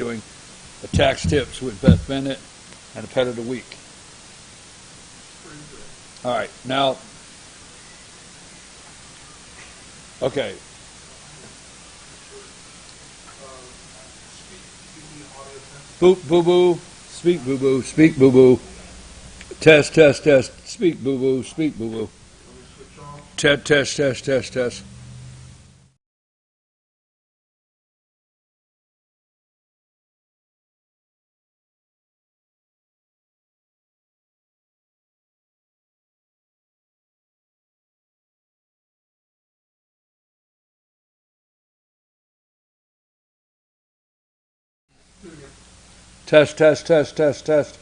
doing a tax tips with Beth Bennett and a pet of the week. All right, now, okay. Boop, boo boo, speak boo boo, speak boo boo. Test, test, test, speak boo boo, speak boo boo. Test, test, test, test, test. Test, test, test, test, test.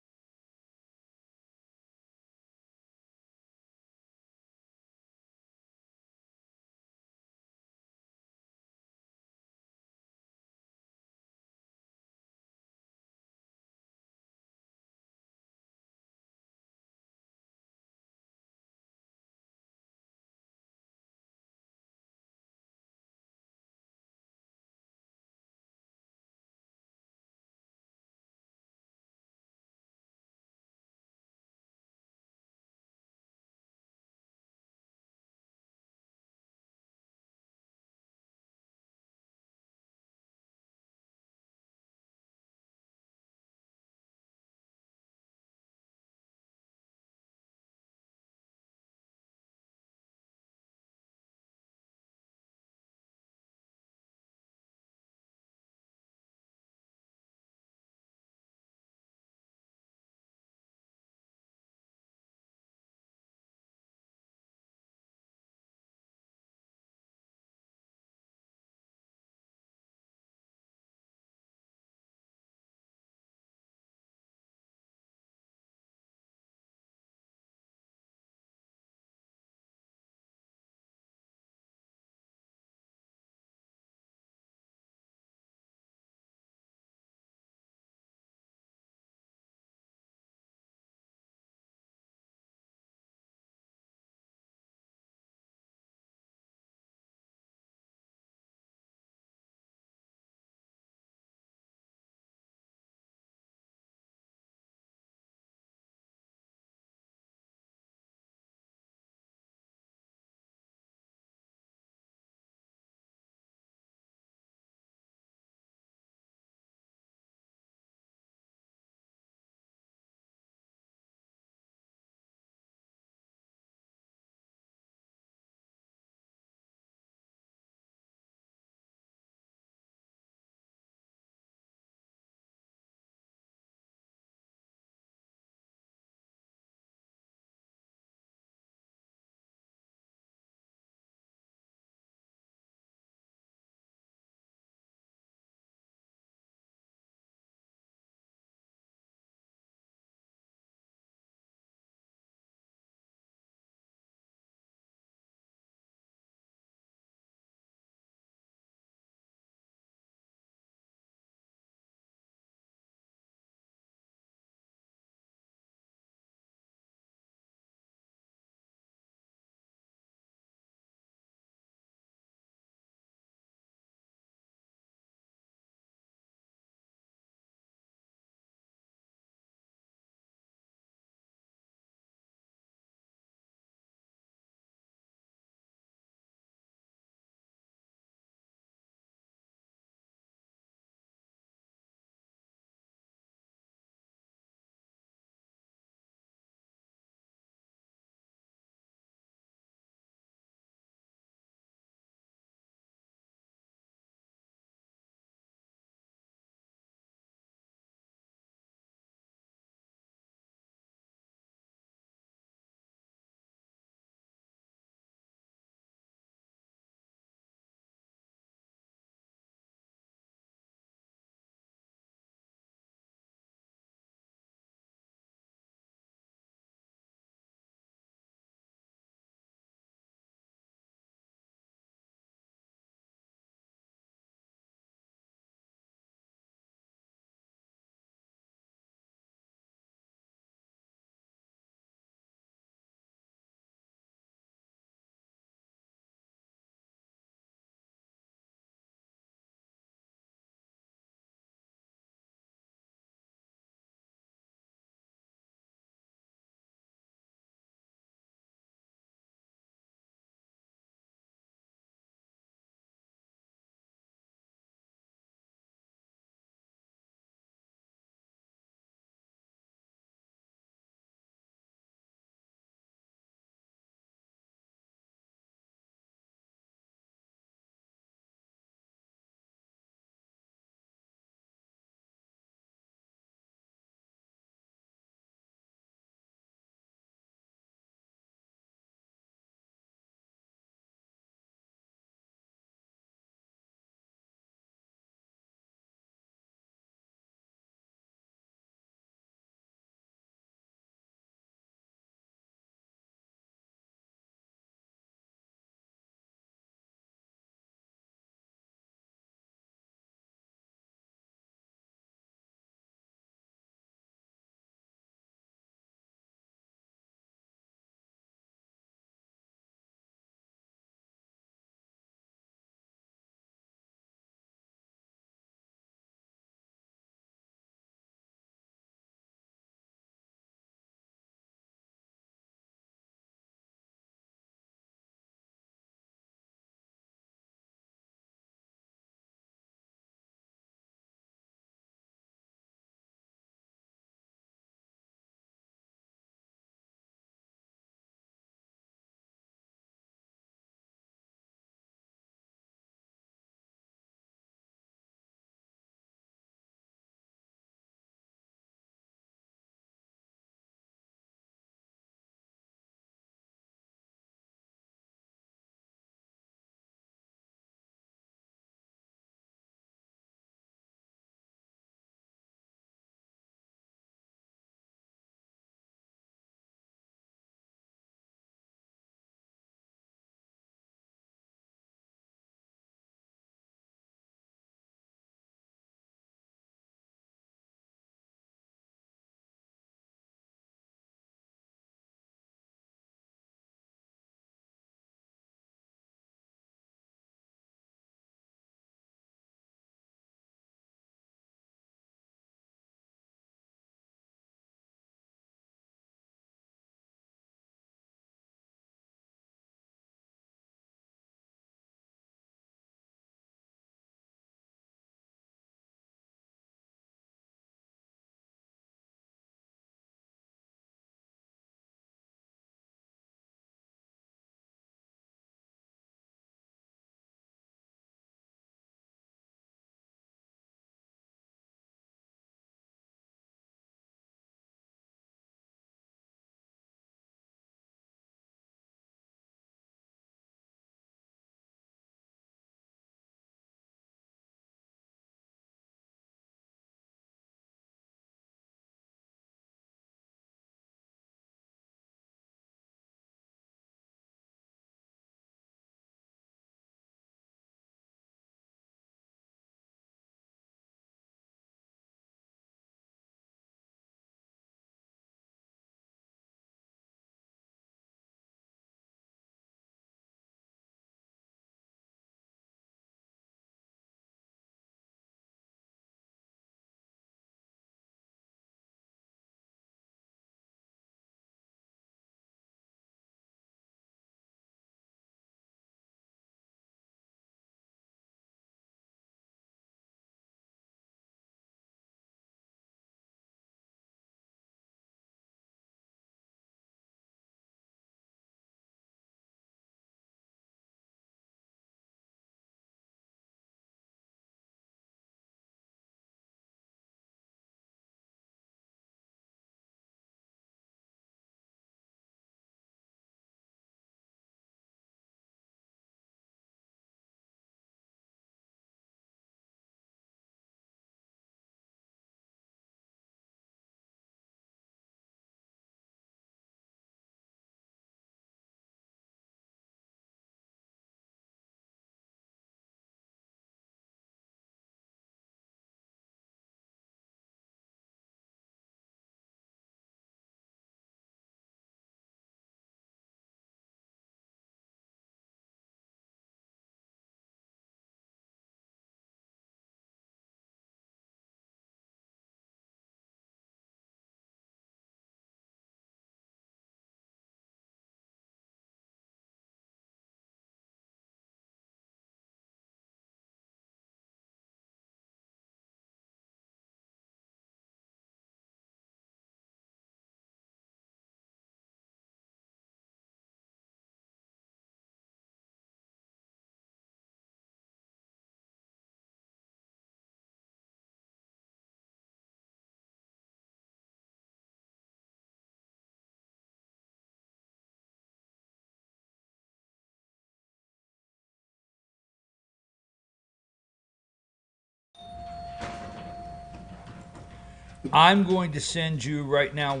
I'm going to send you right now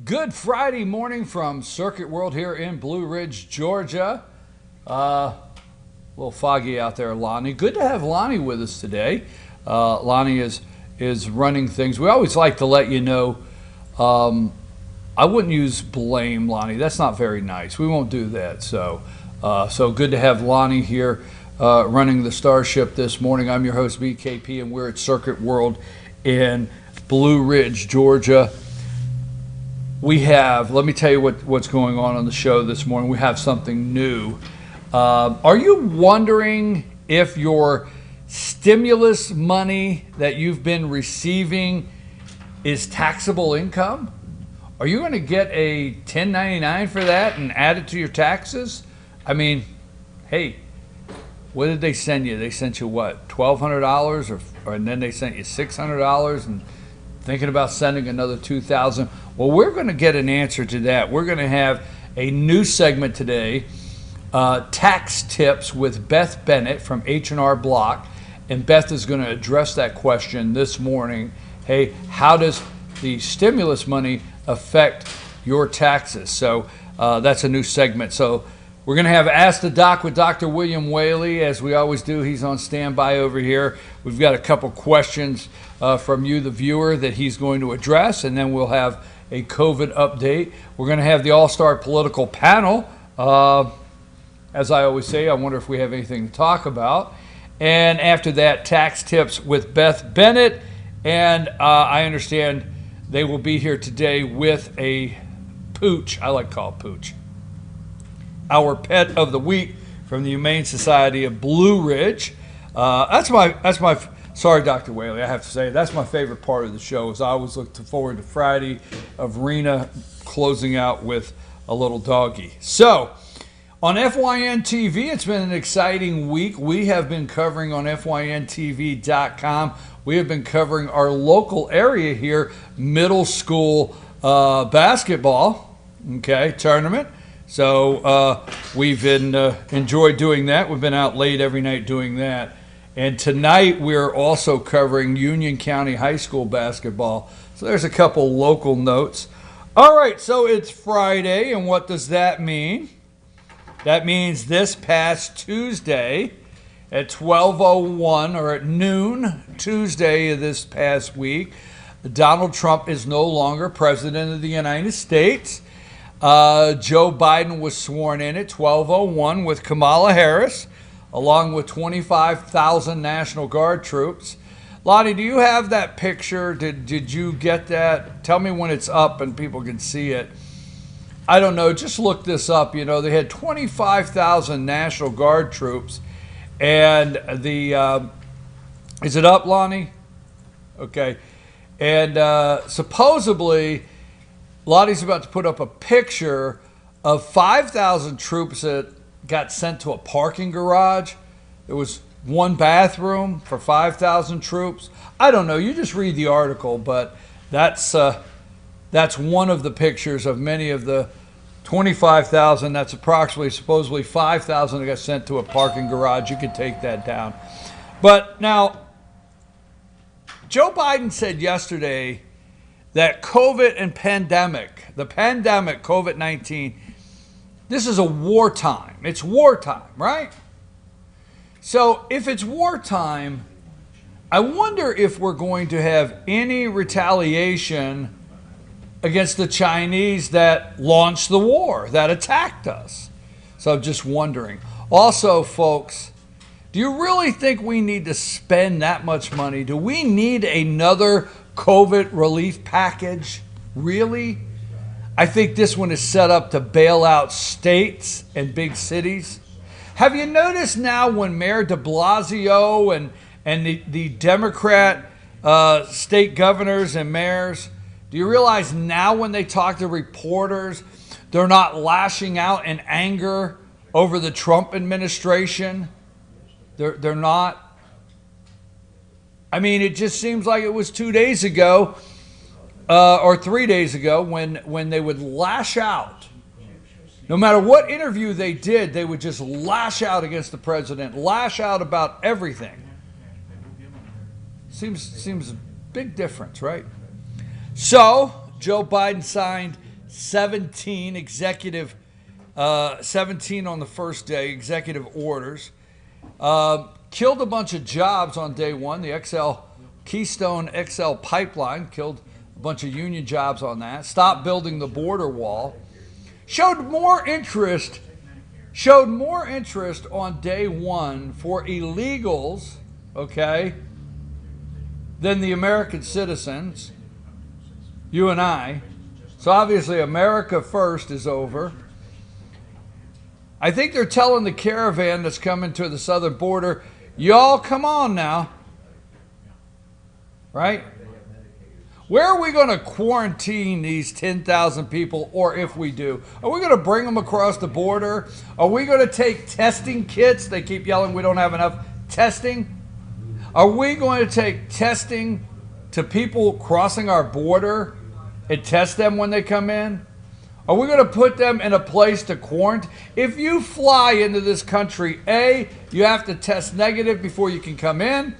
Good Friday morning from Circuit World here in Blue Ridge, Georgia. A little foggy out there, Lonnie. Good to have Lonnie with us today. Lonnie is running things. We always like to let you know. I wouldn't use blame, Lonnie. That's not very nice. We won't do that. So good to have Lonnie here running the Starship this morning. I'm your host, BKP, and we're at Circuit World in Blue Ridge, Georgia. Let me tell you what's going on the show this morning. We have something new. Are you wondering if your stimulus money that you've been receiving is taxable income? Are you going to get a 1099 for that and add it to your taxes? I mean, hey, what did they send you? They sent you what, $1,200 and then they sent you $600 and thinking about sending another $2,000. Well, we're going to get an answer to that. We're going to have a new segment today, Tax Tips with Beth Bennett from H&R Block. And Beth is going to address that question this morning. Hey, how does the stimulus money affect your taxes? So that's a new segment. So we're going to have Ask the Doc with Dr. William Whaley, as we always do. He's on standby over here. We've got a couple questions from you, the viewer, that he's going to address, and then we'll have a COVID update. We're going to have the All-Star Political Panel. As I always say, I wonder if we have anything to talk about. And after that, Tax Tips with Beth Bennett. And I understand they will be here today with a pooch. I like to call it pooch. Our pet of the week from the Humane Society of Blue Ridge. That's my. Sorry, Dr. Whaley, I have to say that's my favorite part of the show. Is I always look forward to Friday of Rena closing out with a little doggy. So on FYN TV, it's been an exciting week. We have been covering on FYNTV.com. We have been covering our local area here, middle school basketball, tournament. So we've been enjoyed doing that. We've been out late every night doing that. And tonight we're also covering Union County High School basketball. So there's a couple local notes. All right, so it's Friday, and what does that mean? That means this past Tuesday at 12:01 or at noon Tuesday of this past week, Donald Trump is no longer president of the United States. Joe Biden was sworn in at 12:01 with Kamala Harris, along with 25,000 National Guard troops. Lonnie, do you have that picture? Did you get that? Tell me when it's up and people can see it. I don't know. Just look this up. You know, they had 25,000 National Guard troops, and is it up, Lonnie? Okay. And supposedly, Lottie's about to put up a picture of 5,000 troops that got sent to a parking garage. There was one bathroom for 5,000 troops. I don't know. You just read the article, but that's one of the pictures of many of the 25,000. That's approximately, supposedly 5,000 that got sent to a parking garage. You could take that down. But now, Joe Biden said yesterday that COVID and the pandemic, COVID-19, this is a wartime. It's wartime, right? So if it's wartime, I wonder if we're going to have any retaliation against the Chinese that launched the war, that attacked us. So I'm just wondering. Also, folks, do you really think we need to spend that much money? Do we need another COVID relief package? Really? I think this one is set up to bail out states and big cities. Have you noticed now when Mayor de Blasio and the Democrat state governors and mayors, do you realize now when they talk to reporters, they're not lashing out in anger over the Trump administration? They're not. I mean, it just seems like it was 2 days ago or 3 days ago when they would lash out. No matter what interview they did, they would just lash out against the president, lash out about everything. Seems a big difference, right? So Joe Biden signed 17 executive, 17 on the first day, executive orders. Killed a bunch of jobs on day one. The Keystone XL pipeline killed a bunch of union jobs on that. Stopped building the border wall. Showed more interest on day one for illegals, okay, than the American citizens, you and I. So obviously America first is over. I think they're telling the caravan that's coming to the southern border, y'all come on now, right? Where are we going to quarantine these 10,000 people, or if we do? Are we going to bring them across the border? Are we going to take testing kits? They keep yelling we don't have enough testing. Are we going to take testing to people crossing our border and test them when they come in? Are we going to put them in a place to quarantine? If you fly into this country, A, you have to test negative before you can come in,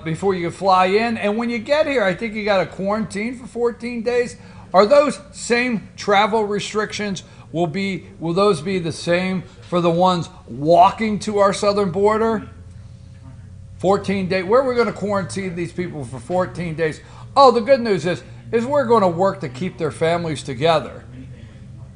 before you can fly in. And when you get here, I think you got to quarantine for 14 days. Are those same travel restrictions, will those be the same for the ones walking to our southern border? 14 days. Where are we going to quarantine these people for 14 days? Oh, the good news is we're going to work to keep their families together.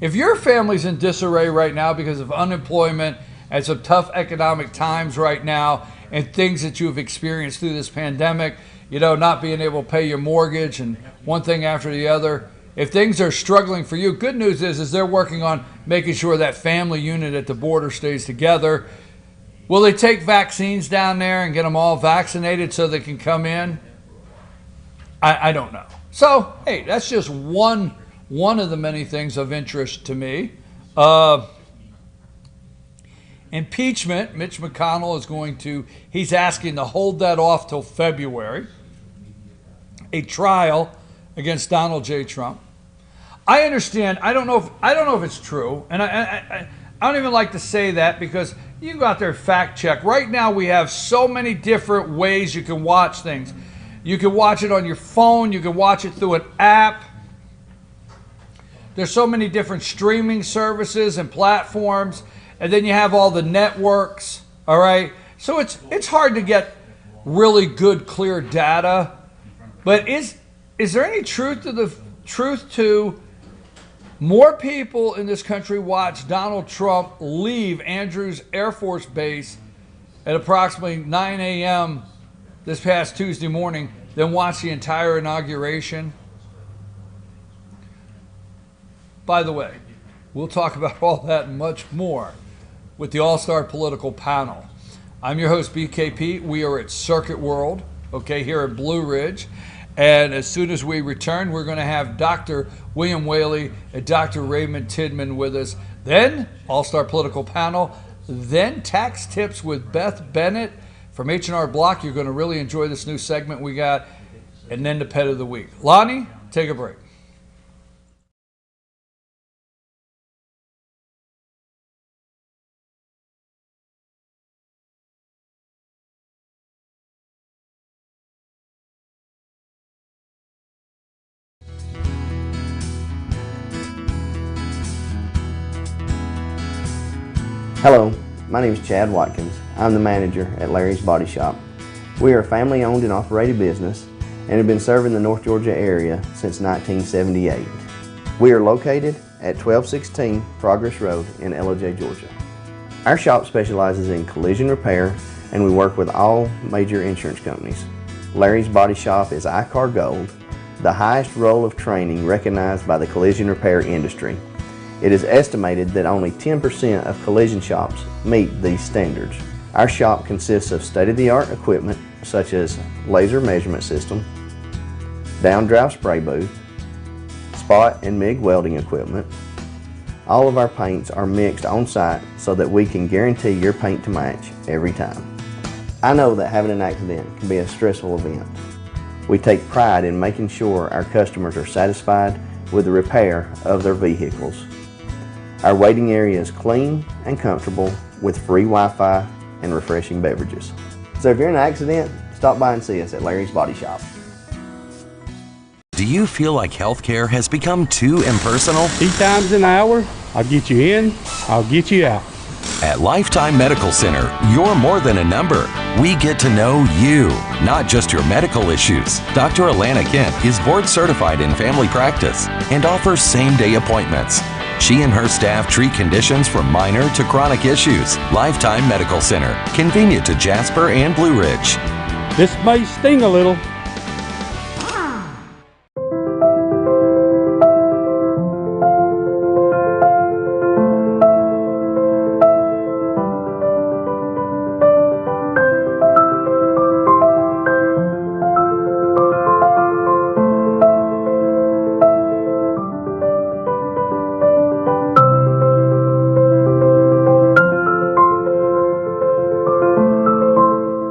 If your family's in disarray right now because of unemployment and some tough economic times right now and things that you've experienced through this pandemic, not being able to pay your mortgage and one thing after the other, if things are struggling for you, good news is they're working on making sure that family unit at the border stays together. Will they take vaccines down there and get them all vaccinated so they can come in? I don't know. So, hey, that's just one of the many things of interest to me. Impeachment, Mitch McConnell he's asking to hold that off till February. A trial against Donald J. Trump. I understand. I don't know if it's true, and I don't even like to say that because you can go out there and fact check. Right now we have so many different ways you can watch things. You can watch it on your phone. You can watch it through an app. There's so many different streaming services and platforms, and then you have all the networks. All right, so it's hard to get really good, clear data. But is there any truth to more people in this country watch Donald Trump leave Andrews Air Force Base at approximately 9 a.m. this past Tuesday morning than watch the entire inauguration? By the way, we'll talk about all that and much more with the All-Star Political Panel. I'm your host, BKP. We are at Circuit World, here at Blue Ridge. And as soon as we return, we're going to have Dr. William Whaley and Dr. Raymond Tidman with us. Then, All-Star Political Panel. Then, Tax Tips with Beth Bennett from H&R Block. You're going to really enjoy this new segment we got. And then the Pet of the Week. Lonnie, take a break. Hello, my name is Chad Watkins. I'm the manager at Larry's Body Shop. We are a family-owned and operated business and have been serving the North Georgia area since 1978. We are located at 1216 Progress Road in Ellijay, Georgia. Our shop specializes in collision repair and we work with all major insurance companies. Larry's Body Shop is ICAR Gold, the highest role of training recognized by the collision repair industry. It is estimated that only 10% of collision shops meet these standards. Our shop consists of state-of-the-art equipment such as laser measurement system, down-drive spray booth, spot and MIG welding equipment. All of our paints are mixed on-site so that we can guarantee your paint to match every time. I know that having an accident can be a stressful event. We take pride in making sure our customers are satisfied with the repair of their vehicles. Our waiting area is clean and comfortable with free Wi-Fi and refreshing beverages. So if you're in an accident, stop by and see us at Larry's Body Shop. Do you feel like healthcare has become too impersonal? 3 times an hour, I'll get you in, I'll get you out. At Lifetime Medical Center, you're more than a number. We get to know you, not just your medical issues. Dr. Alana Kent is board certified in family practice and offers same-day appointments. She and her staff treat conditions from minor to chronic issues. Lifetime Medical Center, convenient to Jasper and Blue Ridge. This may sting a little.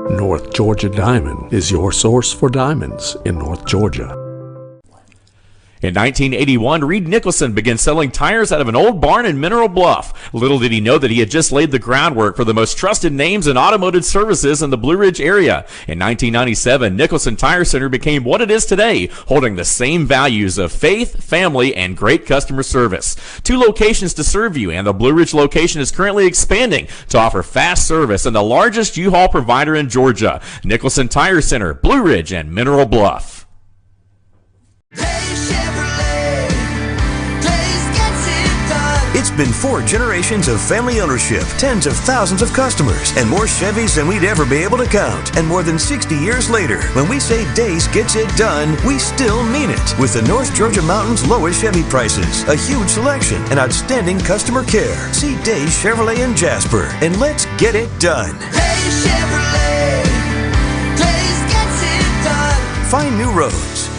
North Georgia Diamond is your source for diamonds in North Georgia. In 1981, Reed Nicholson began selling tires out of an old barn in Mineral Bluff. Little did he know that he had just laid the groundwork for the most trusted names in automotive services in the Blue Ridge area. In 1997, Nicholson Tire Center became what it is today, holding the same values of faith, family, and great customer service. 2 locations to serve you, and the Blue Ridge location is currently expanding to offer fast service and the largest U-Haul provider in Georgia. Nicholson Tire Center, Blue Ridge, and Mineral Bluff. It's been 4 generations of family ownership, tens of thousands of customers, and more Chevys than we'd ever be able to count. And more than 60 years later, when we say Days gets it done, we still mean it. With the North Georgia Mountains lowest Chevy prices, a huge selection, and outstanding customer care. See Days Chevrolet in Jasper, and let's get it done. Days Chevrolet. Days gets it done. Find new roads.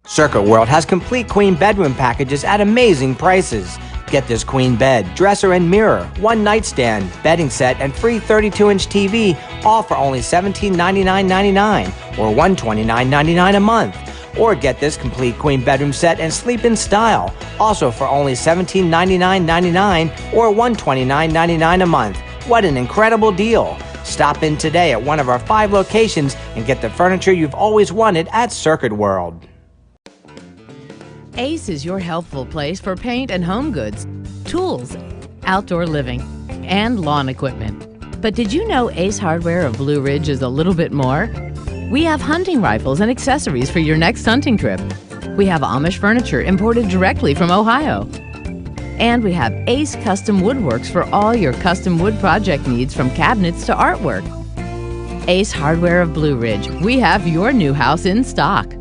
Circuit World has complete queen bedroom packages at amazing prices. Get this queen bed, dresser and mirror, 1 nightstand, bedding set, and free 32-inch TV, all for only $1799.99 or $129.99 a month. Or get this complete queen bedroom set and sleep in style, also for only $1799.99 or $129.99 a month. What an incredible deal! Stop in today at one of our 5 locations and get the furniture you've always wanted at Circuit World. Ace is your healthful place for paint and home goods, tools, outdoor living, and lawn equipment. But did you know Ace Hardware of Blue Ridge is a little bit more? We have hunting rifles and accessories for your next hunting trip. We have Amish furniture imported directly from Ohio. And we have Ace Custom Woodworks for all your custom wood project needs, from cabinets to artwork. Ace Hardware of Blue Ridge. We have your new house in stock.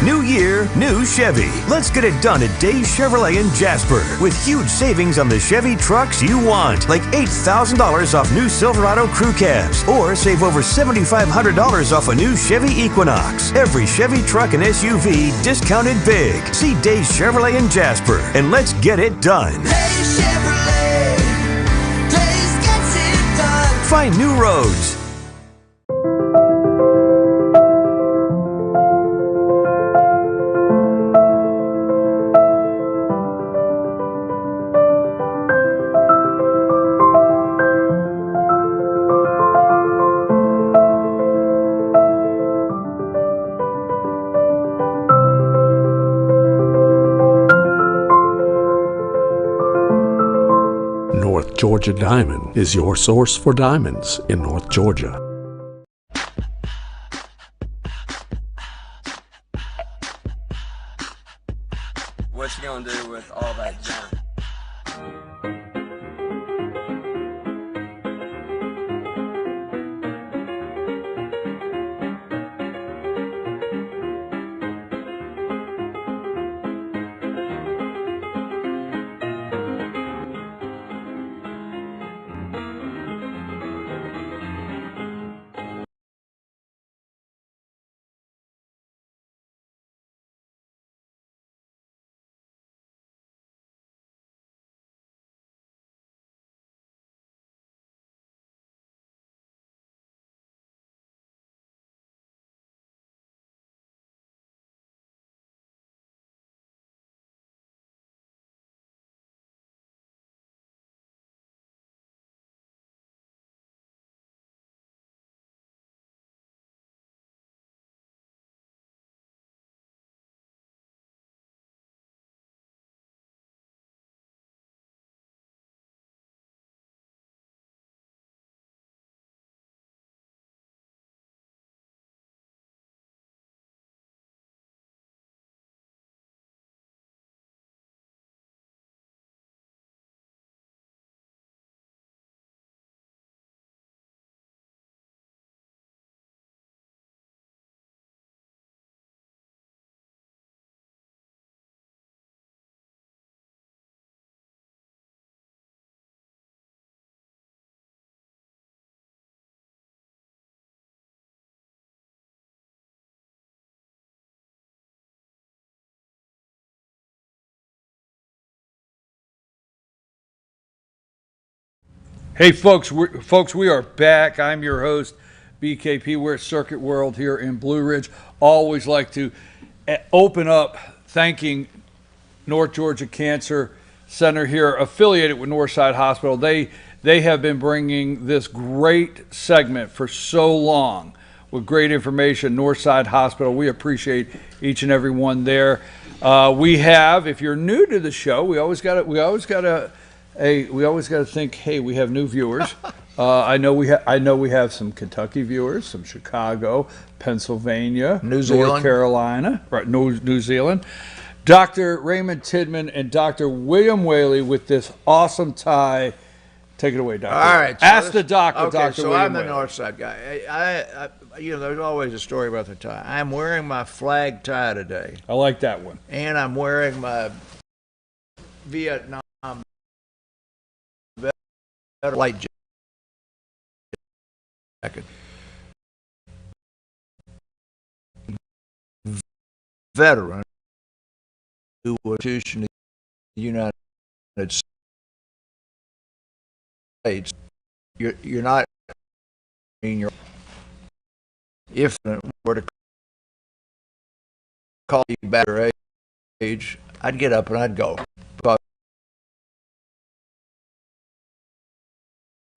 New year, new Chevy. Let's get it done at Days Chevrolet in Jasper with huge savings on the Chevy trucks you want, like $8,000 off new Silverado crew cabs, or save over $7,500 off a new Chevy Equinox. Every Chevy truck and SUV discounted big. See Days Chevrolet in Jasper, and let's get it done. Days Chevrolet. Days gets it done. Find new roads. North Georgia Diamond is your source for diamonds in North Georgia. What you gonna do with all that junk? Hey, folks, we are back. I'm your host, BKP. We're at Circuit World here in Blue Ridge. Always like to open up thanking North Georgia Cancer Center here, affiliated with Northside Hospital. They have been bringing this great segment for so long with great information. Northside Hospital. We appreciate each and every one there. We have, if you're new to the show, we always got to think, hey, we have new viewers. I know we have some Kentucky viewers, some Chicago, Pennsylvania, North Carolina, right? New Zealand. Dr. Raymond Tidman and Dr. William Whaley with this awesome tie. Take it away, Doctor. All right. So ask the doctor, okay, Dr. so William I'm the Whaley. north side guy. I there's always a story about the tie. I'm wearing my flag tie today. I like that one. And I'm wearing my Vietnam light jacket. Veteran who was in the United States. You're not in your. If it were to call you back your age, I'd get up and I'd go. But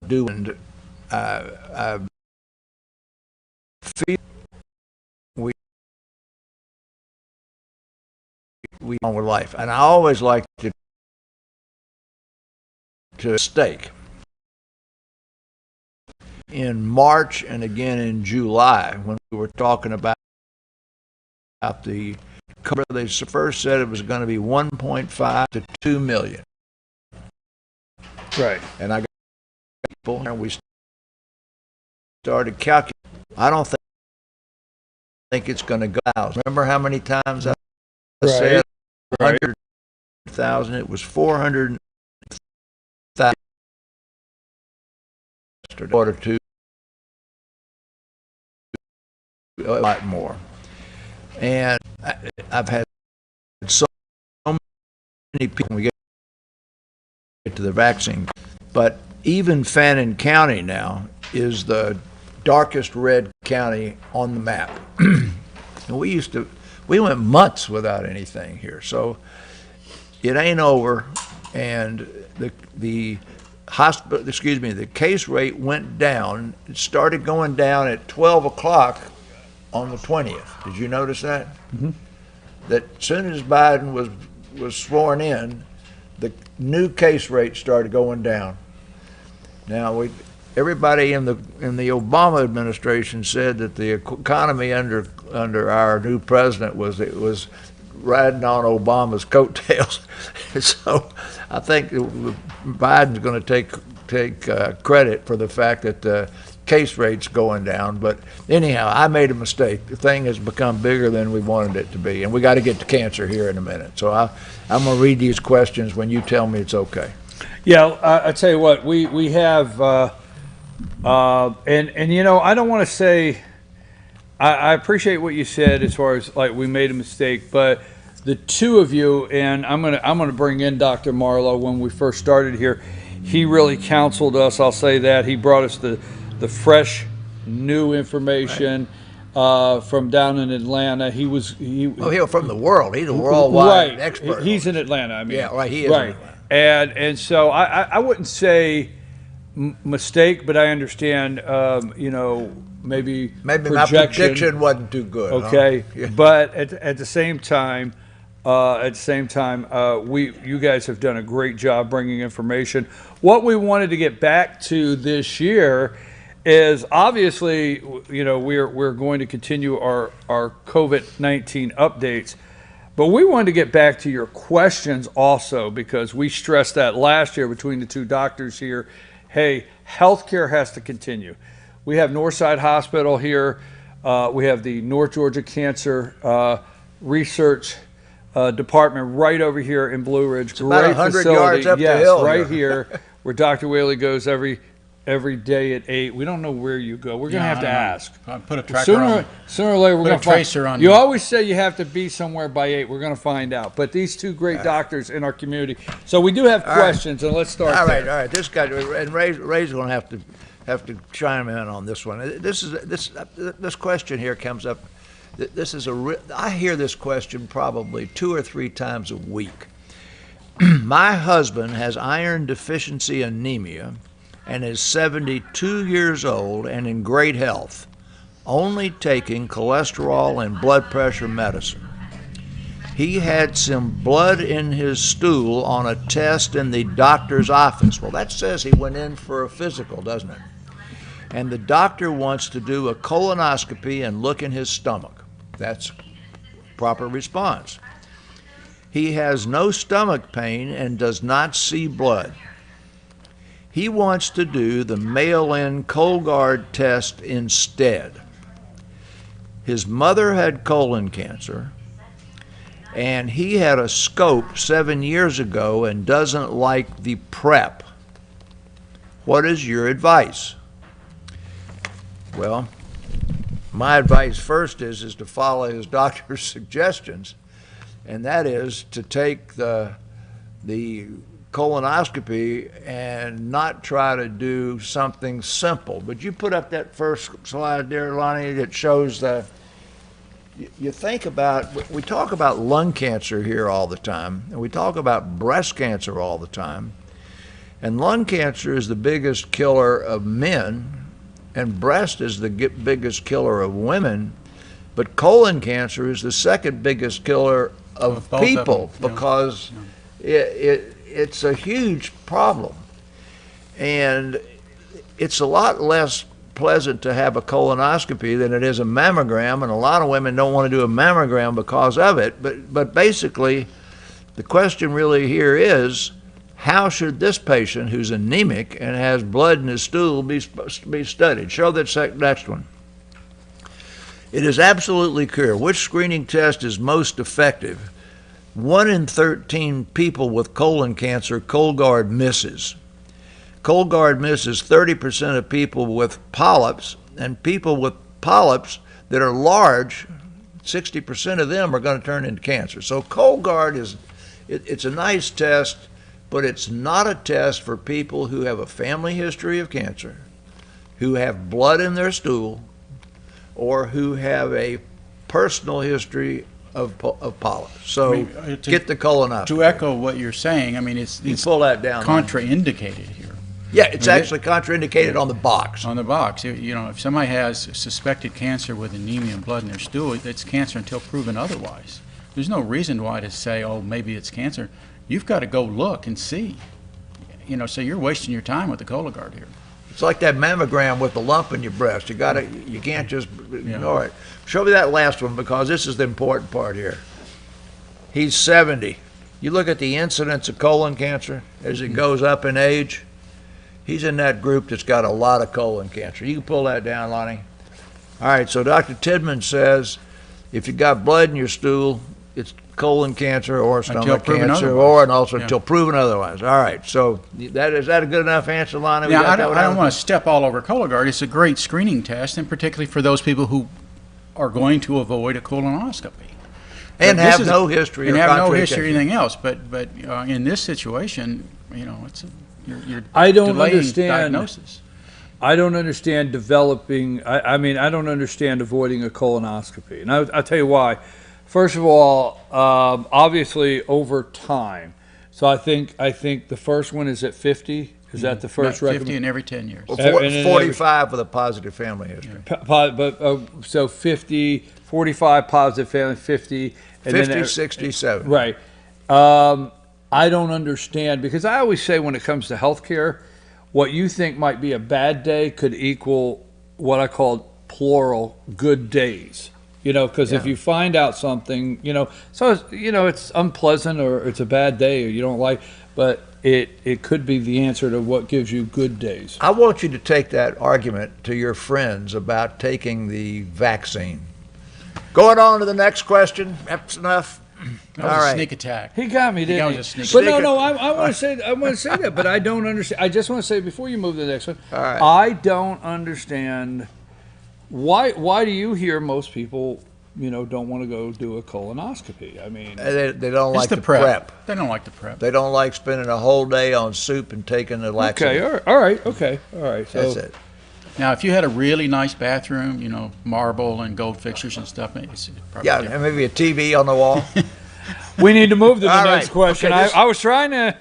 doing, I feel we on with life, and I always like to stake. In March and again in July, when we were talking about the cover, they first said it was going to be 1.5 to 2 million. Right. And I got people, and we started calculating. I don't think it's going to go out. Remember how many times I said 100,000? It was 400,000 in order to a lot more. And I've had so many people when we get to the vaccine, but even Fannin County now is the darkest red county on the map. And we went months without anything here, so it ain't over. And the hospital, the case rate went down. It started going down at 12 o'clock on the 20th. Did you notice that? Mm-hmm. That as soon as Biden was sworn in, the new case rate started going down. Now everybody in the Obama administration said that the economy under our new president was riding on Obama's coattails. So I think Biden's going to take credit for the fact that the case rate's going down. But anyhow, I made a mistake. The thing has become bigger than we wanted it to be, and we got to get to cancer here in a minute. So I'm going to read these questions when you tell me it's okay. Yeah, I tell you what, we have, and you know, I don't want to say, I appreciate what you said as far as like we made a mistake, but the two of you, and I'm gonna bring in Dr. Marlowe. When we first started here, he really counseled us. I'll say that he brought us the fresh, new information. Right. From down in Atlanta, he from the world. He's a worldwide expert. He's in Atlanta. I mean, yeah, right. He is. Right. And so I wouldn't say mistake, but I understand, you know, maybe my prediction wasn't too good. Okay, huh? Yeah. But at the same time, you guys have done a great job bringing information. What we wanted to get back to this year is obviously, you know, we're going to continue our COVID-19 updates. But we wanted to get back to your questions also, because we stressed that last year between the two doctors here. Hey, healthcare has to continue. We have Northside Hospital here. We have the North Georgia Cancer Research Department right over here in Blue Ridge. It's about 100 yards up the hill. Right here, where Dr. Whaley goes every day at 8. We don't know where you go. We're going to have to ask. I'll put a tracker on. Sooner or later, we're going to tracer on. You always say you have to be somewhere by 8. We're going to find out. But these two great doctors in our community. So we do have questions, and let's start all there. Right. This guy, and Ray's going to have to chime in on this one. This question here comes up. I hear this question probably 2 or 3 times a week. My husband has iron deficiency anemia and is 72 years old and in great health, only taking cholesterol and blood pressure medicine. He had some blood in his stool on a test in the doctor's office. Well, that says he went in for a physical, doesn't it? And the doctor wants to do a colonoscopy and look in his stomach. That's proper response. He has no stomach pain and does not see blood. He wants to do the mail-in Cologuard test instead. His mother had colon cancer, and he had a scope 7 years ago and doesn't like the prep. What is your advice? Well, my advice first is to follow his doctor's suggestions, and that is to take the colonoscopy and not try to do something simple. But you put up that first slide there, Lonnie, that shows you think about, we talk about lung cancer here all the time, and we talk about breast cancer all the time, and lung cancer is the biggest killer of men, and breast is the biggest killer of women, but colon cancer is the second biggest killer of people because it's a huge problem. And it's a lot less pleasant to have a colonoscopy than it is a mammogram, and a lot of women don't want to do a mammogram because of it. But basically, the question really here is, how should this patient who's anemic and has blood in his stool be studied? Show that next one. It is absolutely clear which screening test is most effective. 1 in 13 people with colon cancer, Cologuard misses. Cologuard misses 30% of people with polyps, and people with polyps that are large, 60% of them are going to turn into cancer. So Cologuard it's a nice test, but it's not a test for people who have a family history of cancer, who have blood in their stool, or who have a personal history of polyps. So get the colonoscopy. To echo what you're saying, I mean, it's pull that down, contraindicated here. Yeah, it's actually contraindicated on the box. On the box. You know, if somebody has suspected cancer with anemia and blood in their stool, it's cancer until proven otherwise. There's no reason why to say, oh, maybe it's cancer. You've got to go look and see. You know, so you're wasting your time with the Cologuard here. It's like that mammogram with the lump in your breast. You can't just ignore it. Show me that last one, because this is the important part here. He's 70. You look at the incidence of colon cancer as it goes up in age. He's in that group that's got a lot of colon cancer. You can pull that down, Lonnie. All right, so Dr. Tidman says if you got blood in your stool, it's colon cancer or stomach cancer or and also until proven otherwise. All right, so is that a good enough answer, Lonnie? Now, I don't want to step all over Cologuard. It's a great screening test, and particularly for those people who are going to avoid a colonoscopy. And have no history and or have no history or contraindication. anything else. But in this situation, it's you're I don't delaying understand. diagnosis. I don't understand developing. I mean, I don't understand avoiding a colonoscopy, and I'll tell you why. First of all, obviously over time. So I think the first one is at 50. Is that the first 50 in every 10 years. Well, 45 with a positive family history. So 50, 45 positive family, 50. And 50, then, 67. Right. I don't understand, because I always say when it comes to healthcare, what you think might be a bad day could equal what I call plural good days. Because if you find out something, so it's unpleasant or it's a bad day or you don't like, but it could be the answer to what gives you good days. I want you to take that argument to your friends about taking the vaccine. Going on to the next question. That's enough. That was a sneak attack. He got me, didn't he? Was a sneak But attack. no, I want to say that, but I don't understand. I just want to say before you move to the next one, All right. I don't understand why do you hear most people don't want to go do a colonoscopy? I mean, They don't It's like the the prep. They don't like the prep. They don't like spending a whole day on soup and taking the laxative. okay, all right, okay, all right. So That's it. Now, if you had a really nice bathroom, marble and gold fixtures and stuff, maybe it's probably Yeah, different. and maybe a TV on the wall. we need to move to the All next right, question. okay, this- I was trying to.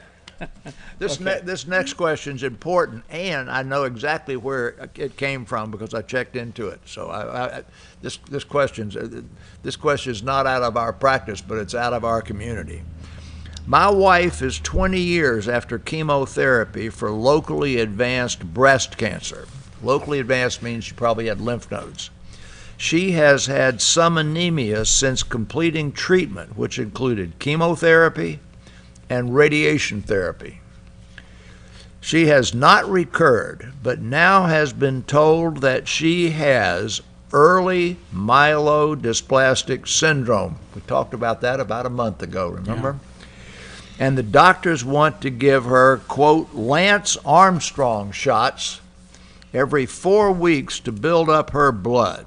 This next question is important, and I know exactly where it came from because I checked into it. So this question is not out of our practice, but it's out of our community. My wife is 20 years after chemotherapy for locally advanced breast cancer. Locally advanced means she probably had lymph nodes. She has had some anemia since completing treatment, which included chemotherapy and radiation therapy. She has not recurred, but now has been told that she has early myelodysplastic syndrome. We talked about that about a month ago, remember? Yeah. And the doctors want to give her, quote, Lance Armstrong shots every 4 weeks to build up her blood.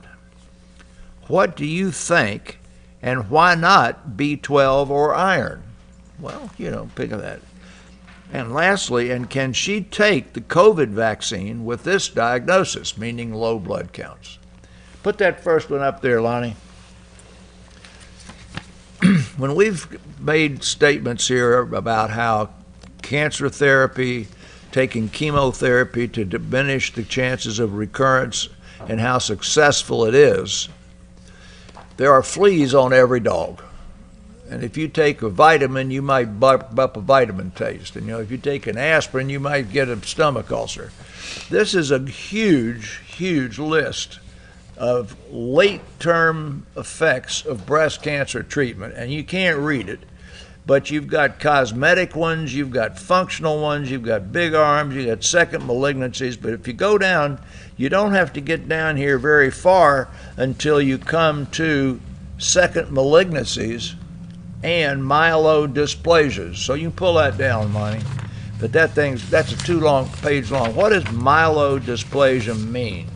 What do you think, and why not B12 or iron? Well, pick of that. And lastly, and can she take the COVID vaccine with this diagnosis, meaning low blood counts? Put that first one up there, Lonnie. When we've made statements here about how cancer therapy, taking chemotherapy to diminish the chances of recurrence and how successful it is, there are fleas on every dog. And if you take a vitamin, you might bump up a vitamin taste. And if you take an aspirin, you might get a stomach ulcer. This is a huge, huge list of late-term effects of breast cancer treatment, and you can't read it. But you've got cosmetic ones, you've got functional ones, you've got big arms, you've got second malignancies. But if you go down, you don't have to get down here very far until you come to second malignancies and myelodysplasias. So you can pull that down, Monty. But that's a page long. What does myelodysplasia mean?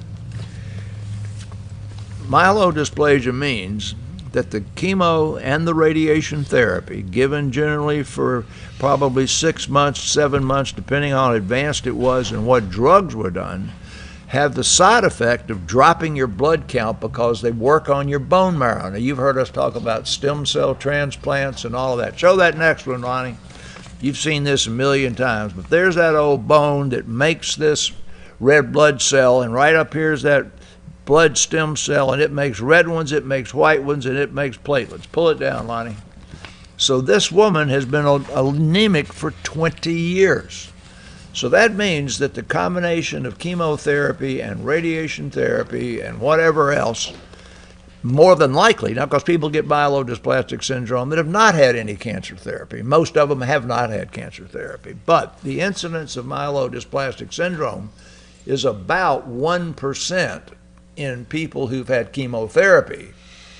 Myelodysplasia means that the chemo and the radiation therapy, given generally for probably 6 months, 7 months, depending on how advanced it was and what drugs were done, have the side effect of dropping your blood count because they work on your bone marrow. Now, you've heard us talk about stem cell transplants and all of that. Show that next one, Lonnie. You've seen this a million times, but there's that old bone that makes this red blood cell, and right up here is that blood stem cell, and it makes red ones, it makes white ones, and it makes platelets. Pull it down, Lonnie. So this woman has been anemic for 20 years. So that means that the combination of chemotherapy and radiation therapy and whatever else more than likely, now because people get myelodysplastic syndrome that have not had any cancer therapy. Most of them have not had cancer therapy. But the incidence of myelodysplastic syndrome is about 1% in people who've had chemotherapy,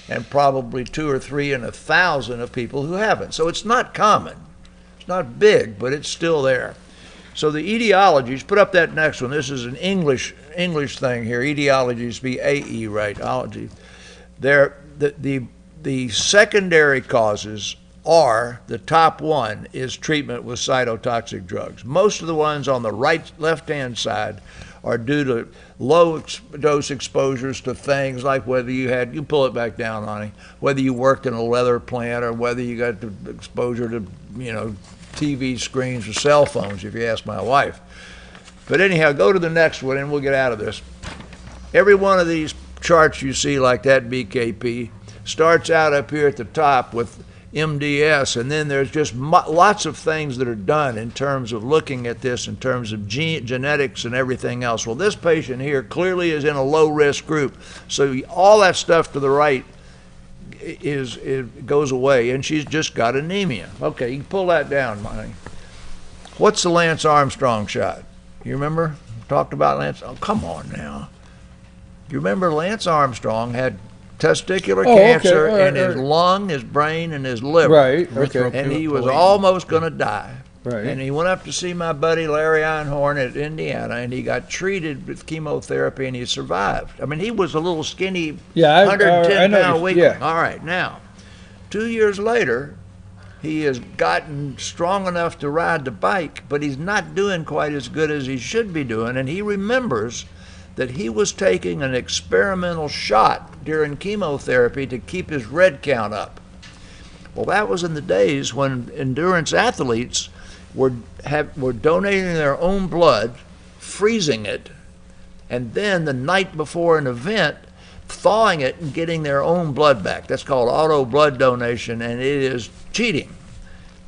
and probably 2 or 3 in 1,000 of people who haven't. So it's not common. It's not big, but it's still there. So the etiologies, put up that next one. This is an English thing here. Etiologies, B-A-E, right? Ology. The secondary causes are, the top one is treatment with cytotoxic drugs. Most of the ones on the left-hand side are due to low dose exposures to things like whether you pull it back down, honey, whether you worked in a leather plant or whether you got the exposure to, TV screens or cell phones, if you ask my wife. But anyhow, go to the next one and we'll get out of this. Every one of these charts you see like that BKP starts out up here at the top with MDS, and then there's just lots of things that are done in terms of looking at this in terms of genetics and everything else. Well, this patient here clearly is in a low-risk group, so all that stuff to the right goes away, and she's just got anemia. Okay, you can pull that down, honey. What's the Lance Armstrong shot? You remember? Talked about Lance? Oh, come on now. You remember Lance Armstrong had testicular cancer in his lung, his brain, and his liver. Right, okay. And he was almost going to die. Right. And he went up to see my buddy Larry Einhorn at Indiana, and he got treated with chemotherapy, and he survived. I mean, he was a little skinny, 110-pound weakling. Yeah. All right, now, 2 years later, he has gotten strong enough to ride the bike, but he's not doing quite as good as he should be doing, and he remembers that he was taking an experimental shot during chemotherapy to keep his red count up. Well, that was in the days when endurance athletes were donating their own blood, freezing it, and then the night before an event, thawing it and getting their own blood back. That's called auto blood donation, and it is cheating.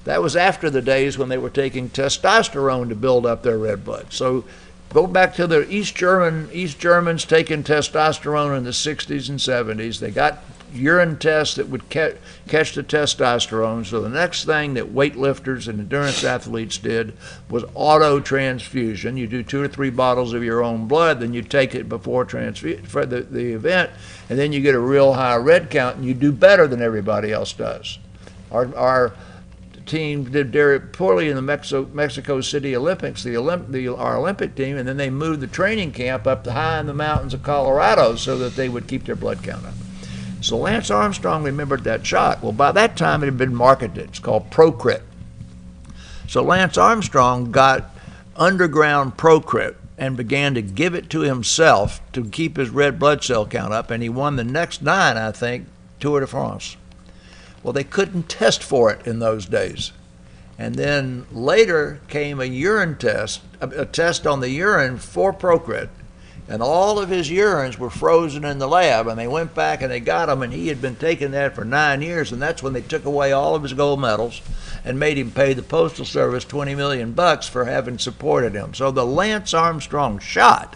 That was after the days when they were taking testosterone to build up their red blood. So go back to the East Germans taking testosterone in the 60s and 70s. They got urine tests that would catch the testosterone. So the next thing that weightlifters and endurance athletes did was auto transfusion. You do 2 or 3 bottles of your own blood, then you take it before for the event, and then you get a real high red count, and you do better than everybody else does. Our team did very poorly in the Mexico City Olympics, our Olympic team, and then they moved the training camp up high in the mountains of Colorado so that they would keep their blood count up. So Lance Armstrong remembered that shot. Well, by that time it had been marketed. It's called Procrit. So Lance Armstrong got underground Procrit and began to give it to himself to keep his red blood cell count up, and he won the next 9, I think, Tour de France. Well, they couldn't test for it in those days. And then later came a urine test, a test on the urine for Procrit, and all of his urines were frozen in the lab, and they went back and they got him, and he had been taking that for 9 years, and that's when they took away all of his gold medals and made him pay the Postal Service $20 million for having supported him. So the Lance Armstrong shot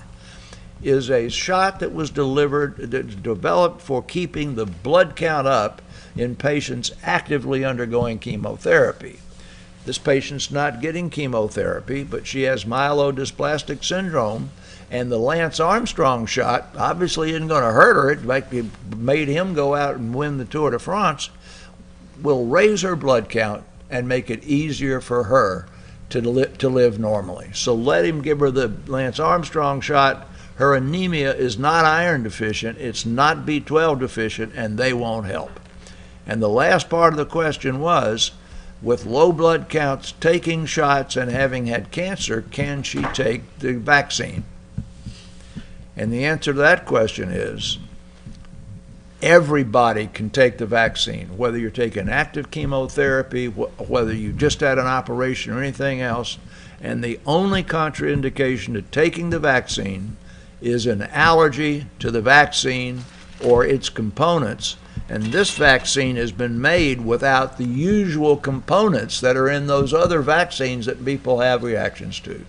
is a shot that was developed for keeping the blood count up in patients actively undergoing chemotherapy. This patient's not getting chemotherapy, but she has myelodysplastic syndrome, and the Lance Armstrong shot obviously isn't going to hurt her. It made him go out and win the Tour de France, will raise her blood count and make it easier for her to live normally. So let him give her the Lance Armstrong shot. Her anemia is not iron deficient, it's not B12 deficient, and they won't help. And the last part of the question was, with low blood counts, taking shots and having had cancer, can she take the vaccine? And the answer to that question is, everybody can take the vaccine, whether you're taking active chemotherapy, whether you just had an operation or anything else. And the only contraindication to taking the vaccine is an allergy to the vaccine or its components. And this vaccine has been made without the usual components that are in those other vaccines that people have reactions to.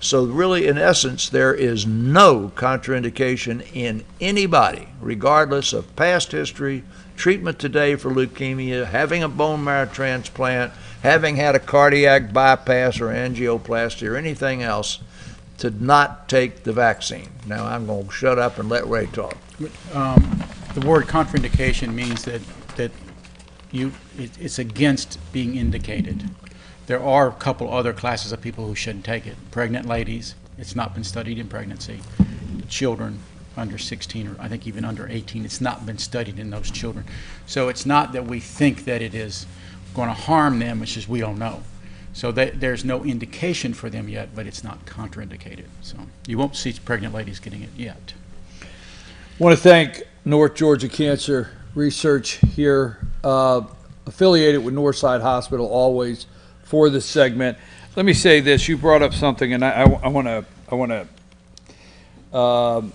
So really, in essence, there is no contraindication in anybody, regardless of past history, treatment today for leukemia, having a bone marrow transplant, having had a cardiac bypass or angioplasty or anything else, to not take the vaccine. Now I'm going to shut up and let Ray talk. The word contraindication means that it's against being indicated. There are a couple other classes of people who shouldn't take it. Pregnant ladies, it's not been studied in pregnancy. Children under 16 or I think even under 18, it's not been studied in those children. So it's not that we think that it is going to harm them, it's just we don't know. So there's no indication for them yet, but it's not contraindicated. So you won't see pregnant ladies getting it yet. I want to thank North Georgia Cancer Research here, affiliated with Northside Hospital always, for this segment. Let me say this: you brought up something, and I want to.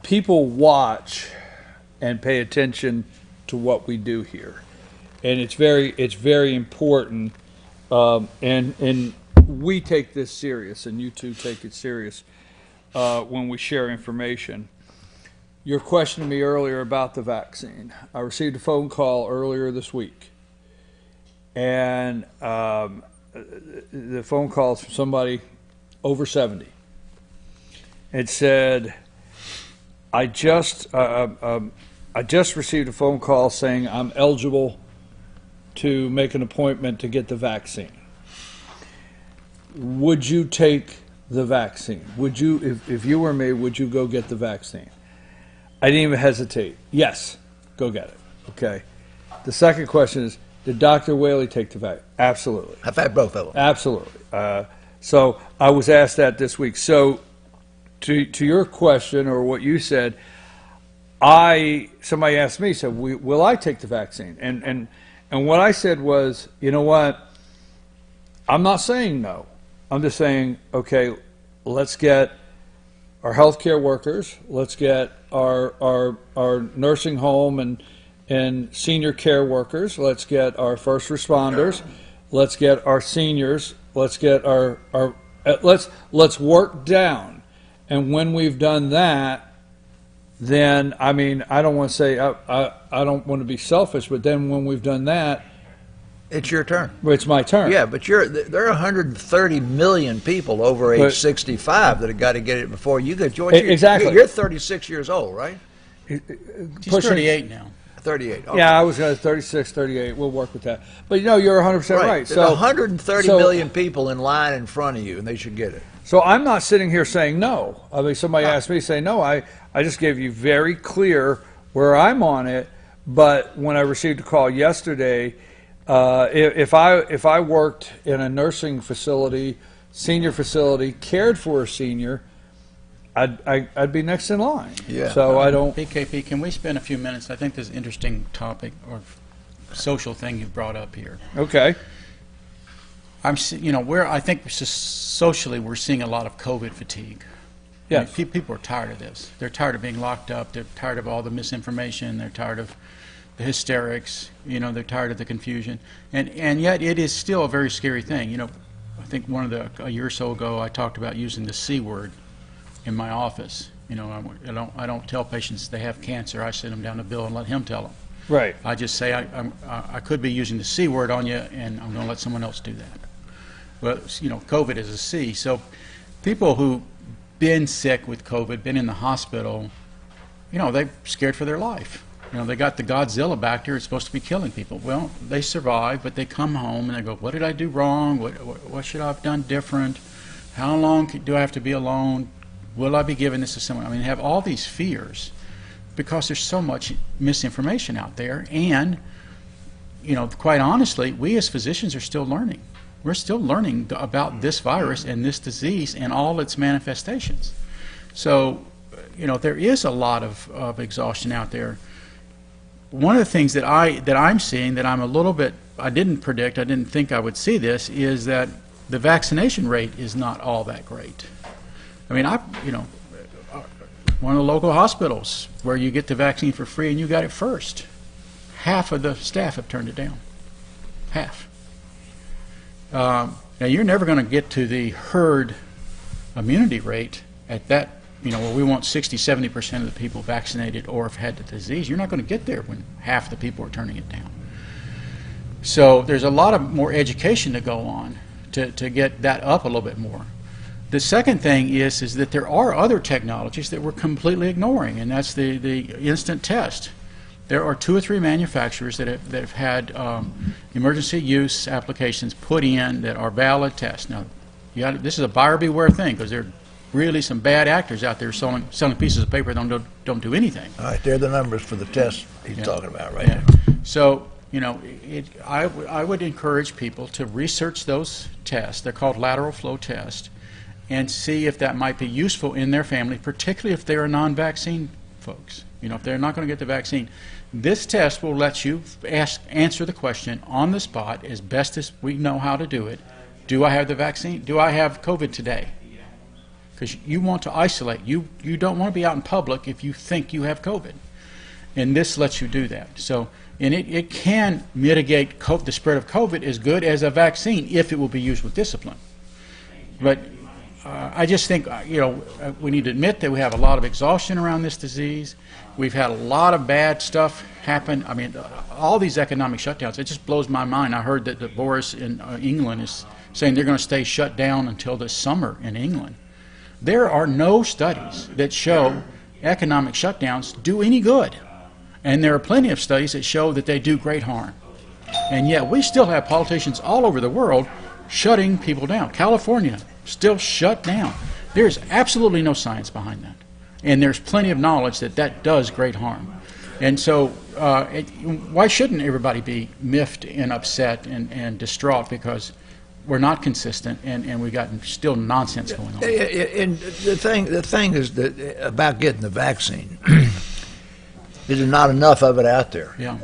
People watch and pay attention to what we do here, and it's very important. And we take this serious, and you two take it serious when we share information. Your question to me earlier about the vaccine. I received a phone call earlier this week. And the phone call is from somebody over 70. It said, I just received a phone call saying I'm eligible to make an appointment to get the vaccine. Would you take the vaccine? Would you, if you were me, would you go get the vaccine? I didn't even hesitate. Yes, go get it. Okay. The second question is, did Dr. Whaley take the vaccine? Absolutely. I've had both of them. Absolutely. So I was asked that this week. So to your question or what you said, somebody asked me, said, will I take the vaccine? And what I said was, you know what? I'm not saying no. I'm just saying, okay, let's get our healthcare workers, let's get our nursing home and senior care workers, let's get our first responders, let's get our seniors, let's get let's work down. And when we've done that, then, I mean, I don't want to say, I don't want to be selfish, but then when we've done that, it's your turn. It's my turn. Yeah, but there are 130 million people over age 65 that have got to get it before you get yours. Exactly. You're 36 years old, right? He's 38 now. 38. Okay. Yeah, I was going to 36, 38. We'll work with that. But you know, you're 100% right. There's 130 million people in line in front of you, and they should get it. So I'm not sitting here saying no. I mean, somebody asked me to say no. I just gave you very clear where I'm on it. But when I received a call yesterday, if I worked in a nursing facility, senior facility, cared for a senior, I'd be next in line. Yeah. So I don't. PKP, can we spend a few minutes? I think this is an interesting topic or social thing you brought up here. Okay. I think socially we're seeing a lot of COVID fatigue. Yes. I mean, people are tired of this. They're tired of being locked up. They're tired of all the misinformation. They're tired of the hysterics. They're tired of the confusion. And yet it is still a very scary thing. I think a year or so ago I talked about using the C word in my office. I don't tell patients they have cancer. I send them down to Bill and let him tell them. Right. I just say I could be using the C word on you, and I'm going to let someone else do that. Well, COVID is a C. So people who've been sick with COVID, been in the hospital, they're scared for their life. They got the Godzilla bacteria. It's supposed to be killing people. Well, they survive, but they come home and they go, what did I do wrong? What should I have done different? How long do I have to be alone? Will I be giving this to someone? I mean, they have all these fears because there's so much misinformation out there. And, quite honestly, we as physicians are still learning. We're still learning about this virus and this disease and all its manifestations. So, there is a lot of exhaustion out there. One of the things that I'm seeing that I'm a little bit, I didn't think I would see this, is that the vaccination rate is not all that great. I mean, one of the local hospitals where you get the vaccine for free and you got it first, half of the staff have turned it down. Half. Now, you're never going to get to the herd immunity rate at that, where we want 60, 70% of the people vaccinated or have had the disease. You're not going to get there when half the people are turning it down. So there's a lot of more education to go on to get that up a little bit more. The second thing is that there are other technologies that we're completely ignoring, and that's the instant test. There are 2 or 3 manufacturers that have had emergency use applications put in that are valid tests. Now, this is a buyer beware thing, because there are really some bad actors out there selling pieces of paper that don't do anything. All right, they're the numbers for the tests he's talking about, right? Yeah. So, I would encourage people to research those tests. They're called lateral flow tests, and see if that might be useful in their family, particularly if they're non-vaccine folks. If they're not going to get the vaccine. This test will let you answer the question on the spot as best as we know how to do it. Do I have the vaccine? Do I have COVID today? Because you want to isolate. You don't want to be out in public if you think you have COVID. And this lets you do that. So, and it can mitigate the spread of COVID as good as a vaccine if it will be used with discipline. But I just think, we need to admit that we have a lot of exhaustion around this disease. We've had a lot of bad stuff happen. I mean, all these economic shutdowns, it just blows my mind. I heard that Boris in England is saying they're going to stay shut down until this summer in England. There are no studies that show economic shutdowns do any good. And there are plenty of studies that show that they do great harm. And yet we still have politicians all over the world shutting people down. California still shut down. There's absolutely no science behind that. And there's plenty of knowledge that does great harm. And so why shouldn't everybody be miffed and upset and distraught because we're not consistent and we got still nonsense going on? And the thing is that about getting the vaccine, there's not enough of it out there. Yeah.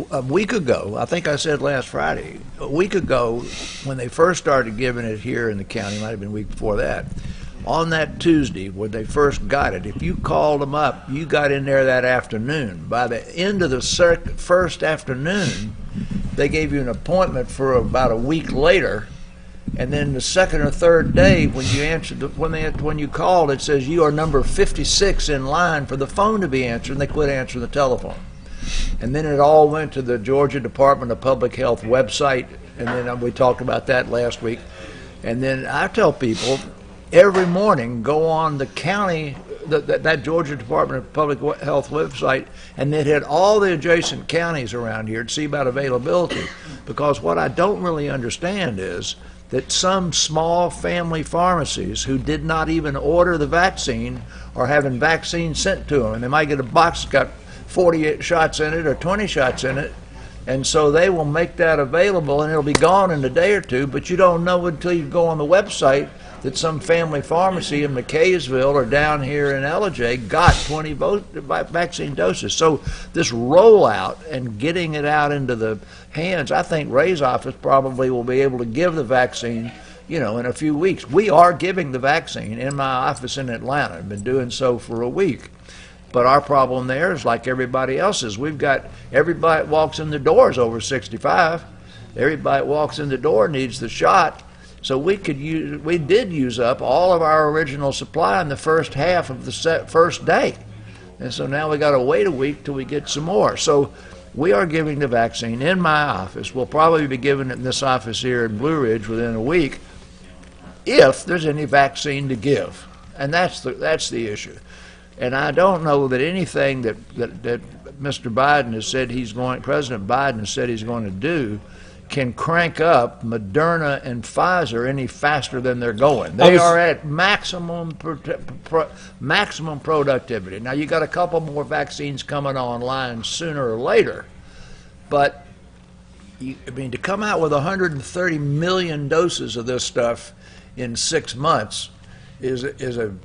A week ago, I think I said last Friday, a week ago when they first started giving it here in the county, might have been a week before that, on that Tuesday when they first got it, if you called them up, you got in there that afternoon. By the end of the first afternoon, they gave you an appointment for about a week later. And then the second or third day, when you answered, when you called, it says you are number 56 in line for the phone to be answered, and they quit answering the telephone. And then it all went to the Georgia Department of Public Health website, and then we talked about that last week. And then I tell people every morning, go on the county, that Georgia Department of Public Health website, and then hit all the adjacent counties around here to see about availability. Because what I don't really understand is that some small family pharmacies who did not even order the vaccine are having vaccines sent to them. And they might get a box that's got 48 shots in it or 20 shots in it. And so they will make that available, and it'll be gone in a day or two, but you don't know until you go on the website that some family pharmacy in McKaysville or down here in Ellijay got 20 vaccine doses. So this rollout and getting it out into the hands, I think Ray's office probably will be able to give the vaccine, in a few weeks. We are giving the vaccine in my office in Atlanta. I've been doing so for a week. But our problem there is like everybody else's. We've got everybody that walks in the door is over 65. Everybody that walks in the door needs the shot. So we did use up all of our original supply in the first half of the first day. And so now we got to wait a week till we get some more. So we are giving the vaccine in my office. We'll probably be giving it in this office here in Blue Ridge within a week if there's any vaccine to give. And that's the issue. And I don't know that anything that Mr. Biden has said President Biden has said he's going to do can crank up Moderna and Pfizer any faster than they're going. They are at maximum productivity. Now, you got a couple more vaccines coming online sooner or later, but to come out with 130 million doses of this stuff in 6 months is a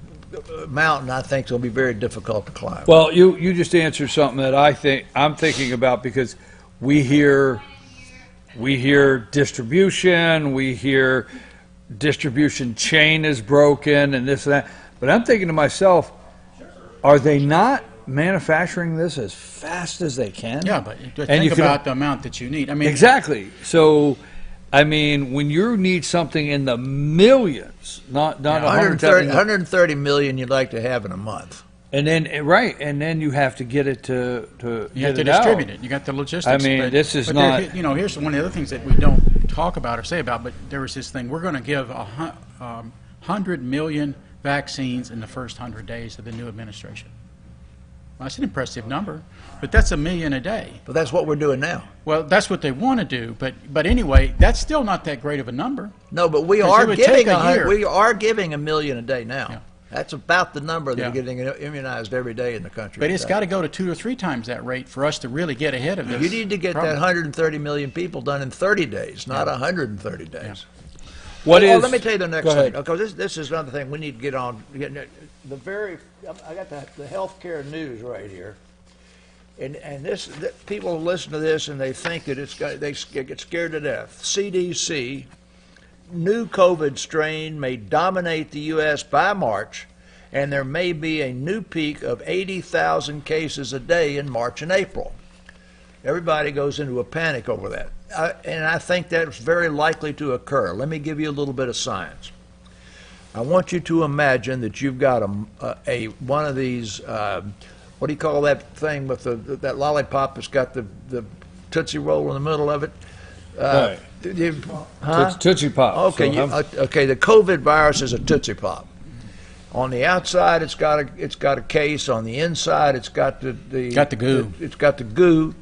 mountain I think will be very difficult to climb. Well, you just answered something that I'm thinking about, because we hear distribution, we hear distribution chain is broken and this and that. But I'm thinking to myself, are they not manufacturing this as fast as they can? Yeah, but think about the amount that you need. I mean, exactly. So I mean, when you need something in the millions, not 130, 130 million you'd like to have in a month. And then and then you have to get it to you have to distribute it. You got the logistics. I mean, this is not. Here's one of the other things that we don't talk about or say about. But there was this thing. We're going to give 100 million vaccines in the first 100 days of the new administration. Well, that's an impressive number, but that's 1 million a day. But that's what we're doing now. Well, that's what they want to do, but anyway, that's still not that great of a number. No, but we are giving 1 million a day now. Yeah. That's about the number that are getting immunized every day in the country. But it's got to go to 2 or 3 times that rate for us to really get ahead of this. You need to get that 130 million people done in 30 days, not 130 days. Yeah. Let me tell you the next thing, because this is another thing we need to get on. I got the healthcare news right here, and people listen to this and they think that they get scared to death. CDC. New COVID strain may dominate the U.S. by March, and there may be a new peak of 80,000 cases a day in March and April. Everybody goes into a panic over that, and I think that's very likely to occur. Let me give you a little bit of science. I want you to imagine that you've got one of these, what do you call that thing with that lollipop that's got the Tootsie Roll in the middle of it? Right. Tootsie Pop. Okay, okay. The COVID virus is a Tootsie Pop. On the outside, it's got a case. On the inside, it's got the goo. It's got the goo,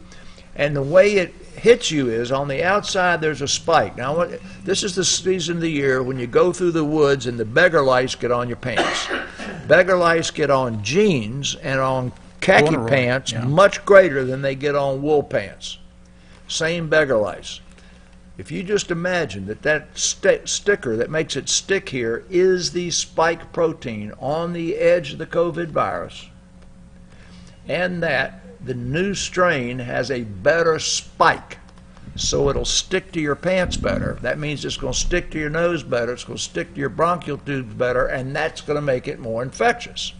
and the way it hits you is on the outside. There's a spike. Now, this is the season of the year when you go through the woods and the beggar lice get on your pants. Beggar lice get on jeans and on khaki pants much greater than they get on wool pants. Same beggar lice. If you just imagine that sticker that makes it stick here is the spike protein on the edge of the COVID virus, and that the new strain has a better spike, so it'll stick to your pants better. That means it's going to stick to your nose better, it's going to stick to your bronchial tubes better, and that's going to make it more infectious.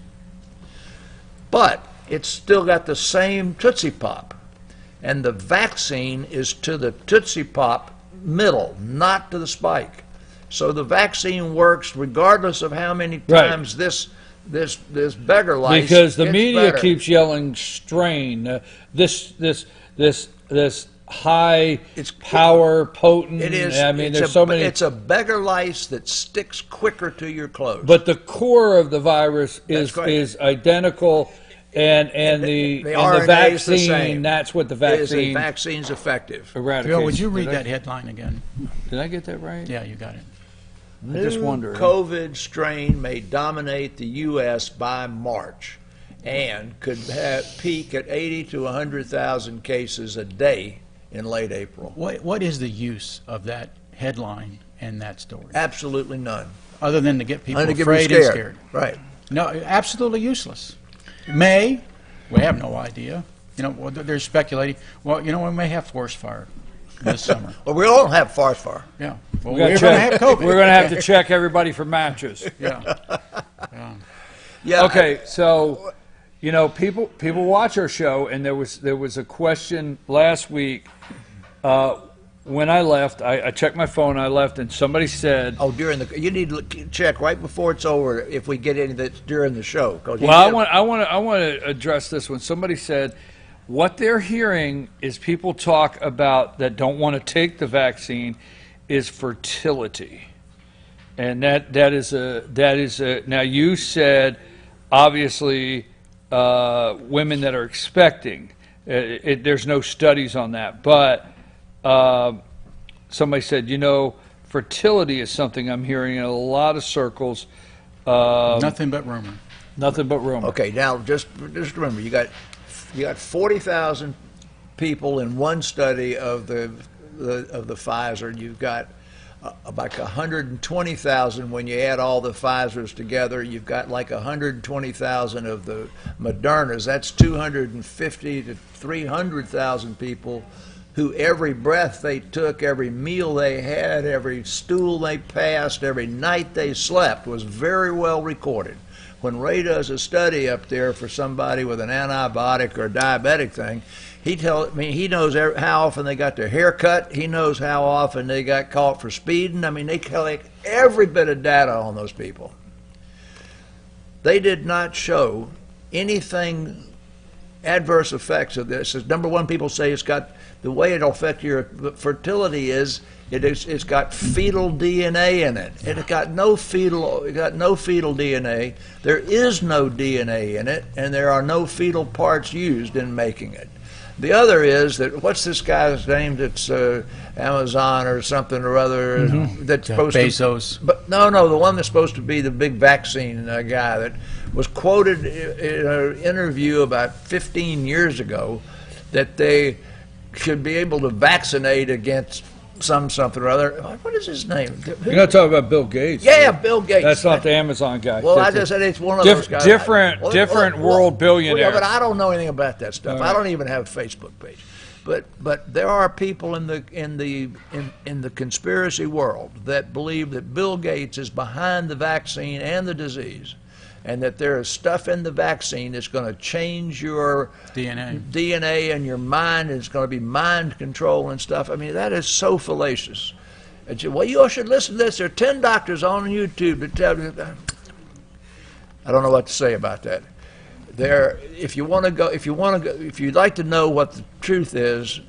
But it's still got the same Tootsie Pop, and the vaccine is to the Tootsie Pop middle, not to the spike. So the vaccine works regardless of how many times this beggar lice because the media better. keeps yelling strain, this high power potent. It is. I mean, there's so many. It's a beggar lice that sticks quicker to your clothes. But the core of the virus is identical. And the vaccine, that's what the vaccine. The vaccine's effective. Bill, would you read that headline again? Did I get that right? Yeah, you got it. I just wonder. COVID strain may dominate the U.S. by March and could peak at 80 to 100,000 cases a day in late April. What is the use of that headline and that story? Absolutely none. Other than to get people afraid and scared. Right. No, absolutely useless. We have no idea. They're speculating. Well, we may have forest fire this summer. Well, we all have forest fire. Yeah. Well, we're going to have COVID. We're going to have to check everybody for matches. Yeah. Yeah. Okay, so people watch our show, and there was a question last week. When I left, I checked my phone. I left, and somebody said, "Oh, you need to check right before it's over if we get any that's during the show." Well, I want to address this one. Somebody said what they're hearing is people talk about that don't want to take the vaccine is fertility, and that is a. Now you said obviously women that are expecting. There's no studies on that, but. Somebody said, fertility is something I'm hearing in a lot of circles. Nothing but rumor. Nothing but rumor. Okay, now just remember, you got 40,000 people in one study of the Pfizer. You've got like 120,000 when you add all the Pfizers together. You've got like 120,000 of the Modernas. That's 250 to 300,000 people who every breath they took, every meal they had, every stool they passed, every night they slept was very well recorded. When Ray does a study up there for somebody with an antibiotic or a diabetic thing, he knows how often they got their hair cut. He knows how often they got caught for speeding. I mean, they collect every bit of data on those people. They did not show anything adverse effects of this. Number one, people say it's got the way it'll affect your fertility is it's got fetal DNA in it. It got no fetal DNA. There is no DNA in it, and there are no fetal parts used in making it. The other is that what's this guy's name that's Amazon or something or other that's supposed Bezos. to but no, the one that's supposed to be the big vaccine guy that was quoted in an interview about 15 years ago that they should be able to vaccinate against something or other. What is his name? You're not talking about Bill Gates. Yeah, Bill Gates. That's not the Amazon guy. Well, I just said it's one of those guys. Different world billionaire. Yeah, but I don't know anything about that stuff. Right. I don't even have a Facebook page. But there are people in the conspiracy world that believe that Bill Gates is behind the vaccine and the disease, and that there is stuff in the vaccine that's going to change your DNA and your mind, and it's going to be mind control and stuff. I mean, that is so fallacious. Well, you all should listen to this. There are 10 doctors on YouTube that tell you. I don't know what to say about that. If you'd like to know what the truth is,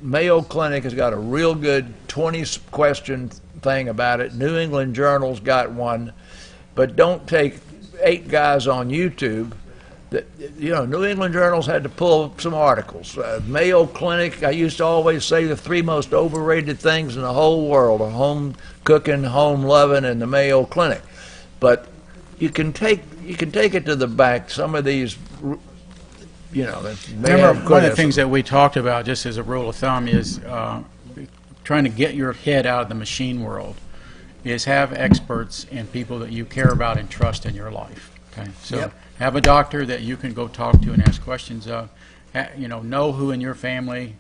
Mayo Clinic has got a real good 20-question thing about it. New England Journal's got one, but don't take 8 guys on YouTube. New England Journal's had to pull some articles. Mayo Clinic, I used to always say the 3 most overrated things in the whole world are home cooking, home loving, and the Mayo Clinic. But you can take it to the bank. Some of these, Remember, one of the things that we talked about, just as a rule of thumb, is trying to get your head out of the machine world. Is have experts and people that you care about and trust in your life. Okay, so have a doctor that you can go talk to and ask questions of. Know who in your family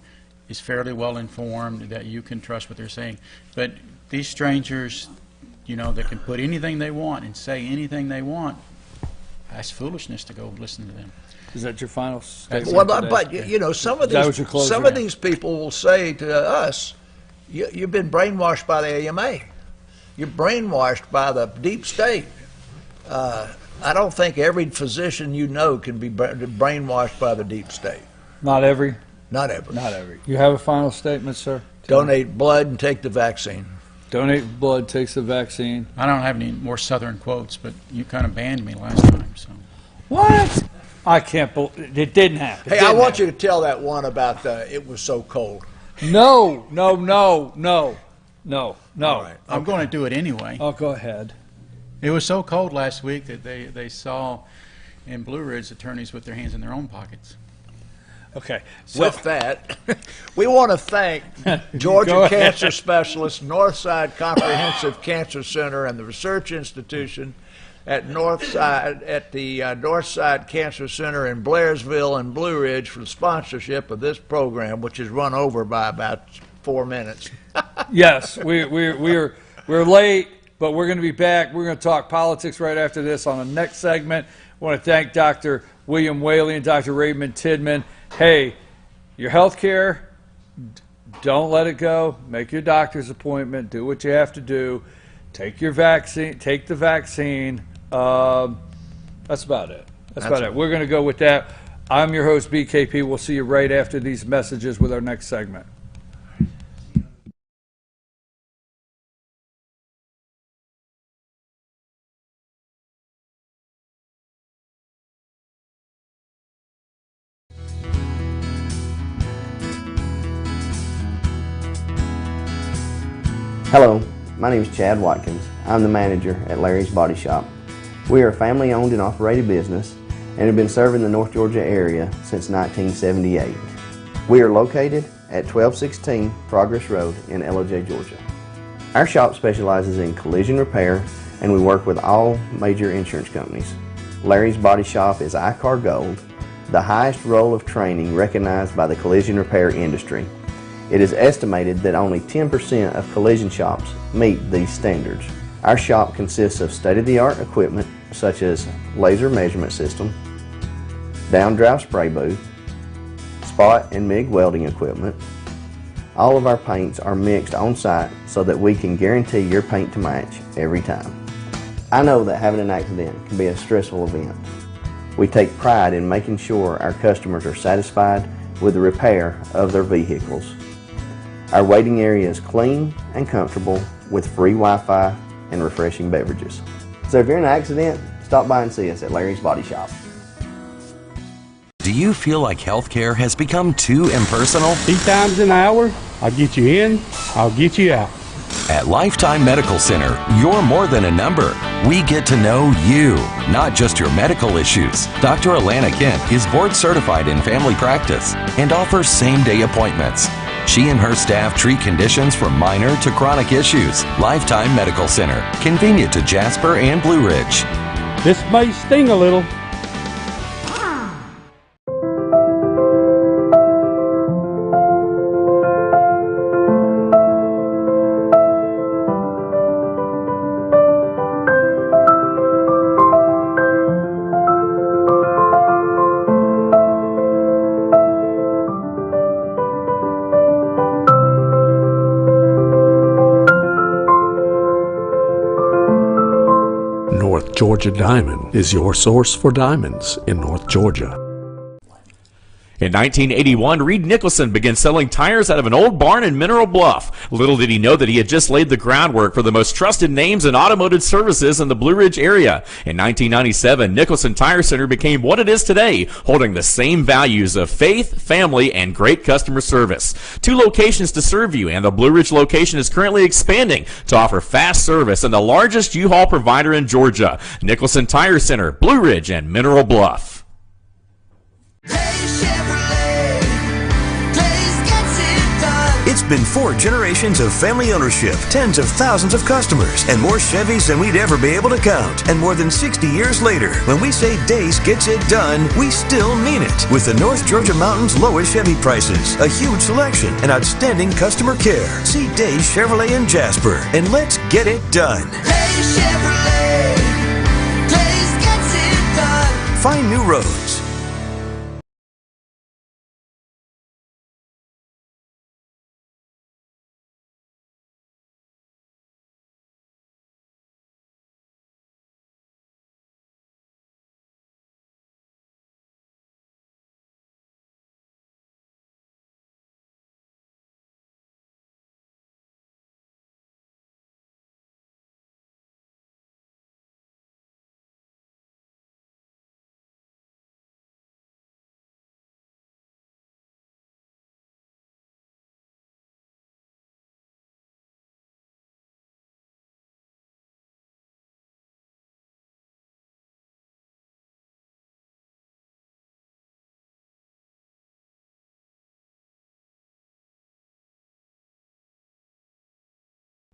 is fairly well informed that you can trust what they're saying. But these strangers, that can put anything they want and say anything they want, that's foolishness to go listen to them. Is that your final statement? Well, but some of these people will say to us, "You've been brainwashed by the AMA. You're brainwashed by the deep state." I don't think every physician can be brainwashed by the deep state. Not every. Not every. Not every. You have a final statement, sir? Donate blood and take the vaccine. Donate blood, takes the vaccine. I don't have any more Southern quotes, but you kind of banned me last time. So. What? I can't believe it didn't happen. Hey, I want you to tell that one about it was so cold. No. All right. I'm going to do it anyway. Oh, go ahead. It was so cold last week that they saw in Blue Ridge attorneys with their hands in their own pockets. Okay. With that, we want to thank Georgia Cancer Specialists, Northside Comprehensive Cancer Center, and the Research Institution at the Northside Cancer Center in Blairsville and Blue Ridge for the sponsorship of this program, which is run over by about 4 minutes. Yes, we're late, but we're going to be back. We're going to talk politics right after this on the next segment. I want to thank Dr. William Whaley and Dr. Raymond Tidman. Hey, your health care, don't let it go. Make your doctor's appointment. Do what you have to do. Take your vaccine. Take the vaccine. That's about it. That's about it. We're going to go with that. I'm your host, BKP. We'll see you right after these messages with our next segment. Hello, my name is Chad Watkins. I'm the manager at Larry's Body Shop. We are a family-owned and operated business and have been serving the North Georgia area since 1978. We are located at 1216 Progress Road in LOJ, Georgia. Our shop specializes in collision repair and we work with all major insurance companies. Larry's Body Shop is ICAR Gold, the highest role of training recognized by the collision repair industry. It is estimated that only 10% of collision shops meet these standards. Our shop consists of state-of-the-art equipment such as laser measurement system, downdraft spray booth, spot and MIG welding equipment. All of our paints are mixed on site so that we can guarantee your paint to match every time. I know that having an accident can be a stressful event. We take pride in making sure our customers are satisfied with the repair of their vehicles. Our waiting area is clean and comfortable with free Wi-Fi and refreshing beverages. So if you're in an accident, stop by and see us at Larry's Body Shop. Do you feel like healthcare has become too impersonal? 3 times an hour, I'll get you in, I'll get you out. At Lifetime Medical Center, you're more than a number. We get to know you, not just your medical issues. Dr. Alana Kent is board certified in family practice and offers same-day appointments. She and her staff treat conditions from minor to chronic issues. Lifetime Medical Center, convenient to Jasper and Blue Ridge. This may sting a little. North Georgia Diamond is your source for diamonds in North Georgia. In 1981, Reed Nicholson began selling tires out of an old barn in Mineral Bluff. Little did he know that he had just laid the groundwork for the most trusted names in automotive services in the Blue Ridge area. In 1997, Nicholson Tire Center became what it is today, holding the same values of faith, family, and great customer service. 2 locations to serve you, and the Blue Ridge location is currently expanding to offer fast service and the largest U-Haul provider in Georgia. Nicholson Tire Center, Blue Ridge, and Mineral Bluff. It's been 4 generations of family ownership, tens of thousands of customers, and more Chevys than we'd ever be able to count. And more than 60 years later, when we say Days gets it done, we still mean it. With the North Georgia Mountains lowest Chevy prices, a huge selection, and outstanding customer care. See Days Chevrolet in Jasper, and let's get it done. Days Chevrolet. Days gets it done. Find new roads.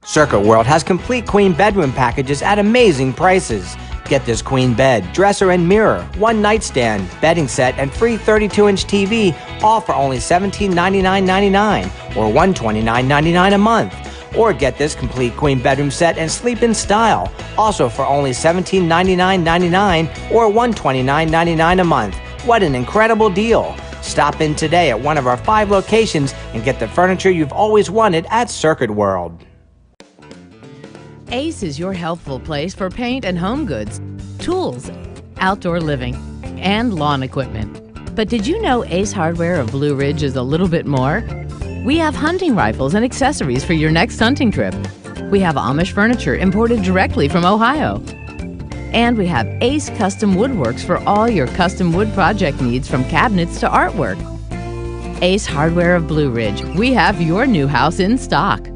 Circuit World has complete queen bedroom packages at amazing prices. Get this queen bed, dresser and mirror, 1 nightstand, bedding set, and free 32-inch TV, all for only $1799.99 or $129.99 a month. Or get this complete queen bedroom set and sleep in style, also for only $1799.99 or $129.99 a month. What an incredible deal! Stop in today at one of our 5 locations and get the furniture you've always wanted at Circuit World. Ace is your healthful place for paint and home goods, tools, outdoor living, and lawn equipment. But did you know Ace Hardware of Blue Ridge is a little bit more? We have hunting rifles and accessories for your next hunting trip. We have Amish furniture imported directly from Ohio. And we have Ace Custom Woodworks for all your custom wood project needs, from cabinets to artwork. Ace Hardware of Blue Ridge. We have your new house in stock.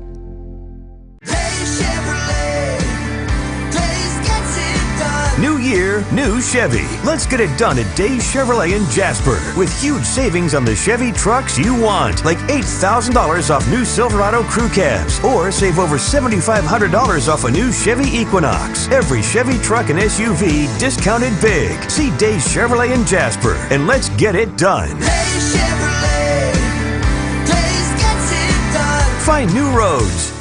New year, new Chevy. Let's get it done at Days Chevrolet in Jasper with huge savings on the Chevy trucks you want, like $8,000 off new Silverado crew cabs, or save over $7,500 off a new Chevy Equinox. Every Chevy truck and SUV discounted big. See Days Chevrolet in Jasper, and let's get it done. Days Chevrolet. Days gets it done. Find new roads.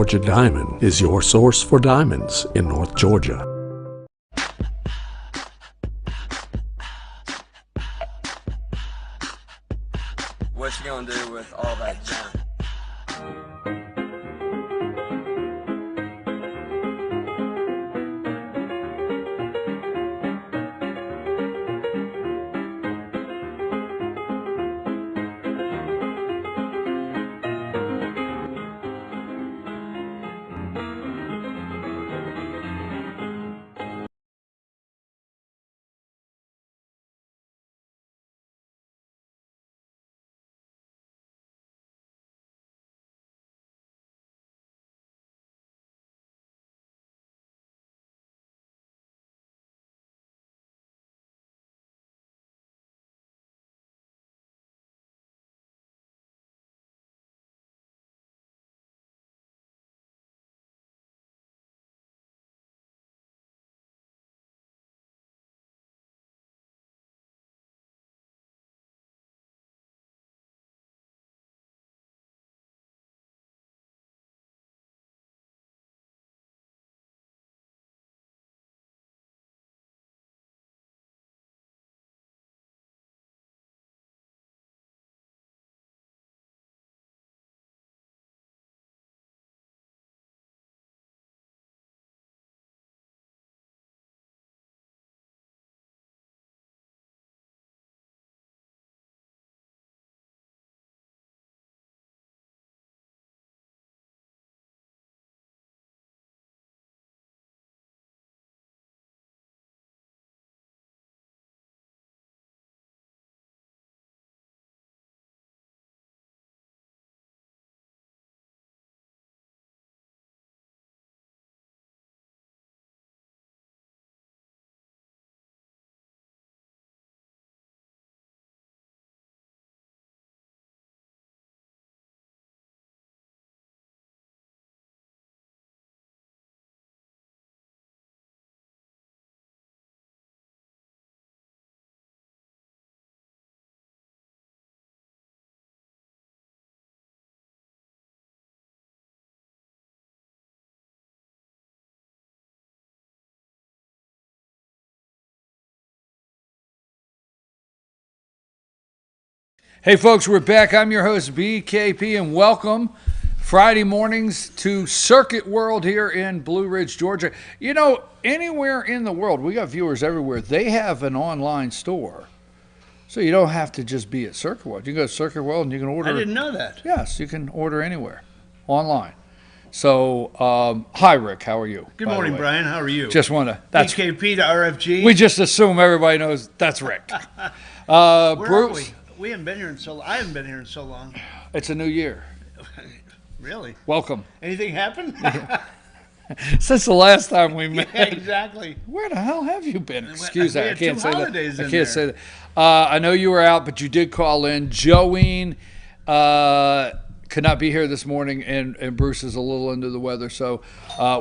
Georgia Diamond is your source for diamonds in North Georgia. What you gonna do with all that junk? Hey folks, we're back. I'm your host BKP, and welcome Friday mornings to Circuit World here in Blue Ridge, Georgia. You know, anywhere in the world, we got viewers everywhere, they have an online store. So you don't have to just be at Circuit World. You can go to Circuit World and you can order. I didn't know that. Yes, you can order anywhere online. So, hi Rick, how are you? Good morning, Brian. How are you? Just want to. That's BKP to RFG. We just assume everybody knows that's Rick. Where Bruce. are we? We haven't been here in so long. I haven't been here in so long. It's a new year. Really? Welcome. Anything happened? Since the last time we met. Yeah, exactly. Where the hell have you been? Excuse me, I can't say that. I can't say that. I know you were out, but you did call in. Joeen could not be here this morning, and Bruce is a little under the weather, so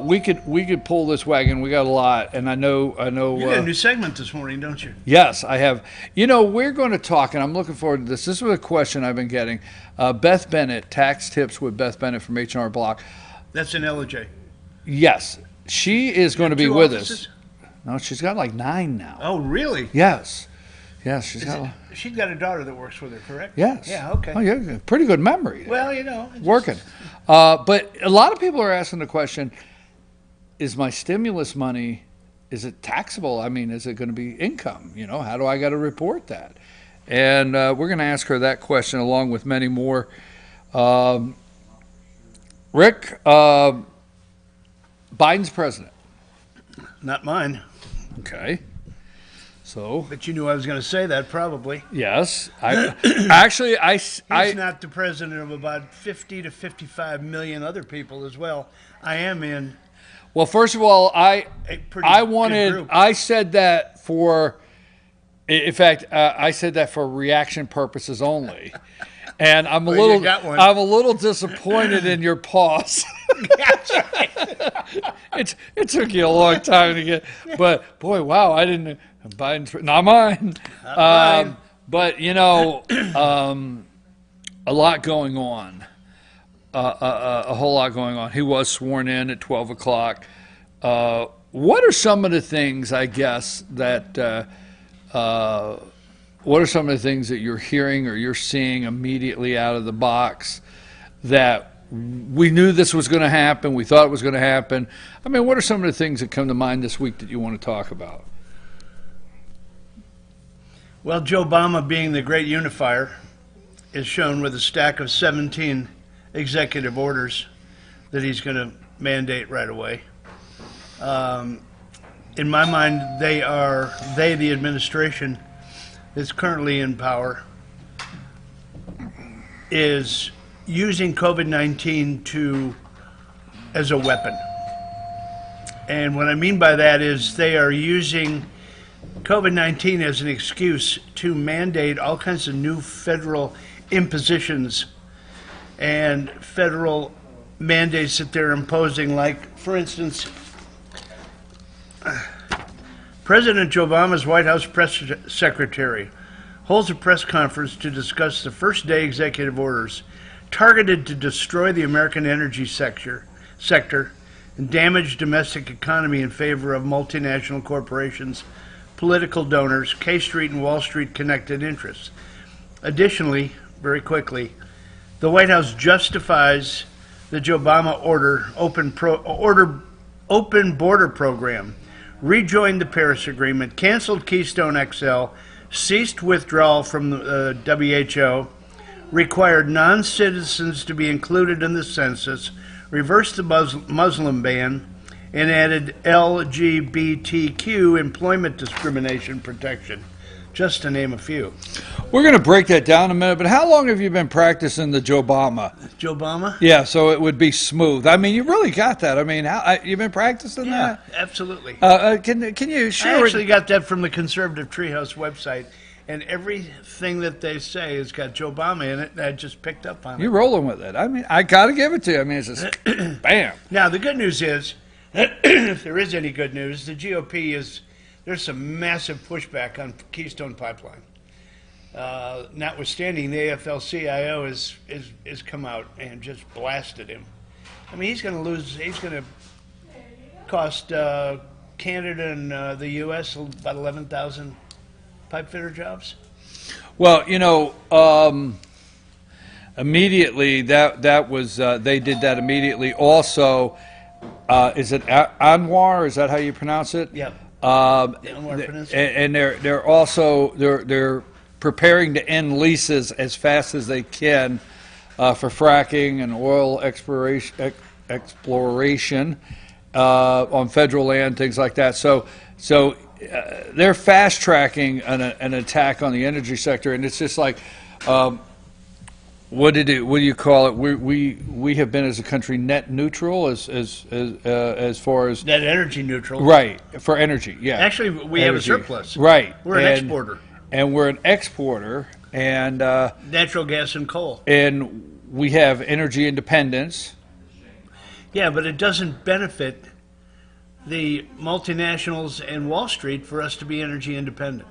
we could pull this wagon. We got a lot, and I know. You got a new segment this morning, don't you? Yes, I have. You know, we're going to talk, and I'm looking forward to this. This was a question I've been getting. Beth Bennett, Tax Tips with Beth Bennett from H&R Block. That's in LJ. Yes, she is going to be with offices? us. No, she's got like 9 now. Oh, really? Yes. Yes, she's got. She's got a daughter that works with her, correct? Yes. Yeah. Okay. Oh, yeah, pretty good memory. Well, you know, Working. But a lot of people are asking the question: is my stimulus money, is it taxable? I mean, is it going to be income? You know, how do I got to report that? And we're going to ask her that question along with many more. Rick, Biden's president. Not mine. Okay. So. But you knew I was going to say that, probably. Yes. He's not the president of about 50 to 55 million other people as well. I am in. Well, first of all, I said that for, in fact, I said that for reaction purposes only. And I'm a little disappointed in your pause. It took you a long time to get, but boy, wow, I didn't. Biden's not mine. But you know, a lot going on. a whole lot going on. He was sworn in at 12 o'clock. What are some of the things, I guess, that what are some of the things that you're hearing or you're seeing immediately out of the box that we knew this was going to happen, we thought it was going to happen? I mean, what are some of the things that come to mind this week that you want to talk about? Well, Joe Obama, being the great unifier, is shown with a stack of 17 executive orders that he's going to mandate right away. In my mind, the administration that's currently in power, is using COVID-19 as a weapon. And what I mean by that is they are using COVID-19 as an excuse to mandate all kinds of new federal impositions and federal mandates that they're imposing. Like, for instance, President Obama's White House press secretary holds a press conference to discuss the first-day executive orders targeted to destroy the American energy sector and damage domestic economy in favor of multinational corporations, political donors, K Street and Wall Street connected interests. Additionally, very quickly, the White House justifies the Joe Obama open border program, rejoined the Paris Agreement, canceled Keystone XL, ceased withdrawal from the WHO, required non-citizens to be included in the census, reversed the Muslim ban, and added LGBTQ employment discrimination protection, just to name a few. We're going to break that down in a minute, but how long have you been practicing the Joe Obama? Joe Obama? Yeah, so it would be smooth. I mean, you really got that. I mean, you've been practicing that? Yeah, absolutely. Can you share? I actually got that from the Conservative Treehouse website, and everything that they say has got Joe Obama in it, and I just picked up on it. You're rolling with it. I mean, I got to give it to you. I mean, it's just bam. Now, the good news is, if there is any good news, the GOP there's some massive pushback on Keystone Pipeline. Notwithstanding, the AFL-CIO has come out and just blasted him. I mean, he's going to lose. He's going to cost Canada and the U.S. about 11,000 pipe fitter jobs. Well, immediately that was they did that immediately. Also, is it Anwar? Is that how you pronounce it? Yep. And they're also they're preparing to end leases as fast as they can for fracking and oil exploration on federal land, things like that. So they're fast tracking an attack on the energy sector, and it's just like. What do you call it? We have been as a country net neutral as far as net energy neutral. Right, for energy, yeah. Actually, we have a surplus. Right. We're an exporter. And we're an exporter, and natural gas and coal. And we have energy independence. Yeah, but it doesn't benefit the multinationals and Wall Street for us to be energy independent.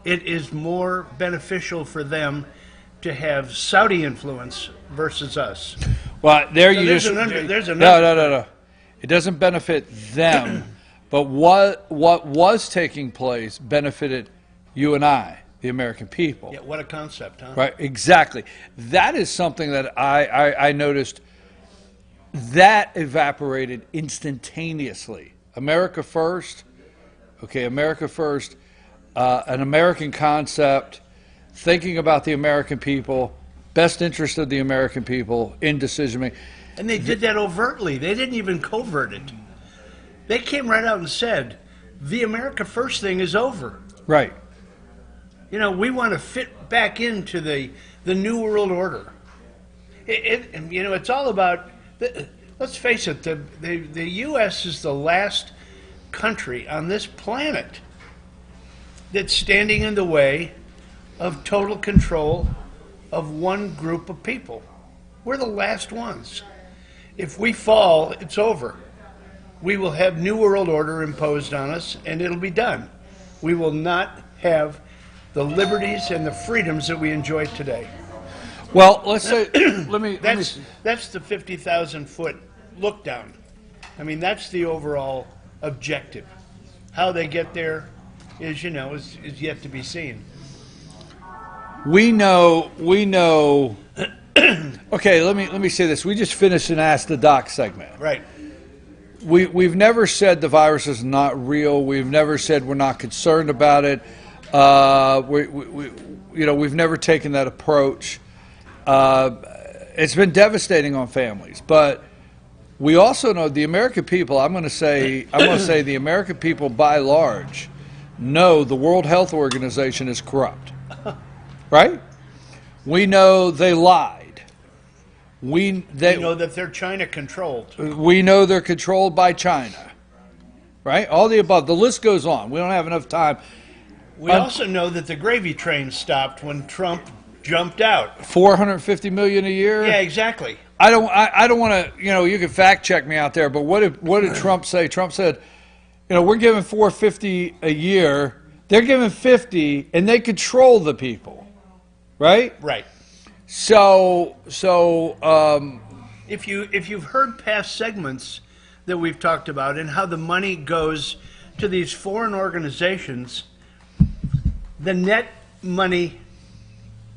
It is more beneficial for them to have Saudi influence versus us. Well, there so you there's just there's no. It doesn't benefit them, but what was taking place benefited you and I, the American people. Yeah, what a concept, huh? Right, exactly. That is something that I noticed that evaporated instantaneously. America first, okay, America first, an American concept. Thinking about the American people, best interest of the American people in decision making. And they did that overtly. They didn't even covert it. They came right out and said, the America First thing is over. Right. We want to fit back into the New World Order. It's all about, let's face it, the U.S. is the last country on this planet that's standing in the way of total control of one group of people. We're the last ones. If we fall, it's over. We will have New World Order imposed on us, and it'll be done. We will not have the liberties and the freedoms that we enjoy today. Well, let's say, That's the 50,000-foot look down. I mean, that's the overall objective. How they get there is yet to be seen. we know. Okay, let me say this. We just finished an Ask the Doc segment. Right. We've never said the virus is not real. We've never said we're not concerned about it. We've never taken that approach. It's been devastating on families, but we also know the American people. I'm going to say the American people, by large, know the World Health Organization is corrupt. Right? We know they lied. We know that they're China controlled. We know they're controlled by China. Right? All the above. The list goes on. We don't have enough time. We also know that the gravy train stopped when Trump jumped out. $450 million a year. Yeah, exactly. I don't want to. You can fact check me out there. But what did Trump say? Trump said, we're giving $450 a year. They're giving $50, and they control the people. Right. Right. So if you've heard past segments that we've talked about and how the money goes to these foreign organizations, the net money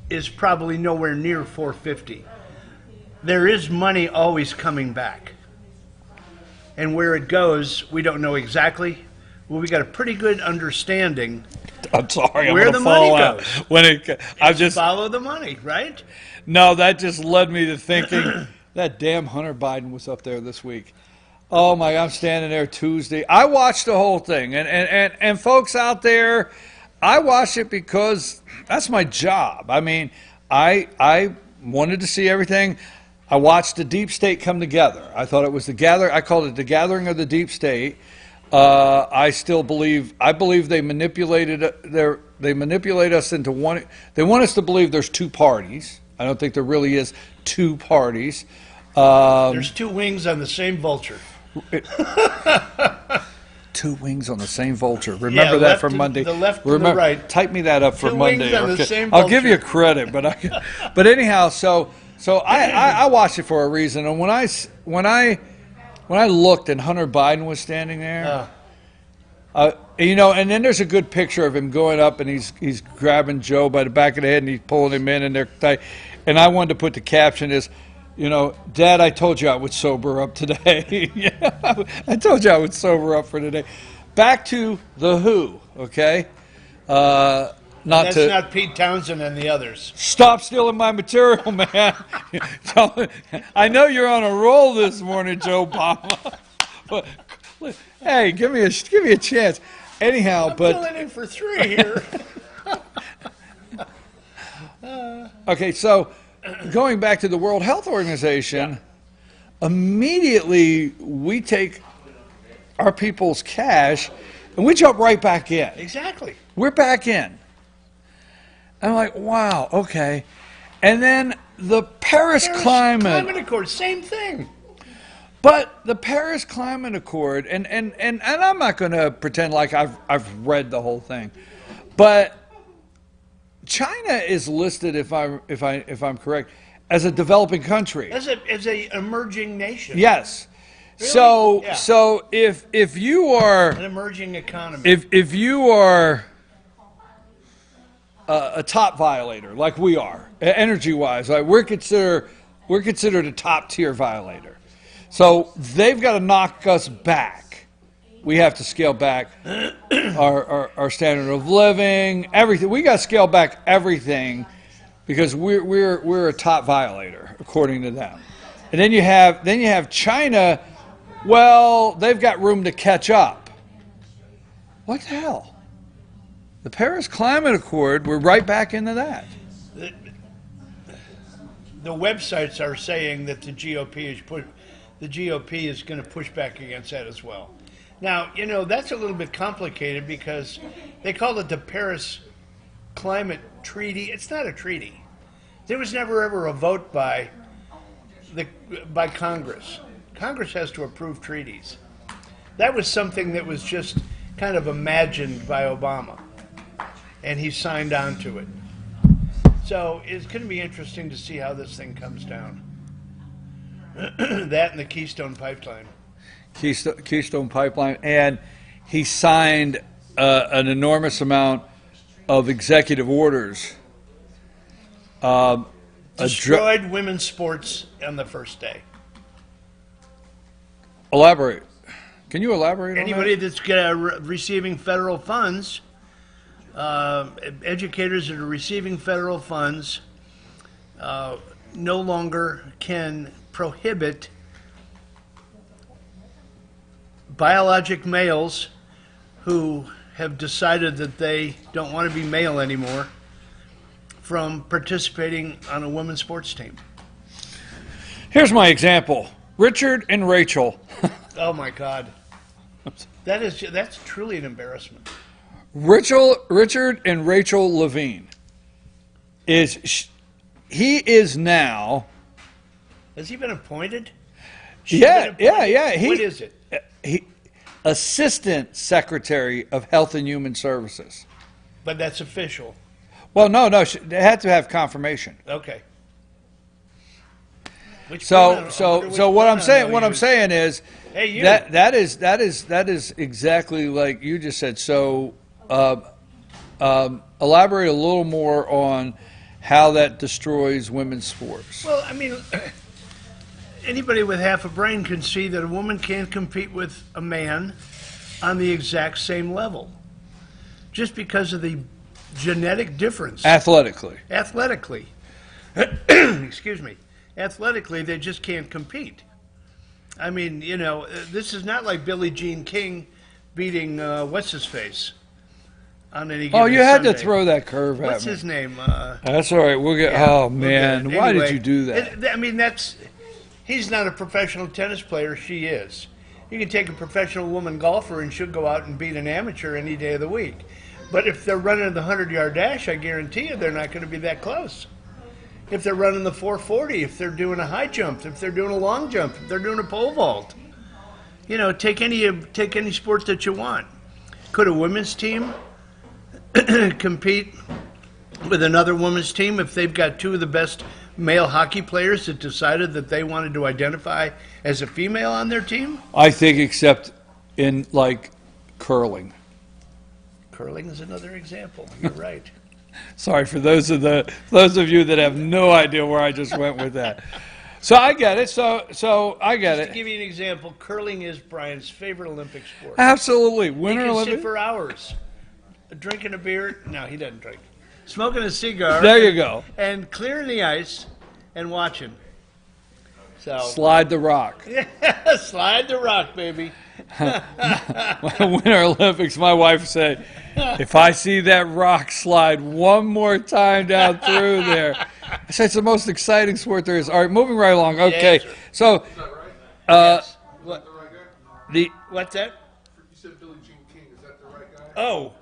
is probably nowhere near 450. There is money always coming back. And where it goes, we don't know exactly. Well, we got a pretty good understanding. I'm sorry, where I'm the fall money out. goes. I just follow the money, right? No, that just led me to thinking that damn Hunter Biden was up there this week. Oh my! I'm standing there Tuesday. I watched the whole thing, and folks out there, I watched it because that's my job. I mean, I wanted to see everything. I watched the deep state come together. I thought it was I called it the gathering of the deep state. I believe they manipulated us into one. They want us to believe there's two parties. I don't think there really is two parties. There's two wings on the same vulture. Two wings on the same vulture. Remember that left for Monday. The left and the right. Type me that up for Two Monday. wings on the same I'll give vulture. you credit, but anyhow, so I watched it for a reason. And when I looked and Hunter Biden was standing there, and then there's a good picture of him going up and he's grabbing Joe by the back of the head and he's pulling him in and they're tight. And I wanted to put the caption is, Dad, I told you I would sober up today. Yeah, I told you I would sober up for today. Back to the Who, okay? That's not Pete Townsend and the others. Stop stealing my material, man. I know you're on a roll this morning, Joe Obama. But hey, give me a chance. Anyhow, I'm filling in for 3 here. Okay, so going back to the World Health Organization, immediately we take our people's cash and we jump right back in. Exactly. We're back in. I'm like, wow, okay. And then the Paris Climate Accord, same thing. But the Paris Climate Accord, and I'm not going to pretend like I've read the whole thing, but China is listed, if I'm correct, as a developing country. As a emerging nation. Yes. Really? So if you are an emerging economy, if you are a top violator like we are, energy-wise, like we're considered a top tier violator. So they've got to knock us back. We have to scale back our standard of living, everything. We got to scale back everything because we're a top violator according to them. And then you have China. Well, they've got room to catch up. What the hell? The Paris Climate Accord. We're right back into that. The websites are saying that the GOP is going to push back against that as well. Now, that's a little bit complicated because they call it the Paris Climate Treaty. It's not a treaty. There was never ever a vote by Congress. Congress has to approve treaties. That was something that was just kind of imagined by Obama, and he signed on to it. So it's going to be interesting to see how this thing comes down. That and the Keystone Pipeline. Keystone Pipeline, and he signed an enormous amount of executive orders. Destroyed women's sports on the first day. Elaborate. Can you elaborate on Anybody that? that's receiving federal funds, educators that are receiving federal funds, no longer can prohibit biologic males who have decided that they don't want to be male anymore from participating on a women's sports team. Here's my example. Richard and Rachel. Oh my God. That's truly an embarrassment. Richard and Rachel Levine he is now. Has he been appointed? Yeah. What is it? He Assistant Secretary of Health and Human Services. But that's official. Well, no, they had to have confirmation. Okay. So what I'm saying is hey, you. that is exactly like you just said. So elaborate a little more on how that destroys women's sports. Well, I mean, anybody with half a brain can see that a woman can't compete with a man on the exact same level, just because of the genetic difference. Athletically. Excuse me. Athletically, they just can't compete. I mean, this is not like Billie Jean King beating what's-his-face on any given Oh, you had Sunday. to throw that curve at What's me. his name? That's all right. We'll get. Yeah, oh we'll man, get it. why did Anyway, you do that? I mean, he's not a professional tennis player. She is. You can take a professional woman golfer and she'll go out and beat an amateur any day of the week. But if they're running the 100-yard dash, I guarantee you they're not going to be that close. If they're running the 440, if they're doing a high jump, if they're doing a long jump, if they're doing a pole vault, take any sport that you want. Could a women's team compete with another women's team if they've got two of the best male hockey players that decided that they wanted to identify as a female on their team? I think, except in like curling. Curling is another example. You're right. Sorry for those of you that have no idea where I just went with that. So I get it. So I get Just it. to give you an example, curling is Brian's favorite Olympic sport. Absolutely, He Winter can Olympics. sit for hours, drinking a beer. No, he doesn't drink. Smoking a cigar. There you go. And clearing the ice and watching. So Slide the rock. slide the rock, baby. Winter Olympics. My wife said, if I see that rock slide one more time down through there, I said it's the most exciting sport there is. All right, moving right along. Okay, sir. so Yes. What? the What's that? You said Billie Jean King. Is that the right guy? Oh,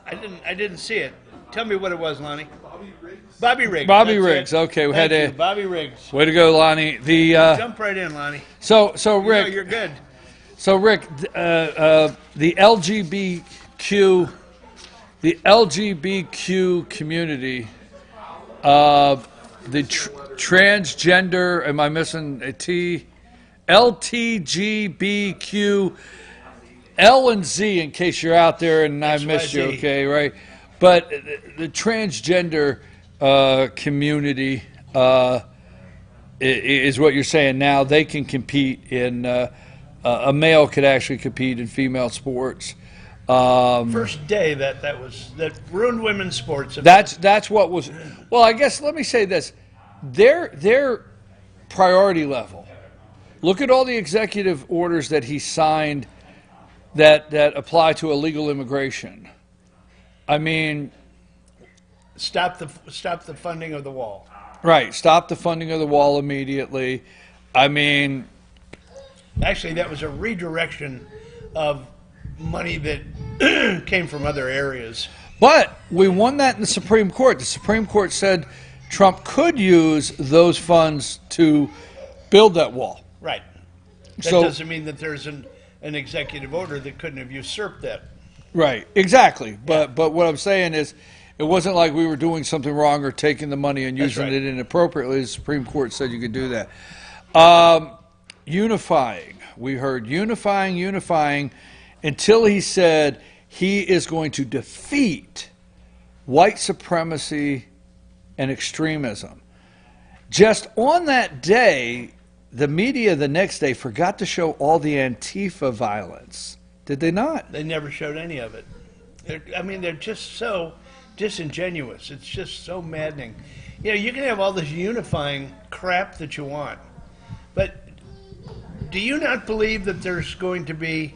I didn't see it. Tell me what it was, Lonnie. Bobby Riggs. Bobby Riggs. Bobby that's Riggs. it. Okay, we Thank had you, a Bobby Riggs. way to go, Lonnie. The Jump right in, Lonnie. so You Rick. know, you're good. So Rick, the LGBTQ community, the transgender. Am I missing a T? LTGBQ, L and Z. In case you're out there and I missed you, XYZ. okay, right? But the transgender community is what you're saying now. They can compete in. A male could actually compete in female sports. First day that ruined women's sports. That's what was. Well, I guess let me say this: their priority level. Look at all the executive orders that he signed that apply to illegal immigration. I mean, stop the funding of the wall. right? Stop the funding of the wall immediately. I mean. Actually, that was a redirection of money that came from other areas. But we won that in the Supreme Court. The Supreme Court said Trump could use those funds to build that wall. Right. That So- doesn't mean that there's an executive order that couldn't have usurped that. Right, exactly. But what I'm saying is, It wasn't like we were doing something wrong or taking the money and That's using right. it inappropriately. The Supreme Court said you could do that. Unifying. We heard unifying, until he said he is going to defeat white supremacy and extremism. Just on that day, the media the next day forgot to show all the Antifa violence. Did they not? They never showed any of it. They're just so disingenuous. It's just so maddening. You know, you can have all this unifying crap that you want, but do you not believe that there's going to be?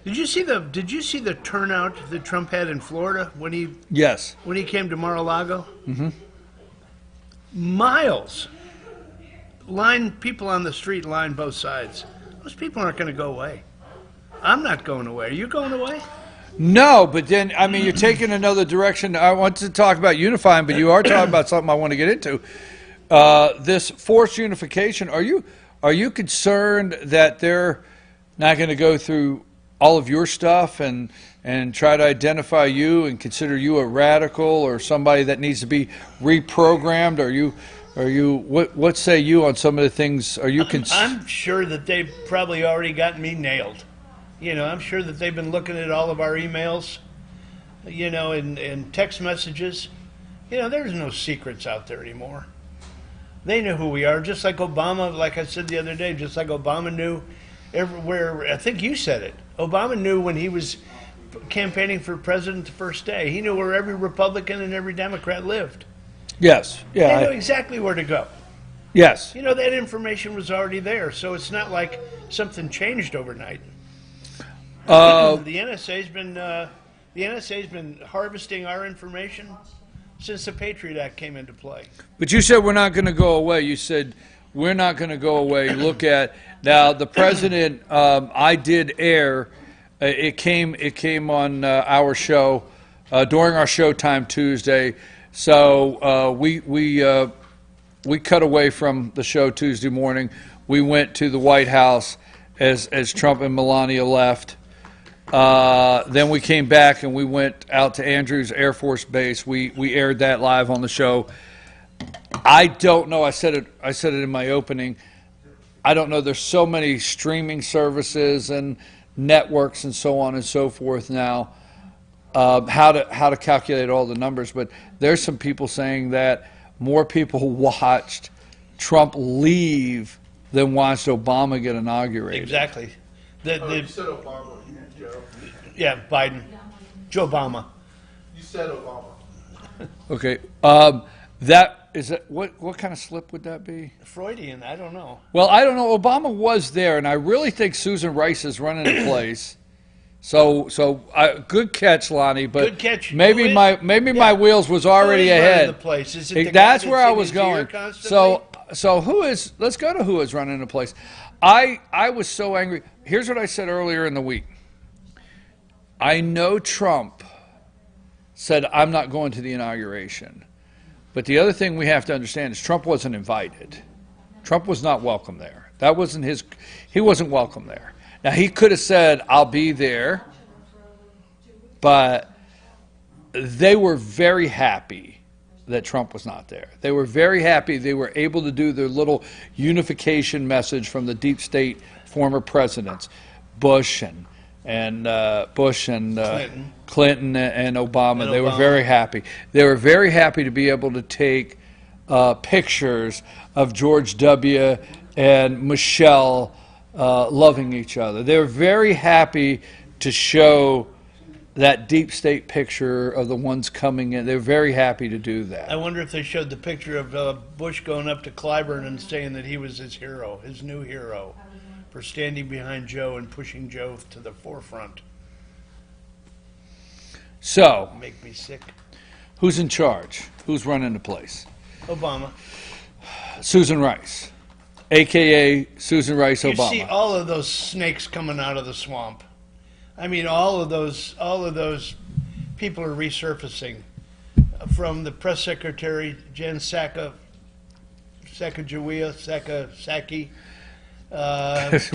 Did you see the turnout that Trump had in Florida when he Yes. came to Mar-a-Lago? Mm-hmm. Miles. People on the street line both sides. Those people aren't going to go away. I'm not going away. Are you going away? No, but then, I mean, you're taking another direction. I want to talk about unifying, but you are talking about something I want to get into. This forced unification, are you concerned that they're not going to go through all of your stuff and try to identify you and consider you a radical or somebody that needs to be reprogrammed? What say you on some of the things? I'm sure that they've probably already got me nailed. You know, I'm sure that they've been looking at all of our emails, you know, and text messages. You know, there's no secrets out there anymore. They know who we are, just like Obama, like I said the other day, just like Obama knew everywhere. I think you said it. Obama knew when he was campaigning for president the first day. He knew where every Republican and every Democrat lived. Yes. Yeah. They knew exactly where to go. Yes. You know, that information was already there, so it's not like something changed overnight. The NSA's been harvesting our information since the Patriot Act came into play. But you said we're not going to go away. You said we're not going to go away. Look at now the president. I did air. It came on our show during our Showtime Tuesday. So we cut away from the show Tuesday morning. We went to the White House as Trump and Melania left. Then we came back and we went out to Andrews Air Force Base. We aired that live on the show. I don't know. I said it in my opening. I don't know. There's so many streaming services and networks and so on and so forth now. How to calculate all the numbers, but there's some people saying that more people watched Trump leave than watched Obama get inaugurated. Exactly. You said Obama, Joe. Yeah, Biden. Joe Obama. You said Obama. Okay. What kind of slip would that be? Freudian, I don't know. Well, I don't know. Obama was there, and I really think Susan Rice is running the place. So good catch, Lonnie. But good catch. Maybe my wheels was already ahead. The place? Is it the that's guy where that's I in was his ear going. constantly? So who is? Let's go to who is running the place. I was so angry. Here's what I said earlier in the week. I know Trump said I'm not going to the inauguration, but the other thing we have to understand is Trump wasn't invited. Trump was not welcome there. That wasn't his. He wasn't welcome there. Now, he could have said, I'll be there, but they were very happy that Trump was not there. They were very happy they were able to do their little unification message from the deep state former presidents, Bush and Clinton and Obama. They were very happy. They were very happy to be able to take pictures of George W. and Michelle loving each other. They were very happy to show that deep state picture of the ones coming in. They were very happy to do that. I wonder if they showed the picture of Bush going up to Clyburn and saying that he was his hero, his new hero, for standing behind Joe and pushing Joe to the forefront. So, make me sick. Who's in charge? Who's running the place? Obama. Susan Rice, a.k.a. Susan Rice You Obama. see all of those snakes coming out of the swamp. I mean, all of those people are resurfacing, from the press secretary Jen Psaki,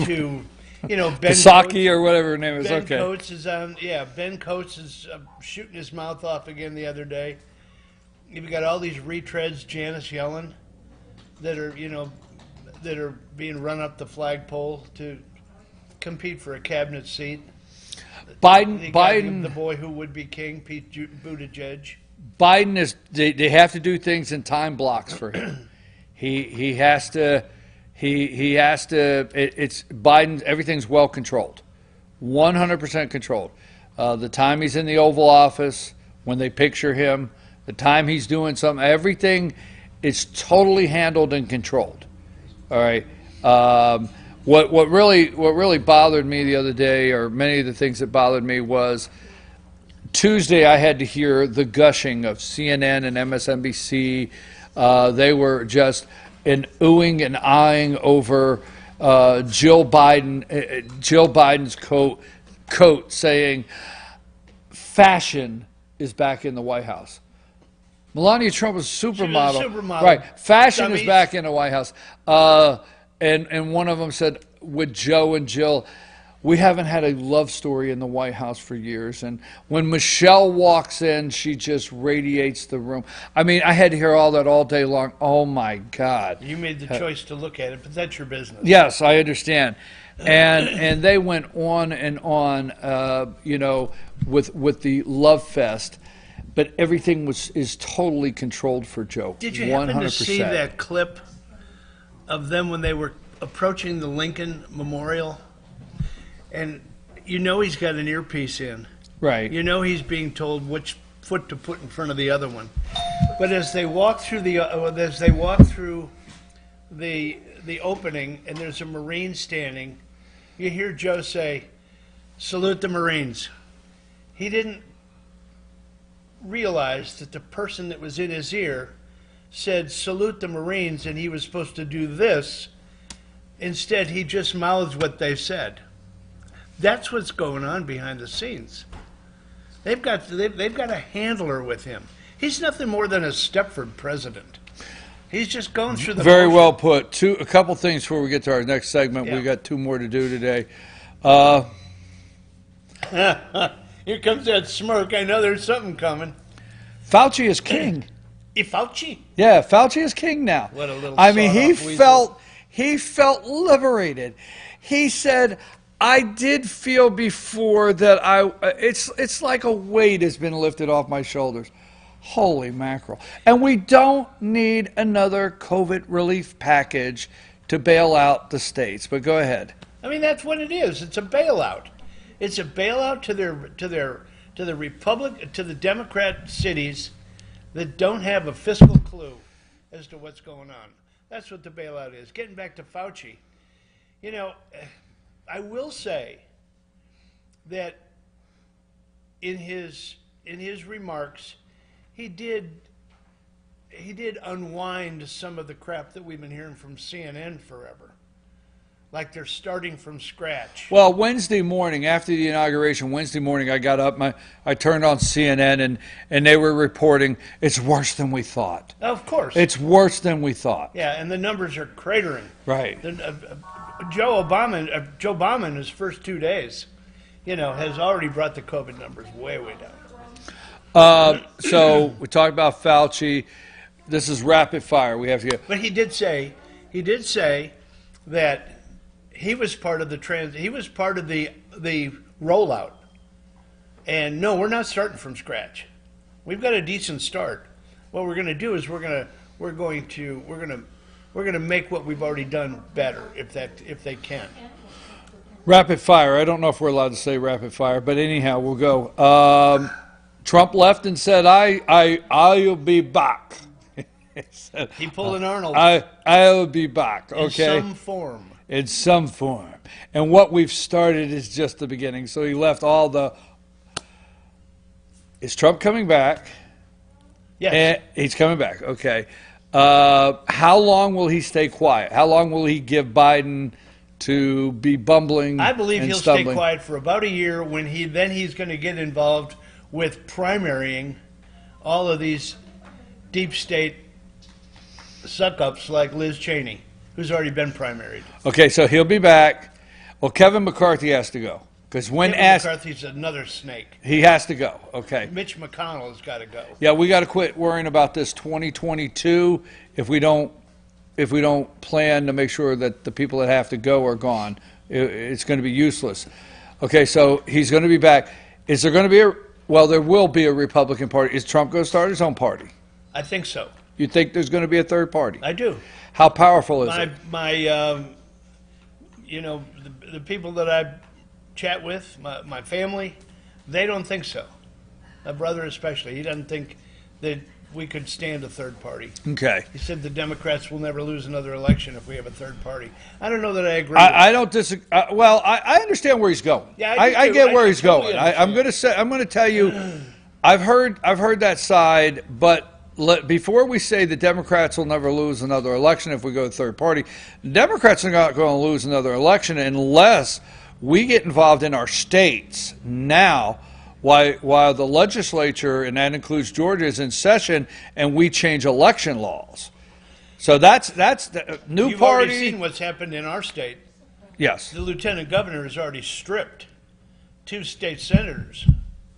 to you know, Ben Psaki or whatever her name is. Ben Okay. Coates is on. Yeah, Ben Coates is shooting his mouth off again the other day. You've got all these retreads, Janice Yellen, that are, you know, that are being run up the flagpole to compete for a cabinet seat. Biden, the boy who would be king, Pete Buttigieg. Biden is. They have to do things in time blocks for him. He has to. He has to. It's Biden. Everything's well controlled, 100% controlled. The time he's in the Oval Office, when they picture him, the time he's doing something, everything is totally handled and controlled. All right. What really bothered me the other day, or many of the things that bothered me, was Tuesday I had to hear the gushing of CNN and MSNBC. They were just an oohing and eyeing over Jill Biden's coat saying fashion is back in the White House. Melania Trump was a supermodel. Supermodel. Right. Fashion is Dummies. back in the White House. And one of them said, with Joe and Jill, we haven't had a love story in the White House for years. And when Michelle walks in, she just radiates the room. I mean, I had to hear all that all day long. Oh, my God. You made the choice to look at it, but that's your business. Yes, I understand. And they went on and on, you know, with the love fest. But everything is totally controlled for Joe. Did you happen 100%. to see that clip of them when they were approaching the Lincoln Memorial? And you know he's got an earpiece in. Right. You know he's being told which foot to put in front of the other one. But as they walk through the opening, and there's a Marine standing, you hear Joe say, "Salute the Marines." He didn't realize that the person that was in his ear said, "Salute the Marines," and he was supposed to do this. Instead, he just mouthed what they said. That's what's going on behind the scenes. They've got a handler with him. He's nothing more than a Stepford president. He's just going through the Very motions. well put. A couple things before we get to our next segment. Yeah. We got two more to do today. Here comes that smirk. I know there's something coming. Fauci is king. Fauci? Yeah, Fauci is king now. What a little I mean, sawed-off he felt liberated. He said, "I did feel before that it's like a weight has been lifted off my shoulders." Holy mackerel. And we don't need another COVID relief package to bail out the states. But go ahead. I mean, that's what it is. It's a bailout. It's a bailout to the Democrat cities that don't have a fiscal clue as to what's going on. That's what the bailout is. Getting back to Fauci, you know, I will say that in his remarks, he did unwind some of the crap that we've been hearing from CNN forever. Like they're starting from scratch. Well, Wednesday morning, after the inauguration, I got up, I turned on CNN, and they were reporting it's worse than we thought. Of course. It's worse than we thought. Yeah, and the numbers are cratering. Right. Joe Obama in his first 2 days, you know, has already brought the COVID numbers way, way down. So we talked about Fauci. This is rapid fire. We have to get. But he did say that he was part of the rollout. And no, we're not starting from scratch. We've got a decent start. What we're going to do is we're going to make what we've already done better if they can. Rapid fire. I don't know if we're allowed to say rapid fire, but anyhow, we'll go. Trump left and said, "I'll be back." He pulled an Arnold. I'll be back. Okay. In some form. In some form. And what we've started is just the beginning. So he left all the. Is Trump coming back? Yes. He's coming back. Okay. How long will he stay quiet? How long will he give Biden to be bumbling? I believe and he'll stumbling? stay quiet for about a year when he's going to get involved with primarying all of these deep state suck-ups like Liz Cheney, who's already been primaried. Okay, so he'll be back. Well, Kevin McCarthy has to go because when Kevin asked, McCarthy's another snake. he has to go. Okay. Mitch McConnell has got to go. Yeah, we got to quit worrying about this 2022 if we don't plan to make sure that the people that have to go are gone. It's going to be useless. Okay, so he's going to be back. Is there going to be there will be a Republican Party. Is Trump going to start his own party? I think so. You think there's going to be a third party? I do. How powerful is it? The people that I chat with, my family, they don't think so. My brother especially, he doesn't think that we could stand a third party. Okay. He said the Democrats will never lose another election if we have a third party. I don't know that I agree. I don't disagree. I understand where he's going. Yeah, I get where he's totally going. I'm going to tell you, I've heard that side, but before we say the Democrats will never lose another election if we go to third party, Democrats are not going to lose another election unless we get involved in our states now. While the legislature, and that includes Georgia, is in session, and we change election laws. So that's the new You've party. already seen what's happened in our state. Yes. The lieutenant governor has already stripped 2 state senators.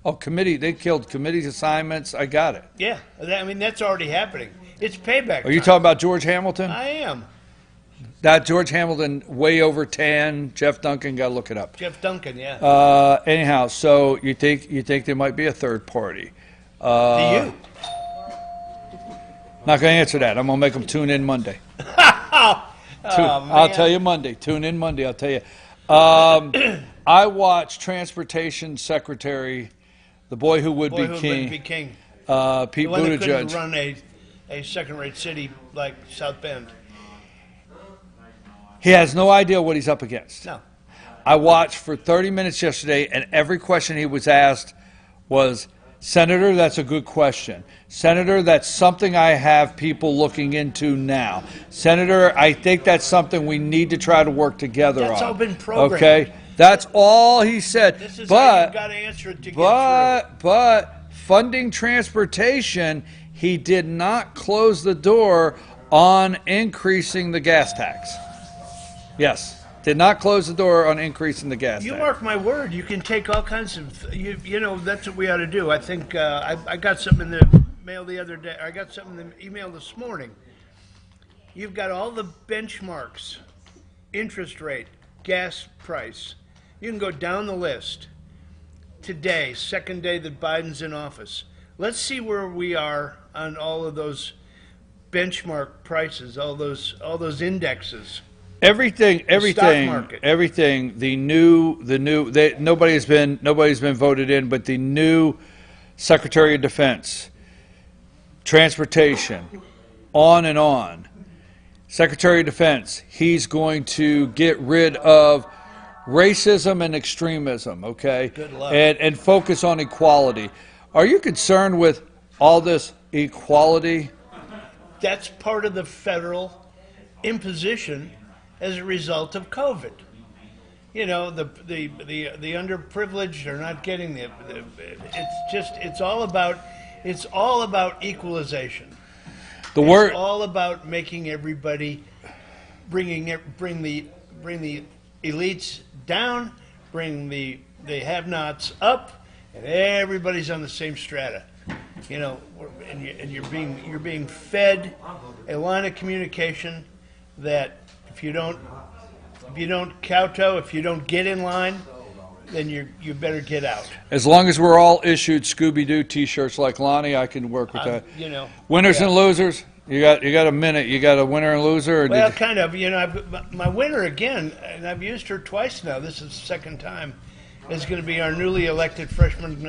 Oh, they killed committee assignments. I got it. Yeah, that's already happening. It's payback. Are you time. talking about George Hamilton? I am. That George Hamilton way over 10. Jeff Duncan, got to look it up. Jeff Duncan, yeah. Anyhow, so you think there might be a third party? Do you? Not going to answer that. I'm going to make them tune in Monday. I'll tell you Monday. Tune in Monday. I'll tell you. I watched Transportation Secretary, the boy who would be king. Pete The one that couldn't Buttigieg run a second-rate city like South Bend. He has no idea what he's up against. No. I watched for 30 minutes yesterday, and every question he was asked was, Senator, that's a good question. Senator, that's something I have people looking into now. Senator, I think that's something we need to try to work together on. That's all been programmed. Okay? That's all he said. This is how you've got to answer it to get through. But funding transportation, he did not close the door on increasing the gas tax. Yes, did not close the door on increasing the gas You tax. mark my word, you can take all kinds of, that's what we ought to do. I think I got something in the mail the other day. I got something in the email this morning. You've got all the benchmarks, interest rate, gas price. You can go down the list. Today, second day that Biden's in office. Let's see where we are on all of those benchmark prices, all those indexes. Everything. Stock market. Everything. Nobody's been voted in, but the new Secretary of Defense, Transportation, on and on. Secretary of Defense, he's going to get rid of racism and extremism. Okay, Good luck. and focus on equality. Are you concerned with all this equality? That's part of the federal imposition as a result of COVID. The underprivileged are not getting it's all about equalization. It's all about making everybody bring the elites down, bring the have-nots up, and everybody's on the same strata. And you're being fed a line of communication that if you don't kowtow, if you don't get in line, then you better get out. As long as we're all issued Scooby-Doo T-shirts like Lonnie, I can work with that. Winners and losers. You got a minute. You got a winner and loser. Or Well, kind of. My winner again, and I've used her twice now. This is the second time. Is going to be our newly elected freshman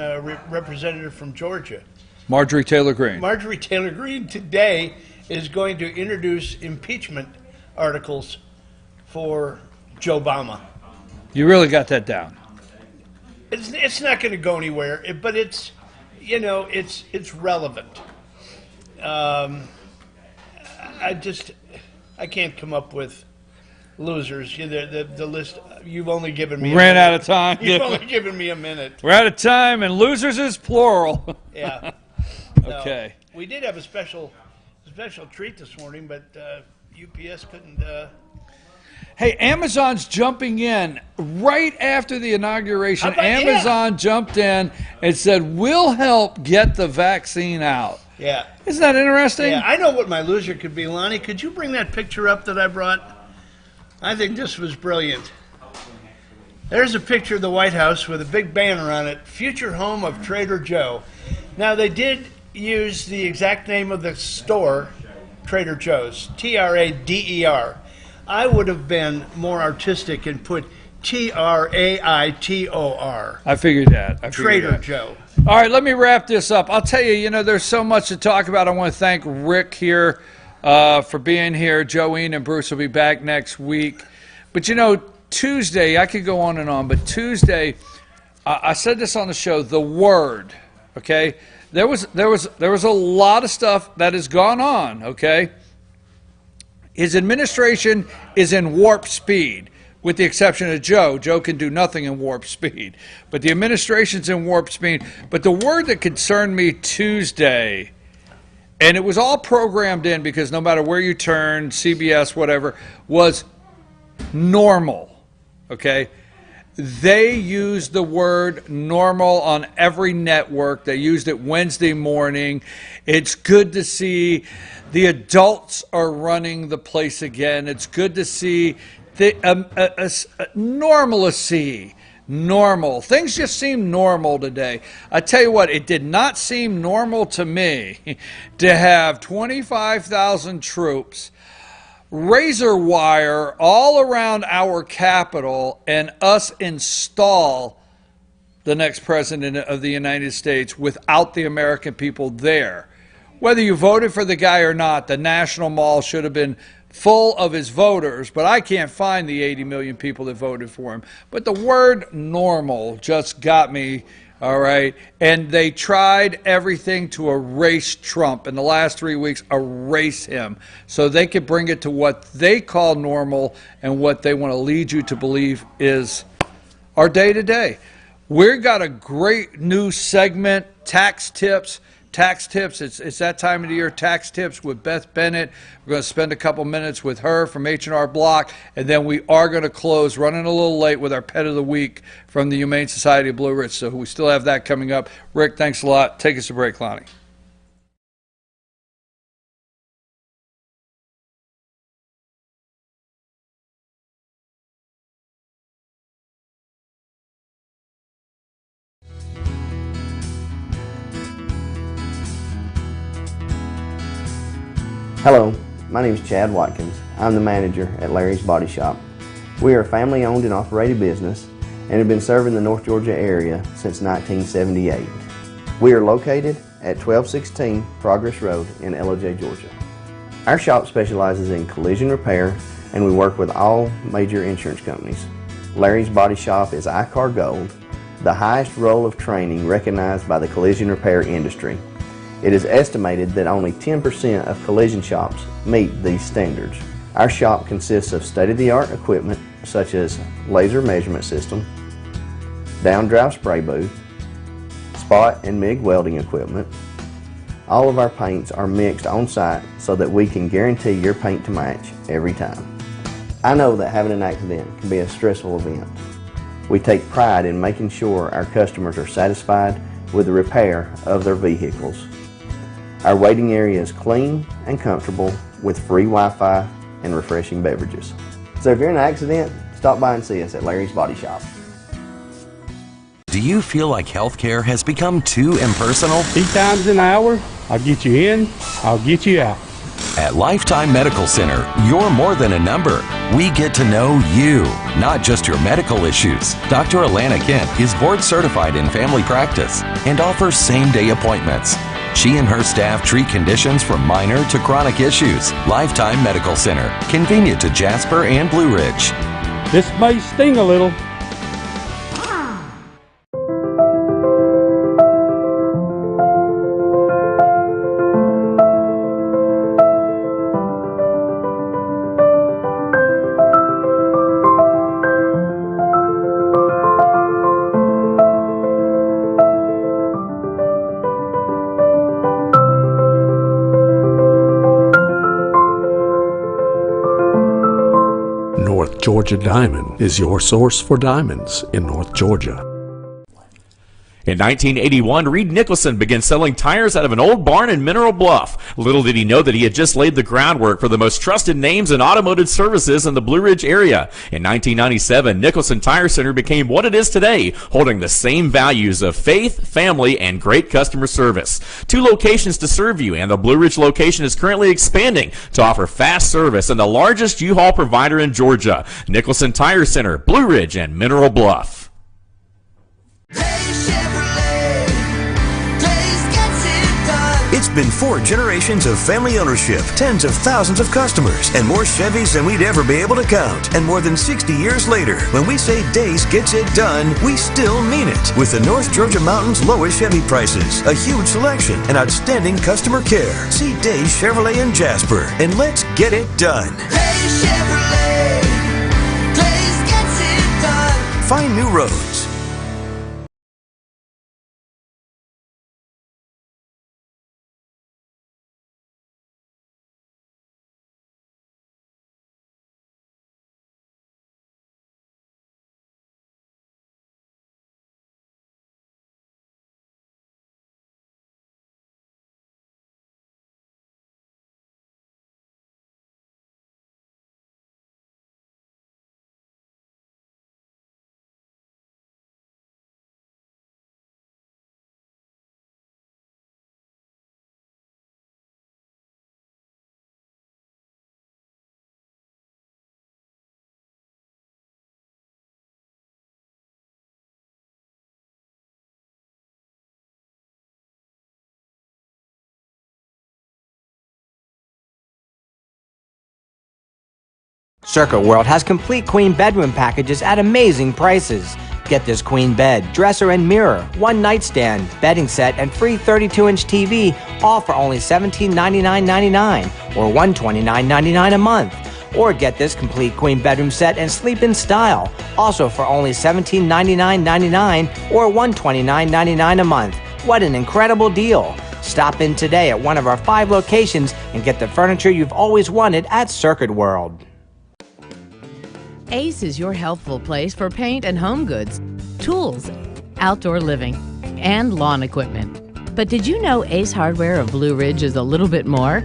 representative from Georgia. Marjorie Taylor Greene. Marjorie Taylor Greene today is going to introduce impeachment articles for Joe Obama. You really got that down. It's not going to go anywhere, but it's relevant. I can't come up with losers. The list you've only given me. Ran out of time. You've only given me a minute. We're out of time, and losers is plural. Yeah. Okay. We did have a special treat this morning, but UPS couldn't. Hey, Amazon's jumping in right after the inauguration. Amazon jumped in and said, we'll help get the vaccine out. Yeah. Isn't that interesting? Yeah, I know what my loser could be. Lonnie, could you bring that picture up that I brought? I think this was brilliant. There's a picture of the White House with a big banner on it, future home of Trader Joe. Now, they did use the exact name of the store, Trader Joe's, Trader. I would have been more artistic and put Traitor. I figured that. Trader Joe. All right, let me wrap this up. I'll tell you, there's so much to talk about. I want to thank Rick here for being here. Joanne and Bruce will be back next week. But, Tuesday, I could go on and on, but Tuesday, I said this on the show, the word, okay? There was a lot of stuff that has gone on, okay? His administration is in warp speed, with the exception of Joe. Joe can do nothing in warp speed. But the administration's in warp speed. But the word that concerned me Tuesday, and it was all programmed in because no matter where you turn, CBS, whatever, was normal, okay? They used the word normal on every network. They used it Wednesday morning. It's good to see the adults are running the place again. It's good to see the normalcy. Normal. Things just seem normal today. I tell you what, it did not seem normal to me to have 25,000 troops, razor wire all around our capital, and us install the next president of the United States without the American people there. Whether you voted for the guy or not, the National Mall should have been full of his voters, but I can't find the 80 million people that voted for him. But the word normal just got me, all right? And they tried everything to erase Trump in the last 3 weeks, erase him, so they could bring it to what they call normal and what they want to lead you to believe is our day-to-day. We've got a great new segment, Tax Tips. Tax Tips, it's that time of the year, Tax Tips with Beth Bennett. We're going to spend a couple minutes with her from H&R Block, and then we are going to close, running a little late, with our Pet of the Week from the Humane Society of Blue Ridge. So we still have that coming up. Rick, thanks a lot. Take us to break, Lonnie. Hello, my name is Chad Watkins. I'm the manager at Larry's Body Shop. We are a family-owned and operated business and have been serving the North Georgia area since 1978. We are located at 1216 Progress Road in Ellijay, Georgia. Our shop specializes in collision repair, and we work with all major insurance companies. Larry's Body Shop is ICAR Gold, the highest role of training recognized by the collision repair industry. It is estimated that only 10% of collision shops meet these standards. Our shop consists of state-of-the-art equipment such as laser measurement system, down-drive spray booth, spot and MIG welding equipment. All of our paints are mixed on-site so that we can guarantee your paint to match every time. I know that having an accident can be a stressful event. We take pride in making sure our customers are satisfied with the repair of their vehicles. Our waiting area is clean and comfortable with free Wi-Fi and refreshing beverages. So if you're in an accident, stop by and see us at Larry's Body Shop. Do you feel like healthcare has become too impersonal? 3 times an hour, I'll get you in, I'll get you out. At Lifetime Medical Center, you're more than a number. We get to know you, not just your medical issues. Dr. Alana Kent is board certified in family practice and offers same-day appointments. She and her staff treat conditions from minor to chronic issues. Lifetime Medical Center, convenient to Jasper and Blue Ridge. This may sting a little. Georgia Diamond is your source for diamonds in North Georgia. In 1981, Reed Nicholson began selling tires out of an old barn in Mineral Bluff. Little did he know that he had just laid the groundwork for the most trusted names in automotive services in the Blue Ridge area. In 1997, Nicholson Tire Center became what it is today, holding the same values of faith, family, and great customer service. 2 locations to serve you, and the Blue Ridge location is currently expanding to offer fast service and the largest U-Haul provider in Georgia. Nicholson Tire Center, Blue Ridge, and Mineral Bluff. It's been 4 generations of family ownership, tens of thousands of customers, and more Chevys than we'd ever be able to count. And more than 60 years later, when we say Days gets it done, we still mean it. With the North Georgia Mountains lowest Chevy prices, a huge selection, and outstanding customer care. See Days Chevrolet in Jasper, and let's get it done. Days Chevrolet. Days gets it done. Find new roads. Circuit World has complete queen bedroom packages at amazing prices. Get this queen bed, dresser and mirror, 1 nightstand, bedding set, and free 32-inch TV, all for only $1799.99 or $129.99 a month. Or get this complete queen bedroom set and sleep in style, also for only $1799.99 or $129.99 a month. What an incredible deal! Stop in today at one of our 5 locations and get the furniture you've always wanted at Circuit World. Ace is your healthful place for paint and home goods, tools, outdoor living, and lawn equipment. But did you know Ace Hardware of Blue Ridge is a little bit more?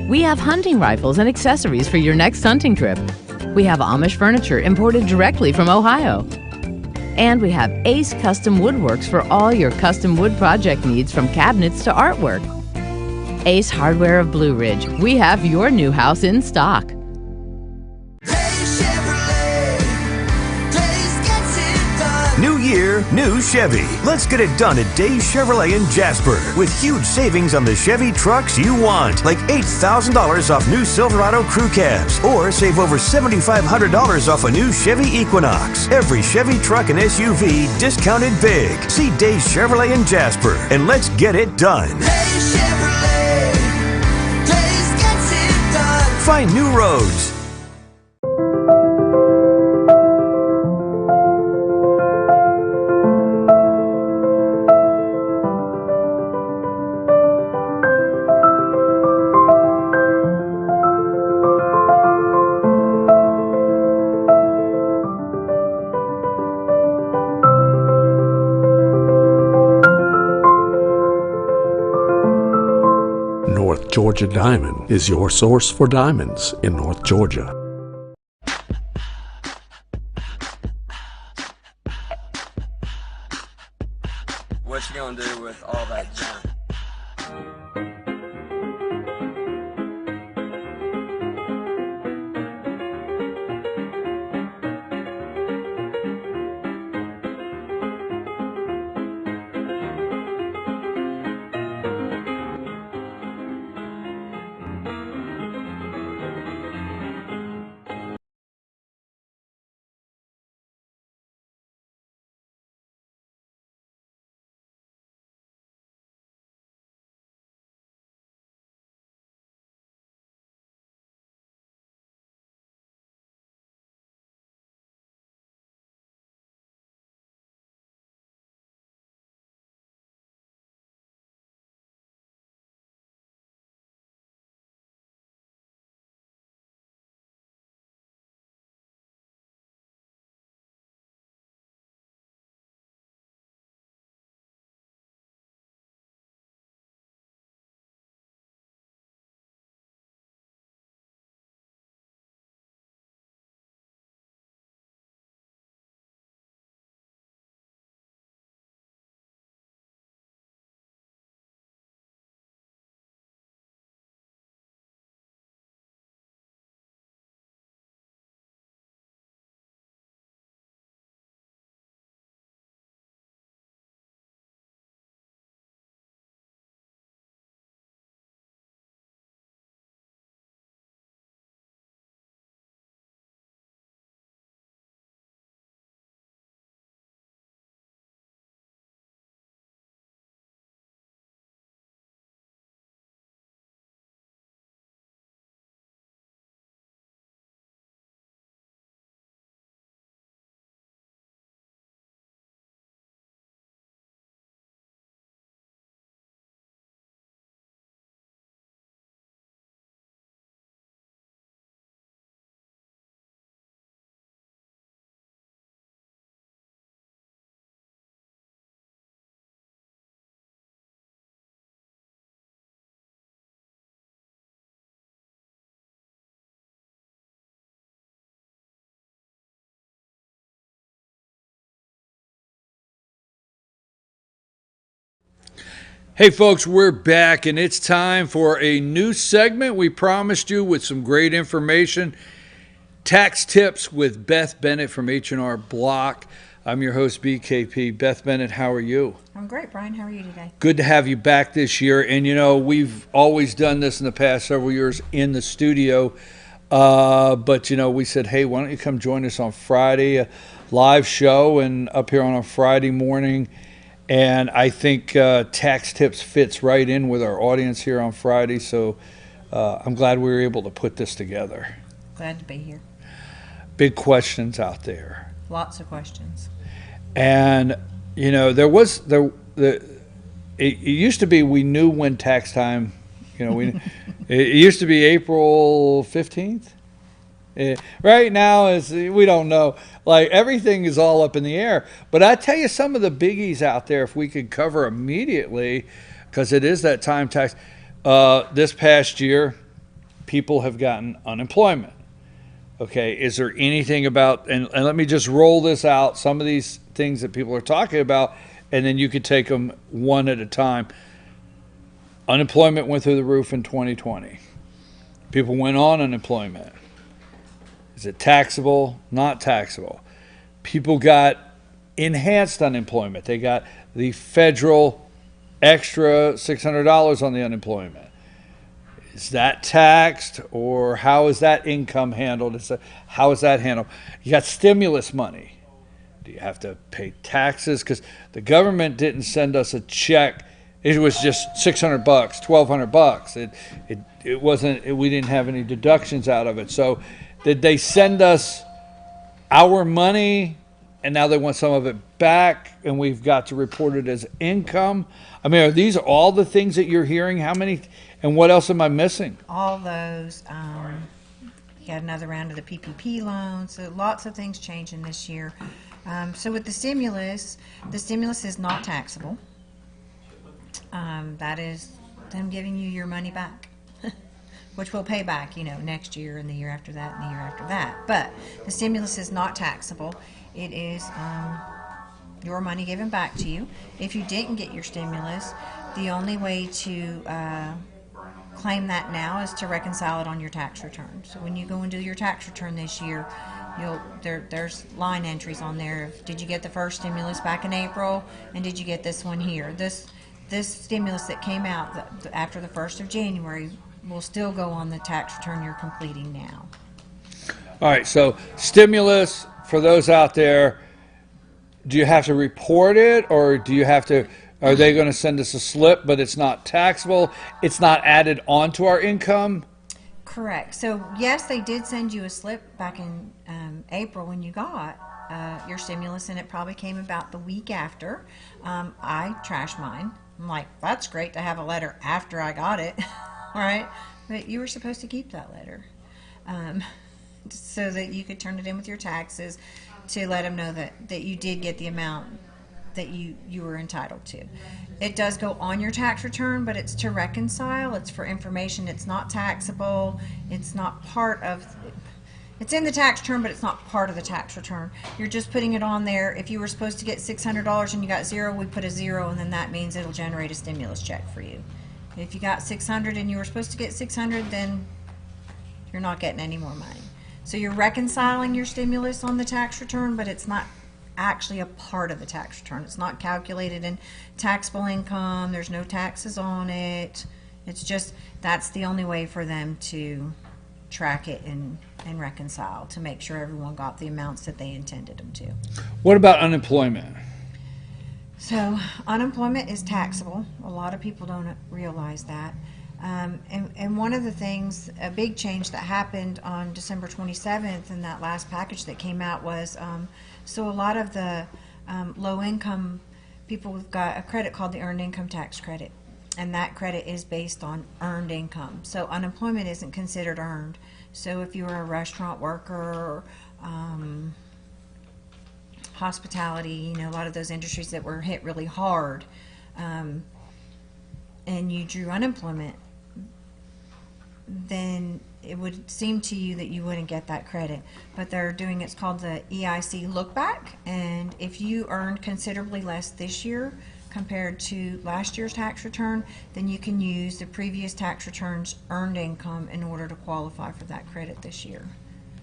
We have hunting rifles and accessories for your next hunting trip. We have Amish furniture imported directly from Ohio. And we have Ace Custom Woodworks for all your custom wood project needs, from cabinets to artwork. Ace Hardware of Blue Ridge, we have your new house in stock. New year, new Chevy. Let's get it done at Days Chevrolet in Jasper with huge savings on the Chevy trucks you want, like $8,000 off new Silverado crew cabs, or save over $7,500 off a new Chevy Equinox. Every Chevy truck and SUV discounted big. See Days Chevrolet in Jasper, and let's get it done. Days Chevrolet. Days gets it done. Find new roads. North Georgia Diamond is your source for diamonds in North Georgia. What you gonna do with all that junk? Hey folks, we're back and it's time for a new segment we promised you with some great information. Tax Tips with Beth Bennett from H&R Block. I'm your host, BKP. Beth Bennett, how are you? I'm great, Brian. How are you today? Good to have you back this year. And you know, we've always done this in the past several years in the studio. But you know, we said, hey, why don't you come join us on Friday, a live show and up here on a Friday morning. And I think Tax Tips fits right in with our audience here on Friday. So I'm glad we were able to put this together. Glad to be here. Big questions out there. Lots of questions. And, you know, it used to be we knew when tax time, you know, it used to be April 15th. Right now, we don't know. Like, everything is all up in the air. But I tell you some of the biggies out there, if we could cover immediately, because it is that time tax. This past year, people have gotten unemployment. Okay, is there anything about, and let me just roll this out, some of these things that people are talking about, and then you could take them one at a time. Unemployment went through the roof in 2020. People went on unemployment. Is it taxable? Not taxable. People got enhanced unemployment. They got the federal extra $600 on the unemployment. Is that taxed, or how is that income handled? How is that handled? You got stimulus money. Do you have to pay taxes? Because the government didn't send us a check. It was just $600, $1,200. It wasn't. We didn't have any deductions out of it. So, did they send us our money, and now they want some of it back, and we've got to report it as income? I mean, are these all the things that you're hearing? How many? And what else am I missing? All those. You had another round of the PPP loans. So lots of things changing this year. So with the stimulus is not taxable. That is them giving you your money back, which we'll pay back, you know, next year and the year after that and the year after that. But the stimulus is not taxable. It is your money given back to you. If you didn't get your stimulus, the only way to claim that now is to reconcile it on your tax return. So when you go and do your tax return this year, there's line entries on there of, did you get the first stimulus back in April, and did you get this one here? This stimulus that came out after the 1st of January will still go on the tax return you're completing now. All right, so stimulus, for those out there, do you have to report it, or do you have to, are they going to send us a slip, but it's not taxable? It's not added onto our income? Correct. So, yes, they did send you a slip back in April when you got your stimulus, and it probably came about the week after. I trashed mine. I'm like, that's great to have a letter after I got it, right? But you were supposed to keep that letter so that you could turn it in with your taxes to let them know that you did get the amount that you were entitled to. It does go on your tax return, but it's to reconcile. It's for information. It's not taxable. It's not part of, it's in the tax return, but it's not part of the tax return. You're just putting it on there. If you were supposed to get $600 and you got 0, we put a 0, and then that means it'll generate a stimulus check for you. If you got 600 and you were supposed to get 600, then you're not getting any more money. So you're reconciling your stimulus on the tax return, but it's not actually a part of the tax return. It's not calculated in taxable income. There's no taxes on it. It's just, that's the only way for them to track it and reconcile, to make sure everyone got the amounts that they intended them to. What about unemployment? So unemployment is taxable. A lot of people don't realize that. And one of the things, a big change that happened on December 27th in that last package that came out was, so a lot of the low-income people have got a credit called the Earned Income Tax Credit, and that credit is based on earned income. So unemployment isn't considered earned. So if you were a restaurant worker, hospitality, you know, a lot of those industries that were hit really hard, and you drew unemployment, then it would seem to you that you wouldn't get that credit. But they're doing, it's called the EIC look back, and if you earned considerably less this year compared to last year's tax return, then you can use the previous tax return's earned income in order to qualify for that credit this year,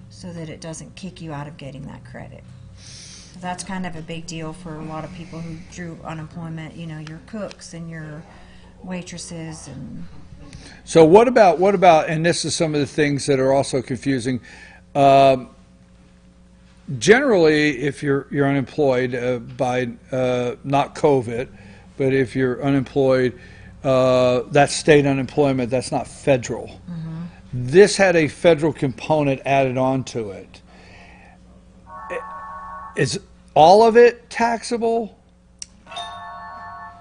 so that it doesn't kick you out of getting that credit. So that's kind of a big deal for a lot of people who drew unemployment, you know, your cooks and your waitresses. And So what about, and this is some of the things that are also confusing. Generally, if you're unemployed by not COVID, but if you're unemployed, that's state unemployment, that's not federal. This had a federal component added onto it. Is all of it taxable?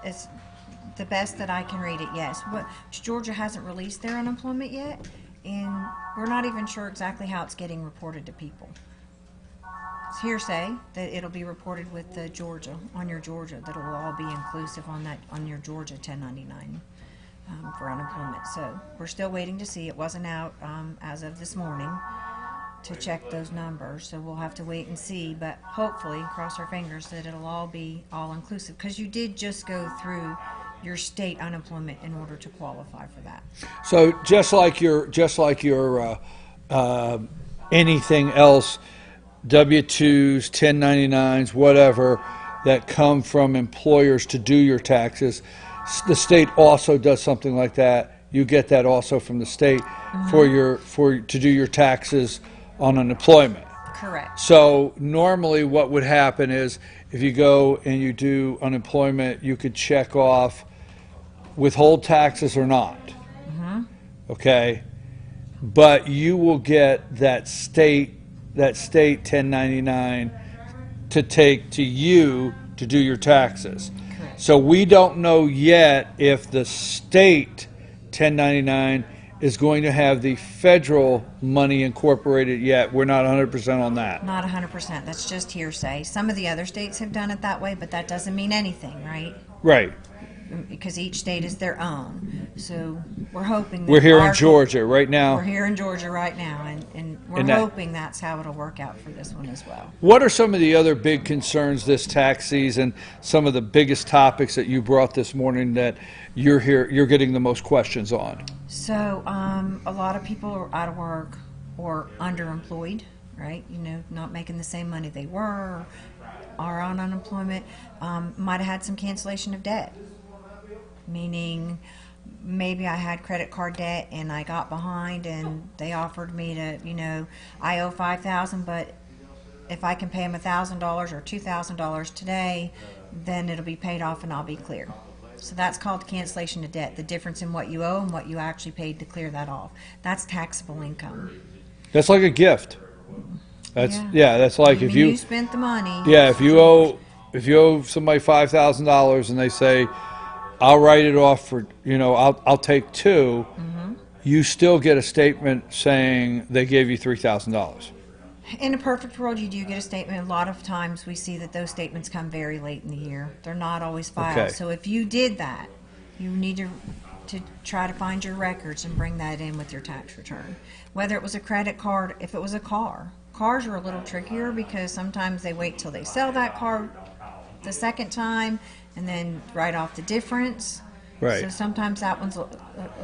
it's the best that I can read it, yes. Georgia hasn't released their unemployment yet, and we're not even sure exactly how it's getting reported to people. It's hearsay that it'll be reported with the Georgia, on your Georgia, that it will all be inclusive on that, on your Georgia 1099 for unemployment. So we're still waiting to see. It wasn't out as of this morning to check those numbers, so we'll have to wait and see, but hopefully, cross our fingers, that it'll all be all inclusive, because you did just go through your state unemployment in order to qualify for that. So just like your anything else, W-2s, 1099s, whatever, that come from employers to do your taxes, the state also does something like that. You get that also from the state to do your taxes on unemployment. Correct. So normally what would happen is if you go and you do unemployment, you could check off withhold taxes or not. Okay? But you will get that state 1099 to take to you to do your taxes. Correct. So we don't know yet if the state 1099 is going to have the federal money incorporated yet. We're not 100% on that. Not 100%. That's just hearsay. Some of the other states have done it that way, but that doesn't mean anything, right? Right. Because each state is their own. So we're hoping that We're here in Georgia right now. We're here in Georgia right now, and we're hoping that's how it'll work out for this one as well. What are some of the other big concerns this tax season, some of the biggest topics that you brought this morning that you're getting the most questions on? So a lot of people are out of work or underemployed, right? You know, not making the same money they were, are on unemployment, might have had some cancellation of debt. Meaning maybe I had credit card debt and I got behind and they offered me to, you know, I owe $5,000, but if I can pay them $1,000 or $2,000 today, then it'll be paid off and I'll be clear. So that's called cancellation of debt, the difference in what you owe and what you actually paid to clear that off. That's taxable income. That's like a gift. That's that's like if you spent the money. Yeah, if you owe somebody $5,000 and they say, I'll write it off for, you know, I'll take two, you still get a statement saying they gave you $3,000. In a perfect world, you do get a statement. A lot of times we see that those statements come very late in the year. They're not always filed. Okay. So if you did that, you need to try to find your records and bring that in with your tax return. Whether it was a credit card, if it was a car. Cars are a little trickier because sometimes they wait till they sell that car the second time and then write off the difference. Right. So sometimes that one's a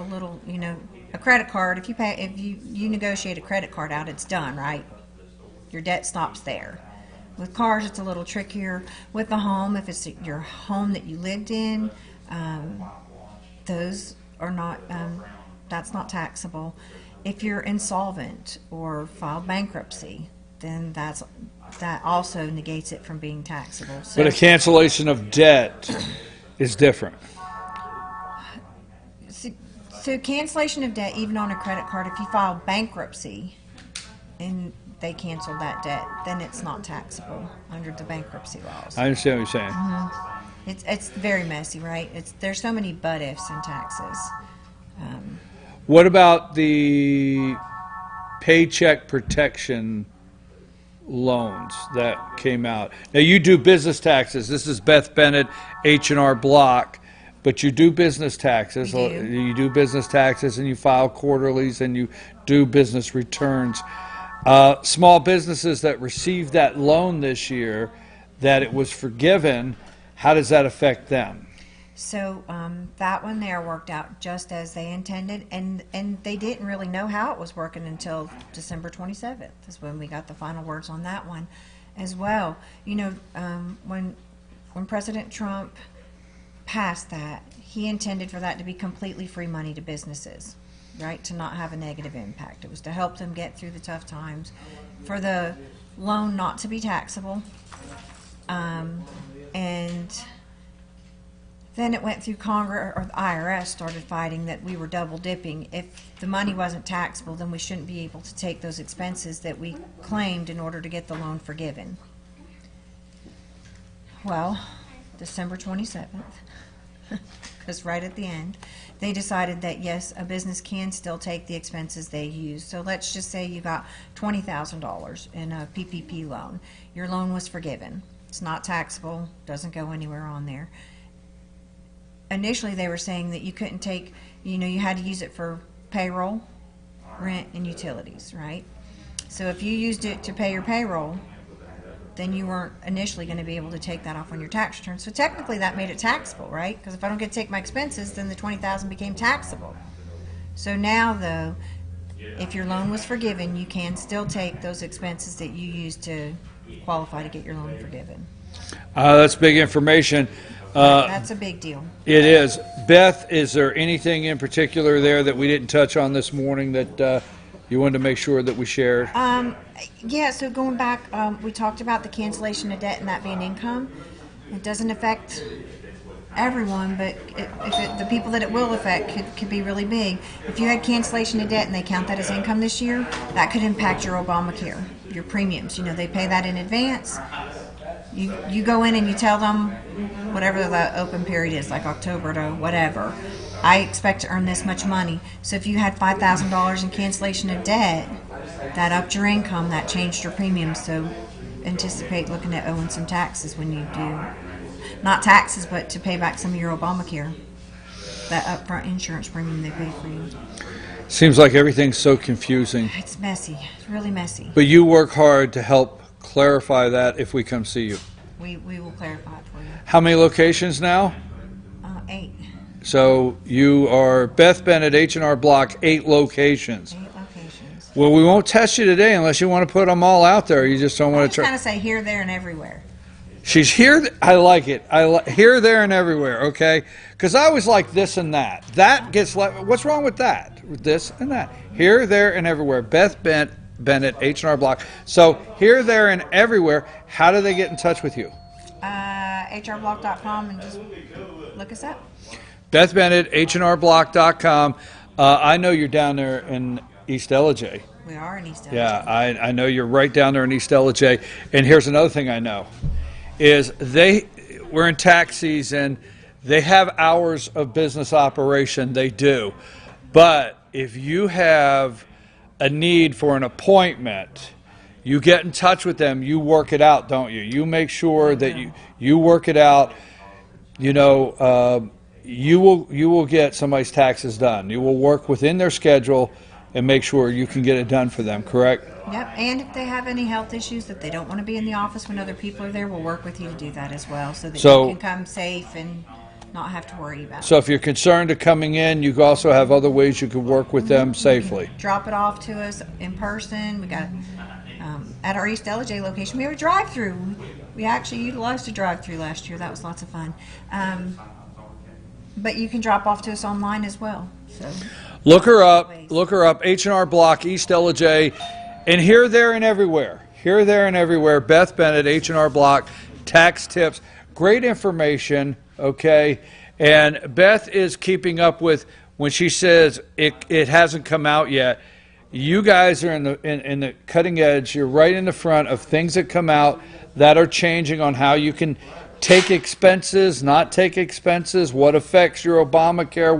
little, you know, a credit card, if you negotiate a credit card out, it's done, right? Your debt stops there. With cars, it's a little trickier. With the home, if it's your home that you lived in, those are not, that's not taxable. If you're insolvent or filed bankruptcy, then that also negates it from being taxable. So, But a cancellation of debt is different. So cancellation of debt, even on a credit card, if you file bankruptcy and they canceled that debt, then it's not taxable under the bankruptcy laws. I understand what you're saying. It's very messy, right? There's so many but ifs in taxes. What about the paycheck protection loans that came out? Now you do business taxes. This is Beth Bennett, H&R Block, but you do business taxes. You do business taxes and you file quarterlies and you do business returns. Small businesses that received that loan this year, that it was forgiven, how does that affect them? So that one there worked out just as they intended, and they didn't really know how it was working until December 27th is when we got the final words on that one as well. You know, when President Trump passed that, he intended for that to be completely free money to businesses, right, to not have a negative impact. It was to help them get through the tough times, for the loan not to be taxable, and then it went through Congress, or the IRS started fighting that we were double dipping. If the money wasn't taxable, then we shouldn't be able to take those expenses that we claimed in order to get the loan forgiven. Well, December 27th, because right at the end, they decided that yes, a business can still take the expenses they use. So let's just say you got $20,000 in a PPP loan. Your loan was forgiven. It's not taxable, doesn't go anywhere on there. Initially, they were saying that you couldn't take, you know, you had to use it for payroll, rent, and utilities, right? So if you used it to pay your payroll, then you weren't initially going to be able to take that off on your tax return. So technically that made it taxable, right? Because if I don't get to take my expenses, then the $20,000 became taxable. So now, though, if your loan was forgiven, you can still take those expenses that you used to qualify to get your loan forgiven. That's big information. That's a big deal. It is. Beth, is there anything in particular there that we didn't touch on this morning that you wanted to make sure that we shared? Yeah, so going back, we talked about the cancellation of debt and that being income. It doesn't affect everyone, but the people that it will affect could be really big. If you had cancellation of debt and they count that as income this year, that could impact your Obamacare, your premiums. You know, they pay that in advance. You go in and you tell them whatever the open period is, like October to whatever, I expect to earn this much money. So if you had $5,000 in cancellation of debt, that upped your income, that changed your premiums. So anticipate looking at owing some taxes when you do, not taxes, but to pay back some of your Obamacare, that upfront insurance premium they pay for you. Seems like everything's so confusing. It's messy. It's really messy. But you work hard to help clarify that if we come see you. We will clarify it for you. How many locations now? 8. So you are Beth Bennett, H&R Block, 8 locations. 8 locations. Well, we won't test you today unless you want to put them all out there. You just don't want to try. I kind of say here, there, and everywhere. She's here. I like it. Here, there, and everywhere. Okay, because I always like this and that. That gets like. What's wrong with that? With this and that. Here, there, and everywhere. Beth Bennett, H&R Block. So here, there, and everywhere. How do they get in touch with you? HRBlock.com and just look us up. Beth Bennett, HRBlock.com. I know you're down there in East Ellijay. We are in East Ellijay. Yeah, I know you're right down there in East Ellijay. And here's another thing I know, is we're in tax season. They have hours of business operation. They do. But if you have a need for an appointment, you get in touch with them. You work it out, don't you? You make sure that you work it out. You know, you will get somebody's taxes done. You will work within their schedule and make sure you can get it done for them, correct? Yep, and if they have any health issues that they don't want to be in the office when other people are there, we'll work with you to do that as well, so that you can come safe and not have to worry about it. So if you're concerned of coming in, you also have other ways you can work with them safely. Drop it off to us in person. We got at our East Ellijay location, we have a drive-through. We actually utilized a drive-through last year. That was lots of fun. But you can drop off to us online as well. So look her up. Look her up. H&R Block, East Ellijay, and here, there, and everywhere. Here, there, and everywhere. Beth Bennett, H&R Block, tax tips, great information. Okay, and Beth is keeping up with when she says it hasn't come out yet. You guys are in the cutting edge. You're right in the front of things that come out that are changing on how you can take expenses, not take expenses, what affects your Obamacare,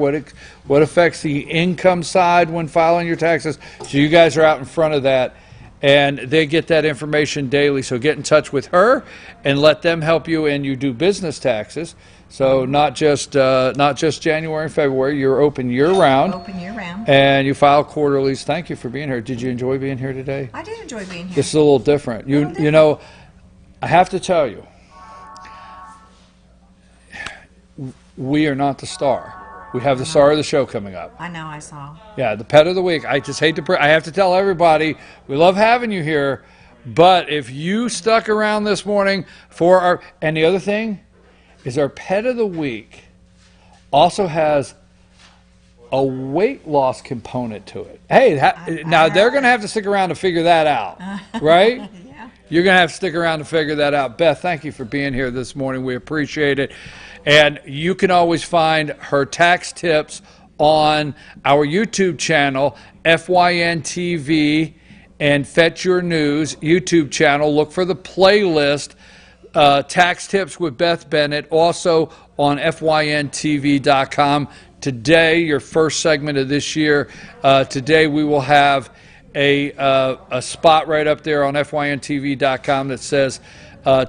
what affects the income side when filing your taxes. So you guys are out in front of that, and they get that information daily. So get in touch with her and let them help you, and you do business taxes. So not just January and February. You're open year-round. Open year-round. And you file quarterlies. Thank you for being here. Did you enjoy being here today? I did enjoy being here. This is a little different. You know, I have to tell you, we are not the star. We have the star of the show coming up. I know, I saw. Yeah, the pet of the week. I just hate to. I have to tell everybody we love having you here, but if you stuck around this morning for our, and the other thing is our pet of the week also has a weight loss component to it. Hey, now they're going to have to stick around to figure that out, right? Yeah. You're going to have to stick around to figure that out. Beth, thank you for being here this morning. We appreciate it. And you can always find her tax tips on our YouTube channel, FYN TV, and Fetch Your News YouTube channel. Look for the playlist, Tax Tips with Beth Bennett, also on FYNTV.com. Today, your first segment of this year, today we will have a spot right up there on FYNTV.com that says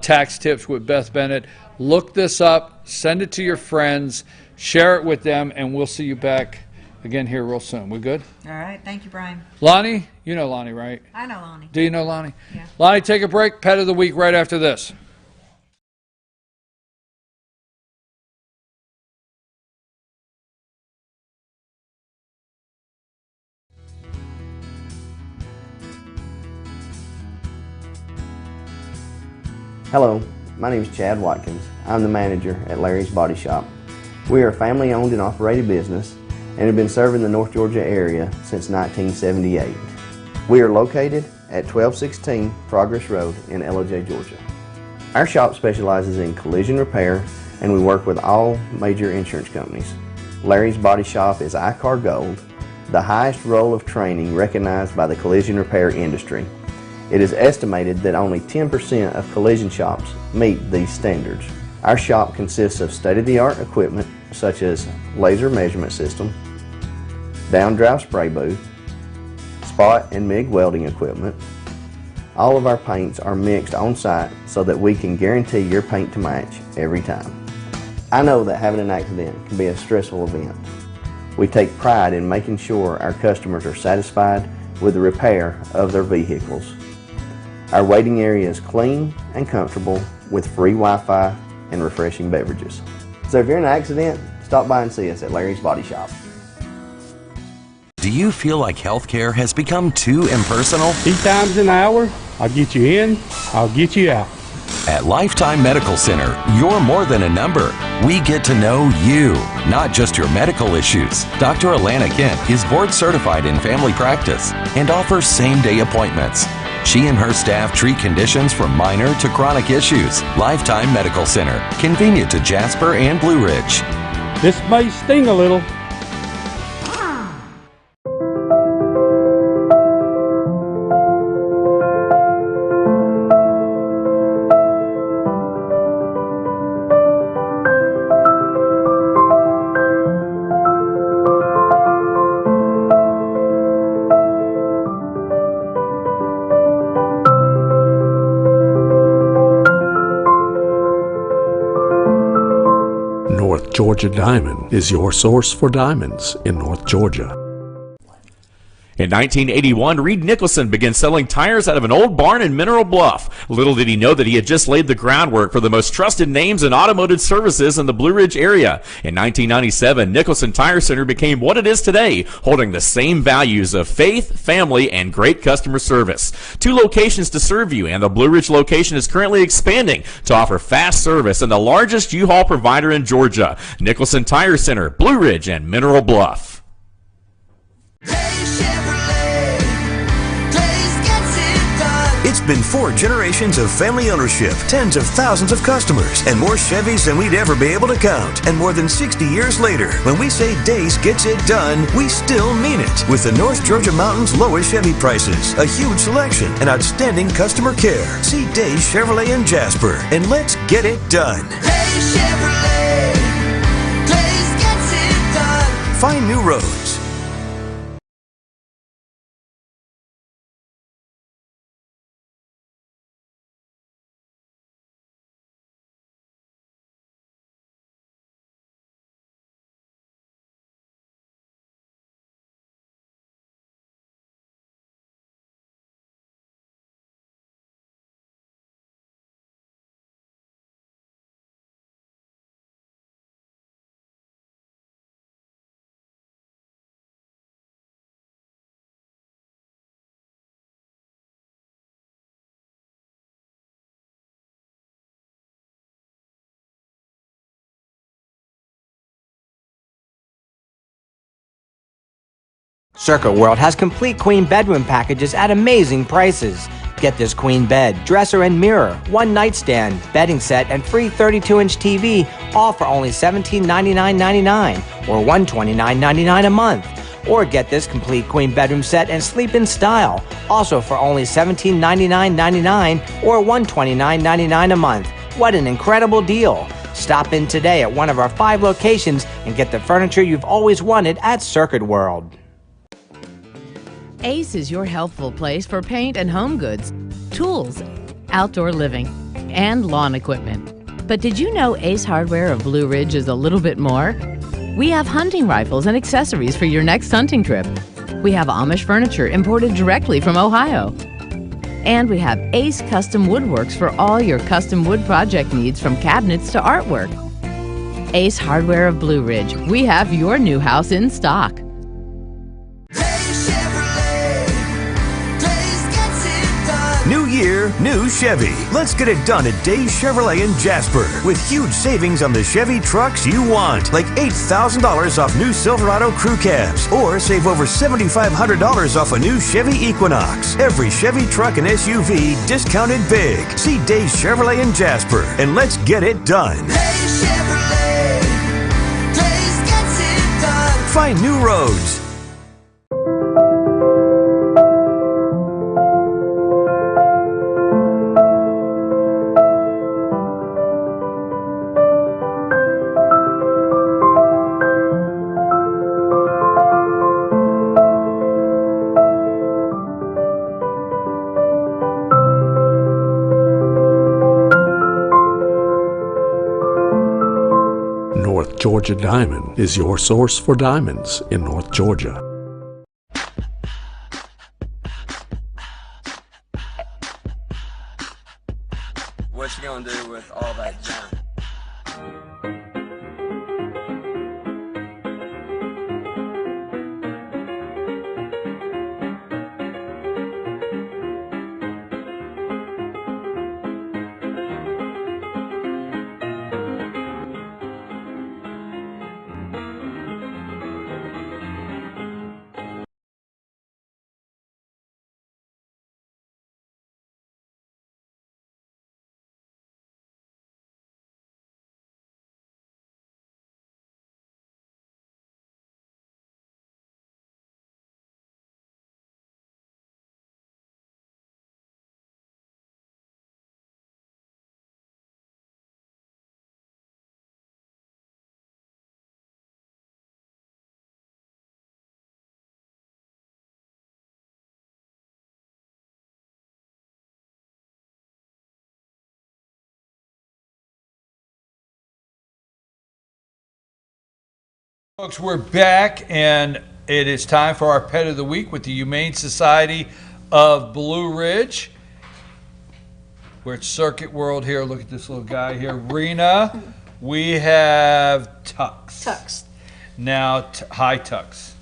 Tax Tips with Beth Bennett. Look this up, send it to your friends, share it with them, and we'll see you back again here real soon. We good? All right. Thank you, Brian. Lonnie, you know Lonnie, right? I know Lonnie. Do you know Lonnie? Yeah. Lonnie, take a break. Pet of the week right after this. Hello, my name is Chad Watkins. I'm the manager at Larry's Body Shop. We are a family-owned and operated business and have been serving the North Georgia area since 1978. We are located at 1216 Progress Road in LOJ, Georgia. Our shop specializes in collision repair and we work with all major insurance companies. Larry's Body Shop is ICAR Gold, the highest role of training recognized by the collision repair industry. It is estimated that only 10% of collision shops meet these standards. Our shop consists of state-of-the-art equipment such as laser measurement system, down-drive spray booth, spot and MIG welding equipment. All of our paints are mixed on-site so that we can guarantee your paint to match every time. I know that having an accident can be a stressful event. We take pride in making sure our customers are satisfied with the repair of their vehicles. Our waiting area is clean and comfortable with free Wi-Fi and refreshing beverages. So if you're in an accident, stop by and see us at Larry's Body Shop. Do you feel like healthcare has become too impersonal? 3 times an hour, I'll get you in, I'll get you out. At Lifetime Medical Center, you're more than a number. We get to know you, not just your medical issues. Dr. Alana Kent is board certified in family practice and offers same-day appointments. She and her staff treat conditions from minor to chronic issues. Lifetime Medical Center, convenient to Jasper and Blue Ridge. This may sting a little. North Georgia Diamond is your source for diamonds in North Georgia. In 1981, Reed Nicholson began selling tires out of an old barn in Mineral Bluff. Little did he know that he had just laid the groundwork for the most trusted names in automotive services in the Blue Ridge area. In 1997, Nicholson Tire Center became what it is today, holding the same values of faith, family, and great customer service. 2 locations to serve you, and the Blue Ridge location is currently expanding to offer fast service and the largest U-Haul provider in Georgia. Nicholson Tire Center, Blue Ridge, and Mineral Bluff. It's been 4 generations of family ownership, tens of thousands of customers, and more Chevys than we'd ever be able to count. And more than 60 years later, when we say Days gets it done, we still mean it. With the North Georgia Mountain's lowest Chevy prices, a huge selection, and outstanding customer care. See Days Chevrolet in Jasper, and let's get it done. Days Chevrolet. Days gets it done. Find new roads. Circuit World has complete queen bedroom packages at amazing prices. Get this queen bed, dresser and mirror, one nightstand, bedding set, and free 32-inch TV, all for only $1799.99 or $129.99 a month. Or get this complete queen bedroom set and sleep in style, also for only $1799.99 or $129.99 a month. What an incredible deal! Stop in today at one of our 5 locations and get the furniture you've always wanted at Circuit World. Ace is your helpful place for paint and home goods, tools, outdoor living, and lawn equipment. But did you know Ace Hardware of Blue Ridge is a little bit more? We have hunting rifles and accessories for your next hunting trip. We have Amish furniture imported directly from Ohio. And we have Ace Custom Woodworks for all your custom wood project needs, from cabinets to artwork. Ace Hardware of Blue Ridge. We have your new house in stock. New year, new Chevy. Let's get it done at Days Chevrolet in Jasper with huge savings on the Chevy trucks you want, like $8,000 off new Silverado crew cabs, or save over $7,500 off a new Chevy Equinox. Every Chevy truck and SUV discounted big. See Days Chevrolet in Jasper and let's get it done. Days Chevrolet. Days gets it done. Find new roads. North Georgia Diamond is your source for diamonds in North Georgia. What you gonna do with all that junk? Folks, we're back, and it is time for our Pet of the Week with the Humane Society of Blue Ridge. We're at Circuit World here. Look at this little guy here. Rena, we have Tux. Tux. Now, hi, Tux.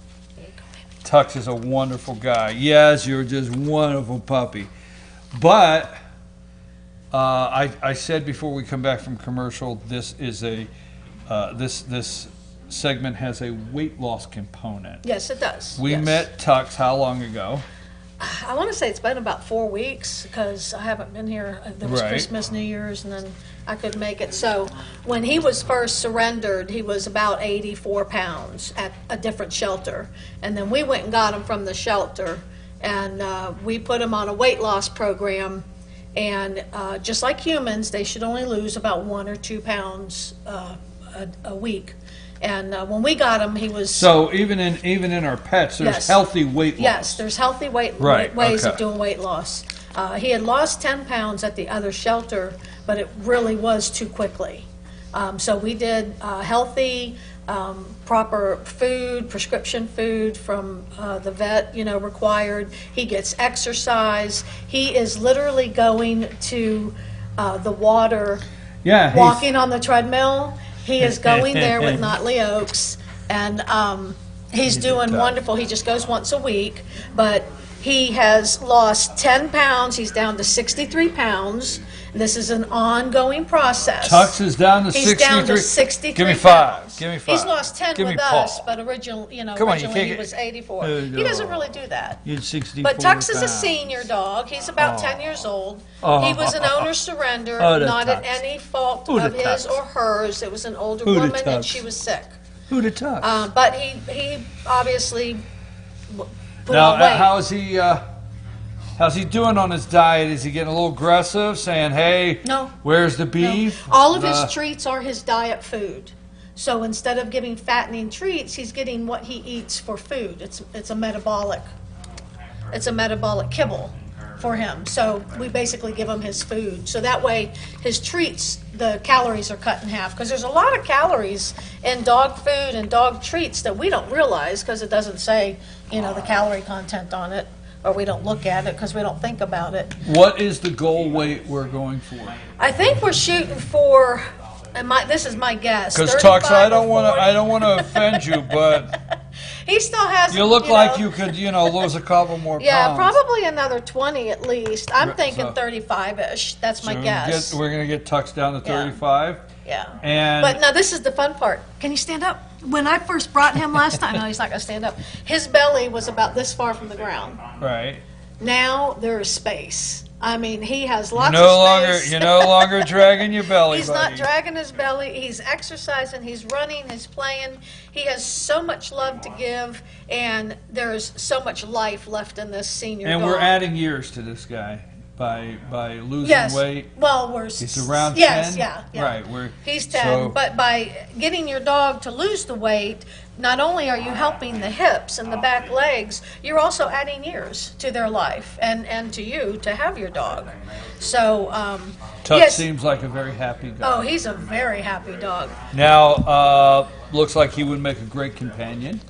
Tux is a wonderful guy. Yes, you're just wonderful puppy. But I said before we come back from commercial, this is a this segment has a weight loss component. Yes, it does. We met Tux how long ago? I want to say it's been about 4 weeks because I haven't been here. There was Right. Christmas, New Year's, and then I couldn't make it. So when he was first surrendered, he was about 84 pounds at a different shelter. And then we went and got him from the shelter, and we put him on a weight loss program. And just like humans, they should only lose about 1 or 2 pounds a week. And when we got him, he was... So even in our pets, there's Yes. healthy weight loss. Yes, there's healthy ways okay. of doing weight loss. He had lost 10 pounds at the other shelter, but it really was too quickly. So we did healthy, proper food, prescription food from the vet, required. He gets exercise. He is literally going to the water, walking on the treadmill. He is going there with Notley Oaks, and he's doing wonderful. He just goes once a week, but he has lost 10 pounds. He's down to 63 pounds, This is an ongoing process. Tux is down to He's 63. down to 63 Give me 5. pounds. Give me 5. He's lost 10 Give me with Paul. us, but Come on, you originally can't he was 84. No, He doesn't no. really do that. You're 64 But Tux is a pounds. senior dog. He's about Oh. 10 years old. Oh. He was an owner surrender, Oh, the not at Tux. any fault Who the of his Tux? or hers. It was an older Who the woman and Tux? she was sick. Who the Tux? But he obviously put Now, on weight. how's he doing on his diet? Is he getting a little aggressive, saying, "Hey, No. where's the beef?" All of Uh, his treats are his diet food. So instead of giving fattening treats, he's getting what he eats for food. It's a metabolic kibble for him. So we basically give him his food. So that way his treats, the calories are cut in half, because there's a lot of calories in dog food and dog treats that we don't realize because it doesn't say, the calorie content on it, or we don't look at it because we don't think about it. What is the goal weight we're going for? I think we're shooting for, and this is my guess. Because Tux, 35 I or don't 40. want to offend you, but He still has. you look like you could, lose a couple more Yeah, pounds. probably another 20 at least. I'm thinking So- 35-ish. That's my So guess. we're going to get Tux down to Yeah. 35. Yeah. And But now this is the fun part. Can you stand up? When I first brought him last time, no, he's not going to stand up. His belly was about this far from the ground. right. Now there is space. I mean, he has You're lots no of longer space. you're no longer dragging your belly, He's buddy. not dragging his belly. He's exercising. He's running. He's playing. He has so much love to give, and there's so much life left in this senior And dog. we're adding years to this guy by losing Yes. weight. Well, we're He's around yes, 10. yeah. Right. He's 10, so- but by getting your dog to lose the weight, not only are you helping the hips and the back legs, you're also adding years to their life and to you to have your dog. So, Tux yes. seems like a very happy guy. Oh, he's a very happy dog. Now, looks like he would make a great companion.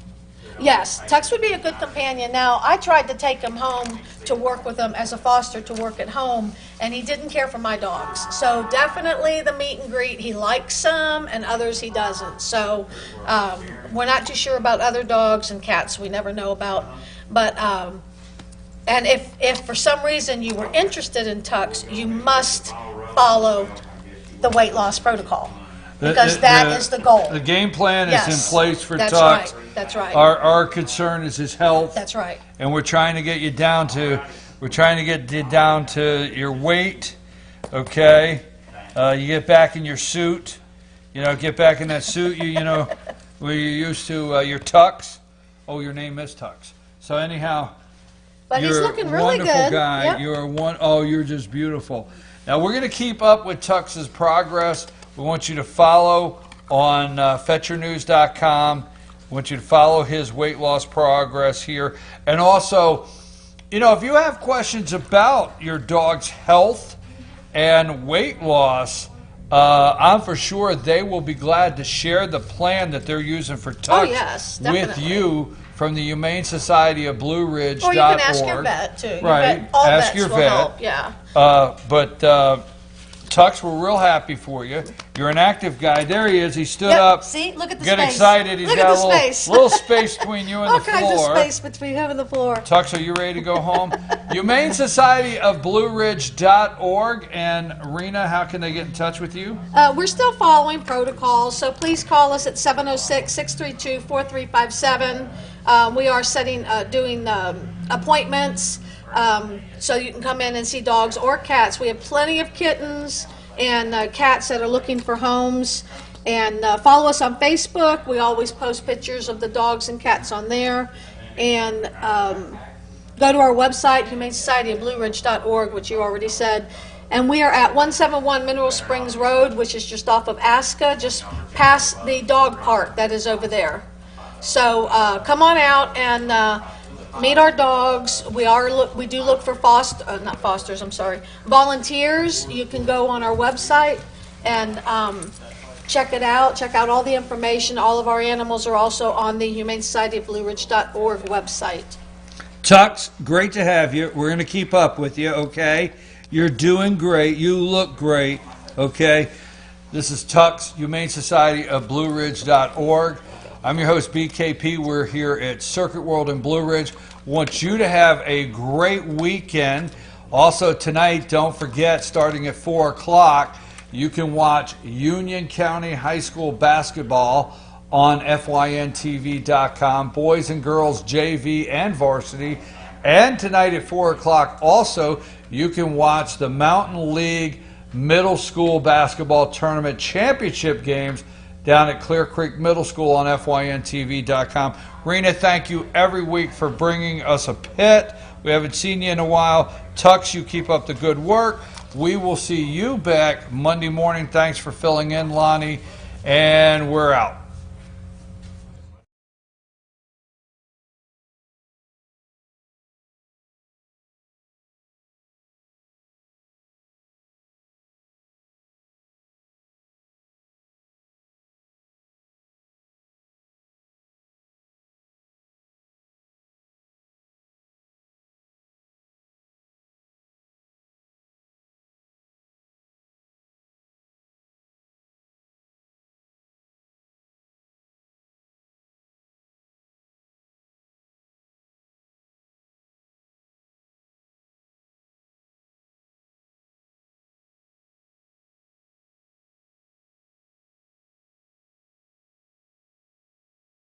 Yes, Tux would be a good companion. Now, I tried to take him home to work with him as a foster to work at home, and he didn't care for my dogs. So definitely the meet and greet, he likes some, and others he doesn't. So we're not too sure about other dogs and cats we never know about. But, and if for some reason you were interested in Tux, you must follow the weight loss protocol. Because that is the goal. The game plan is in Yes, place for that's Tux. right, that's right. Our concern is his health. That's right. And we're trying to get you down to your weight, okay? You get back in your suit, get back in that suit, where you're used to your Tux. Oh, your name is Tux. So anyhow, But he's you're looking a really wonderful good. guy. Yep. You're just beautiful. Now we're going to keep up with Tux's progress. We want you to follow on FetcherNews.com. We want you to follow his weight loss progress here. And also, if you have questions about your dog's health and weight loss, I'm for sure they will be glad to share the plan that they're using for Tux Oh, yes, with definitely. you from the Humane Society of Blue Ridge. Or you can ask your vet, too. Your Right. vet- all ask vets your will vet. help, yeah. But Tux, we're real happy for you. You're an active guy. There he is. He stood Yep, up. see? Look at the Get space. excited. He's Look got at a the little, space. little space between you and All the kinds of floor. space between him and the floor. Tux, are you ready to go home? Humane Society of BlueRidge.org. And Rena, how can they get in touch with you? We're still following protocols, so please call us at 706-632-4357. We are doing appointments, so you can come in and see dogs or cats. We have plenty of kittens and cats that are looking for homes. And follow us on Facebook. We always post pictures of the dogs and cats on there. And go to our website, humanesocietyofblueridge.org, which you already said. And we are at 171 Mineral Springs Road, which is just off of Aska, just past the dog park that is over there. So come on out and meet our dogs. We do look for volunteers. You can go on our website and check it out. Check out all the information. All of our animals are also on the humanesocietyofblueridge.org website. Tux, great to have you. We're going to keep up with you, okay? You're doing great. You look great, okay? This is Tux, Humane Society of BlueRidge.org. I'm your host, BKP. We're here at Circuit World in Blue Ridge. Want you to have a great weekend Also tonight, don't forget, starting at 4 o'clock, you can watch Union County High School basketball on FYNTV.com, boys and girls JV and varsity. And tonight at 4 o'clock also, you can watch the Mountain League Middle School Basketball Tournament Championship games down at Clear Creek Middle School on FYNTV.com. Rena, thank you every week for bringing us a pit. We haven't seen you in a while. Tux, you keep up the good work. We will see you back Monday morning. Thanks for filling in, Lonnie. And we're out.